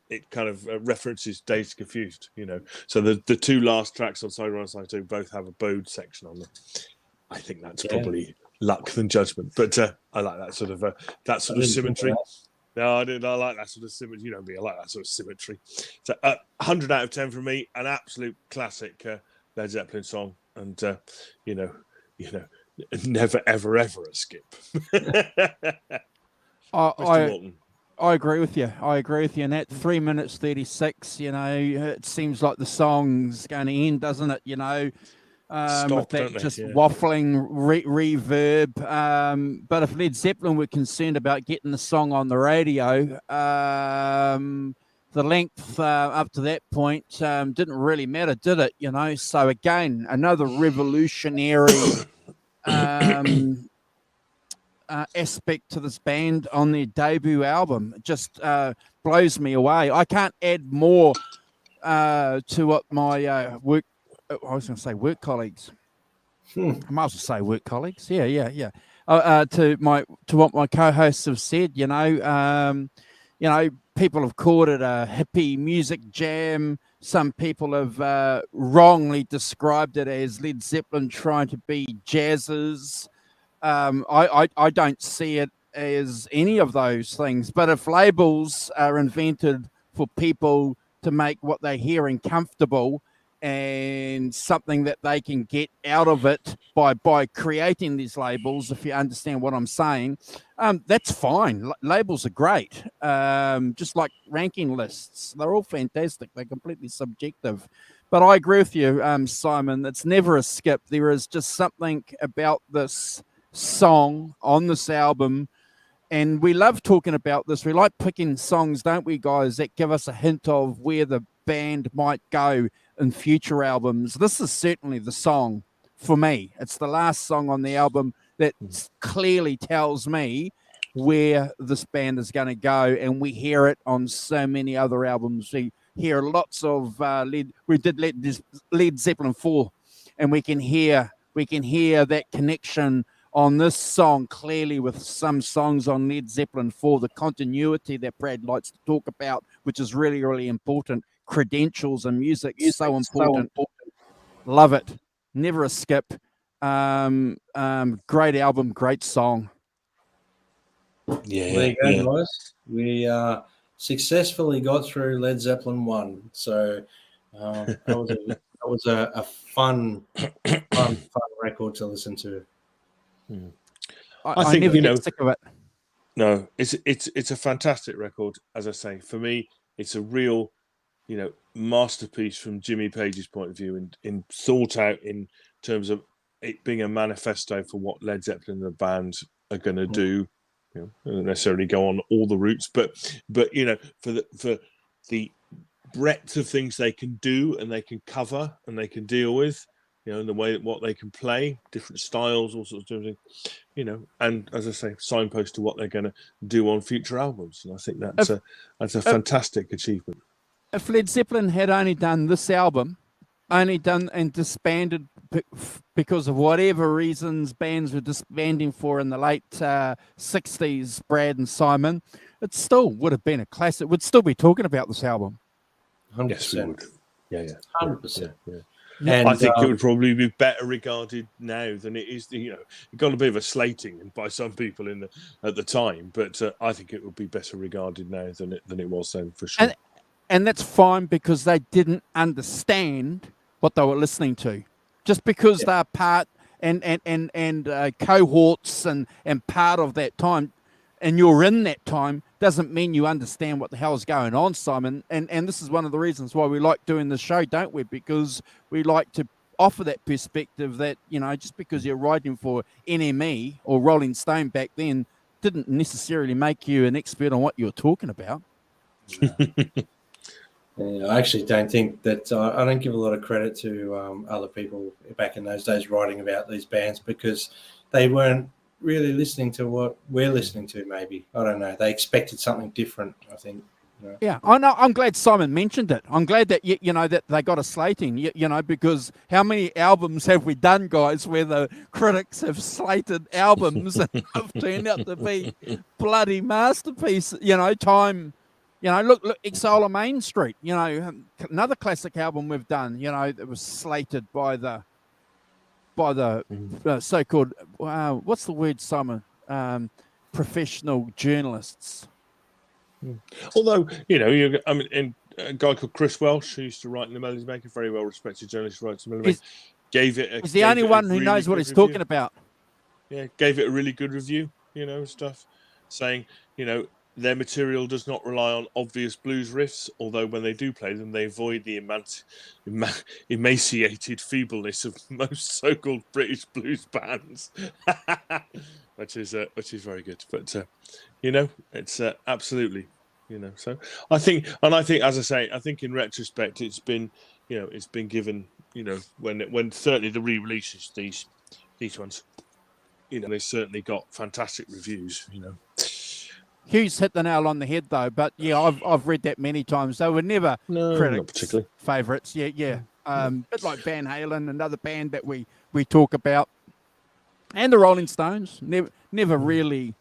it kind of references Dazed Confused, you know. So the two last tracks on side 1 and side 2 both have a bowed section on them. I think that's probably luck than judgment, but I like that sort of symmetry. No, I like that sort of symmetry. You know me, I like that sort of symmetry. So 100 out of 10 from me, an absolute classic Led Zeppelin song, and you know, never ever a skip. I agree with you. And at 3 minutes 36, you know, it seems like the song's going to end, doesn't it? You know, with that just waffling reverb. But if Led Zeppelin were concerned about getting the song on the radio, the length up to that point didn't really matter, did it? You know, so again, another revolutionary aspect to this band on their debut album. It just blows me away. I can't add more to what my work colleagues. I might as well say work colleagues. Yeah. To what my co-hosts have said. You know, people have called it a hippie music jam. Some people have wrongly described it as Led Zeppelin trying to be jazzers. I don't see it as any of those things. But if labels are invented for people to make what they're hearing comfortable and something that they can get out of it by creating these labels, if you understand what I'm saying, that's fine. Labels are great. Just like ranking lists. They're all fantastic. They're completely subjective. But I agree with you, Simon. It's never a skip. There is just something about this song on this album, and we love talking about this. We like picking songs, don't we, guys, that give us a hint of where the band might go in future albums. This is certainly the song for me. It's the last song on the album that clearly tells me where this band is going to go, and we hear it on so many other albums. We hear lots of we did Led Zeppelin 4, and we can hear that connection on this song clearly with some songs on Led Zeppelin 4, the continuity that Brad likes to talk about, which is really, really important. Credentials and music is so important. Love it. Never a skip. Great album, great song. Yeah. There you go, guys. We successfully got through Led Zeppelin 1. So that was a fun record to listen to. I think, never get sick of it. No, it's a fantastic record. As I say, for me, it's a real, masterpiece from Jimmy Page's point of view, in thought out in terms of it being a manifesto for what Led Zeppelin and the band are going to do. Don't necessarily go on all the routes, but for the breadth of things they can do and they can cover and they can deal with, and the way what they can play, different styles, all sorts of things, and as I say, signpost to what they're going to do on future albums. And I think that's a fantastic achievement. If Led Zeppelin had only done this album, only done and disbanded because of whatever reasons bands were disbanding for in the late 60s, Brad and Simon, it still would have been a classic. We'd still be talking about this album. 100%. Yes, we would. Yeah. 100%. Yeah. And I think it would probably be better regarded now than it is. It got a bit of a slating by some people at the time, but I think it would be better regarded now than it was then, for sure. And that's fine, because they didn't understand what they were listening to. Just because they're part and cohorts and part of that time, and you're in that time, doesn't mean you understand what the hell is going on, Simon. And this is one of the reasons why we like doing the show, don't we? Because we like to offer that perspective that, just because you're writing for NME or Rolling Stone back then didn't necessarily make you an expert on what you're talking about. I actually don't think that I don't give a lot of credit to other people back in those days writing about these bands, because they weren't really listening to what we're listening to. Maybe, I don't know, they expected something different, I think. Yeah, I know. I'm glad Simon mentioned it. I'm glad that that they got a slating. Because how many albums have we done, guys, where the critics have slated albums and have turned out to be bloody masterpiece? Time You know, look, Exile on Main Street. You know, another classic album we've done. You know, it was slated by the so-called what's the word, Simon? Professional journalists. Although, you know, a guy called Chris Welsh, who used to write in the Melodies Maker, very well respected journalist, writes in the Melodies Maker, gave it. He's the only one who knows what he's talking about. Yeah, gave it a really good review. You know, stuff saying, you know, their material does not rely on obvious blues riffs, although when they do play them, they avoid the emaciated feebleness of most so-called British blues bands, which is very good. But you know, it's absolutely, you know. So I think, as I say, I think in retrospect, it's been, you know, it's been given, you know, when certainly the re-releases, these ones, you know, they certainly got fantastic reviews, you know. Hugh's hit the nail on the head, though. But yeah, I've read that many times. They were never critics' favourites. Yeah. Bit like Van Halen, another band that we talk about, and the Rolling Stones. Never really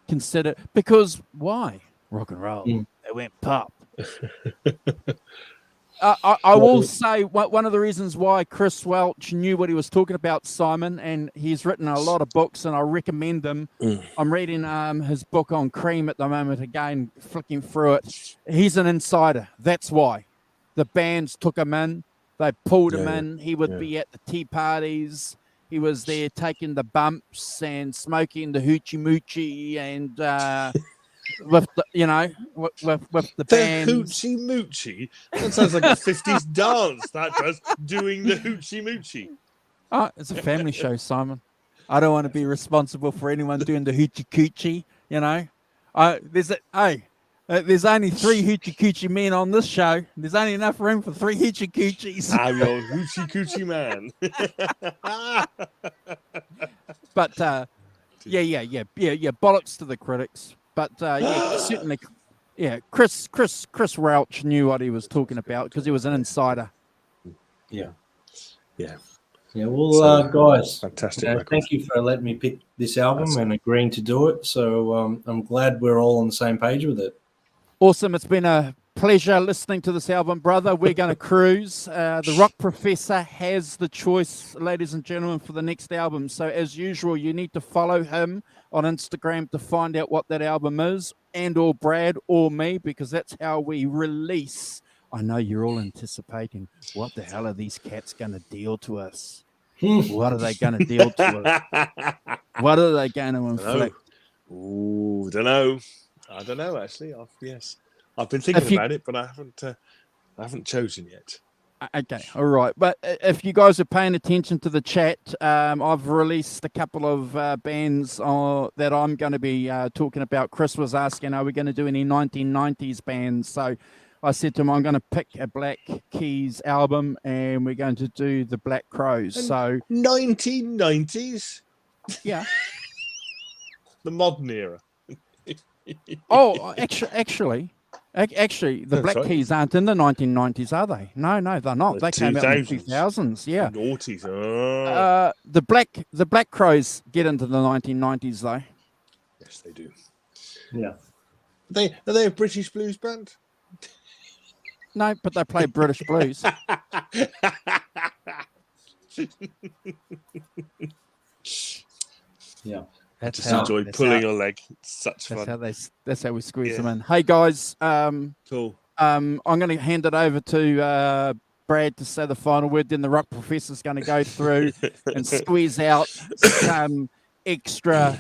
considered, because why rock and roll? They went pop. I will say one of the reasons why Chris Welch knew what he was talking about, Simon, and he's written a lot of books, and I recommend them. I'm reading his book on Cream at the moment, again, flicking through it. He's an insider. That's why. The bands took him in. They pulled him in. He would be at the tea parties. He was there taking the bumps and smoking the hoochie moochie and... with the, you know, with the bands. Hoochie moochie. That sounds like a 50s dance. That does, doing the hoochie moochie. Oh, it's a family show, Simon. I don't want to be responsible for anyone doing the hoochie coochie. You know, there's only 3 hoochie coochie men on this show. There's only enough room for 3 hoochie coochies. I'm your hoochie coochie man. But yeah. Bollocks to the critics. But certainly, Chris Welch knew what he was talking about because he was an insider. Yeah. Well, guys, fantastic. Thank you for letting me pick this album and agreeing to do it. So I'm glad we're all on the same page with it. Awesome. It's been a pleasure listening to this album, brother. We're going to cruise. The Rock Professor has the choice, ladies and gentlemen, for the next album. So as usual, you need to follow him on Instagram to find out what that album is, and or Brad or me, because that's how we release. I know you're all anticipating, what the hell are these cats going to deal to us? What are they going to deal to us? What are they going to inflict? Ooh, I don't know, actually. I've been thinking about it, but I haven't chosen yet. Okay, all right. But if you guys are paying attention to the chat, I've released a couple of bands that I'm going to be talking about. Chris was asking, are we going to do any 1990s bands? So I said to him, I'm going to pick a Black Keys album, and we're going to do the Black Crows. So 1990s? Yeah. The modern era. Oh, actually, the Black Keys aren't in the 1990s, are they? No, they're not. They came out in the 2000s. Yeah. Noughties. Oh. The Black Crows get into the 1990s, though. Yes, they do. Yeah. Are they a British blues band? No, but they play British blues. Yeah. I just enjoy pulling a leg. It's such fun. That's how we squeeze them in. Hey guys, cool. I'm going to hand it over to Brad to say the final word. Then the Rock Professor's going to go through and squeeze out some extra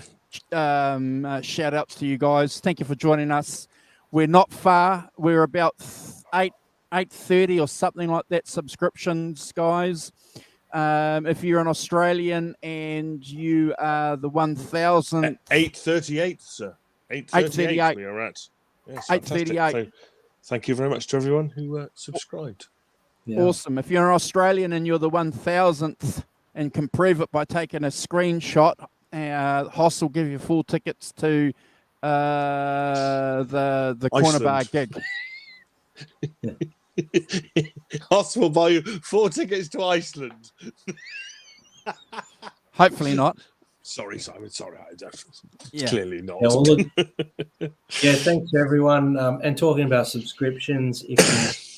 shout outs to you guys. Thank you for joining us. We're not far. We're about 830 or something like that subscriptions, guys. If you're an Australian and you are the 1000th... 838, sir. 838 we are at. Yes, 838. So, thank you very much to everyone who subscribed. Yeah. Awesome. If you're an Australian and you're the 1000th and can prove it by taking a screenshot, Hoss will give you full tickets to the corner bar gig. Hoss will buy you 4 tickets to Iceland. Hopefully not. Sorry, Simon. Sorry, it's Yeah. clearly not. Yeah, well, look, thanks to everyone. And talking about subscriptions, if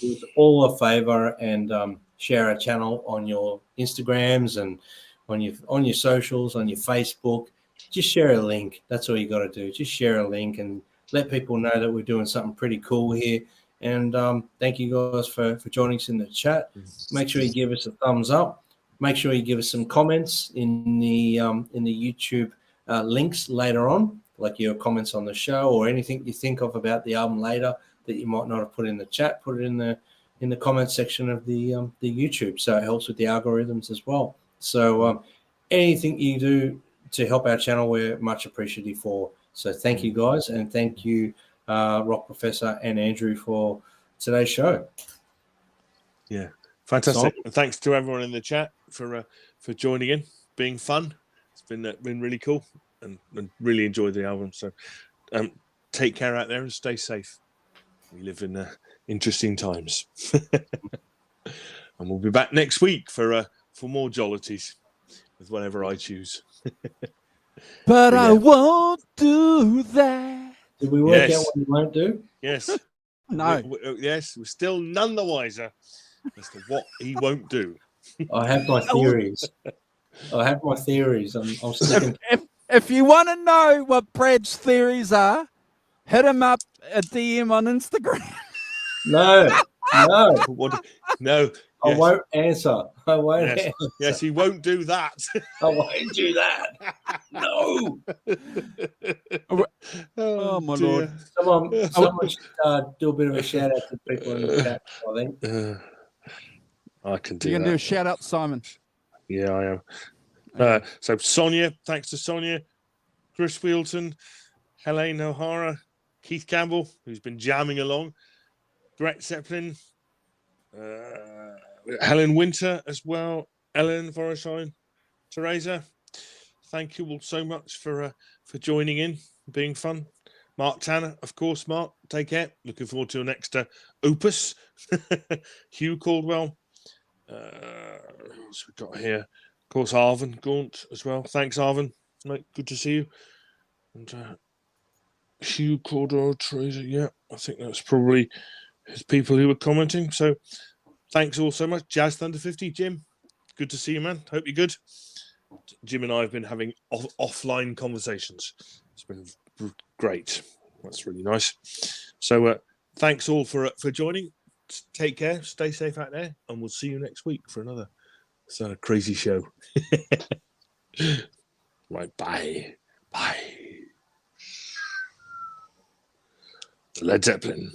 you do us all a favor and share our channel on your Instagrams and on your socials, on your Facebook, just share a link. That's all you got to do. Just share a link and let people know that we're doing something pretty cool here. And thank you guys for joining us in the chat. Make sure you give us a thumbs up. Make sure you give us some comments in the YouTube links later on, like your comments on the show or anything you think of about the album later that you might not have put in the chat. Put it in the comment section of the YouTube, so it helps with the algorithms as well. So anything you do to help our channel, we're much appreciative for. So thank you guys, and thank you, Rock Professor and Andrew, for today's show. Yeah, fantastic. And thanks to everyone in the chat for joining in, being fun. It's been really cool, and really enjoyed the album. So take care out there and stay safe. We live in interesting times. And we'll be back next week for more jollities with whatever I choose. But I won't do that. Did we work out what you won't do? Yes. No. Yes, we're still none the wiser as to what he won't do. I have my theories. I'm sticking. If you want to know what Brad's theories are, hit him up a DM on Instagram. No. No. I won't answer. I won't answer. Yes, he won't do that. I won't do that. No. Oh my Lord. Someone should do a bit of a shout out to people in the chat, I think. I can do You're that. going to do a shout out, Simon. Yeah, I am. So Sonia, thanks to Sonia, Chris Wheelton, Helene O'Hara, Keith Campbell, who's been jamming along, Brett Zeppelin, Helen Winter as well, Ellen Vorosheim, Teresa. Thank you all so much for joining in, being fun. Mark Tanner, of course. Mark, take care. Looking forward to your next opus. Hugh Caldwell. Who else we got here? Of course, Arvin Gaunt as well. Thanks, Arvin. Mate, good to see you. And Hugh Caldwell, Teresa. Yeah, I think that's probably his people who were commenting. So thanks all so much. Jazz Thunder 50, Jim. Good to see you, man. Hope you're good. Jim and I have been having offline conversations. It's been great. That's really nice. So thanks all for joining. Take care. Stay safe out there. And we'll see you next week for another crazy show. Right. Bye. Bye. Led Zeppelin.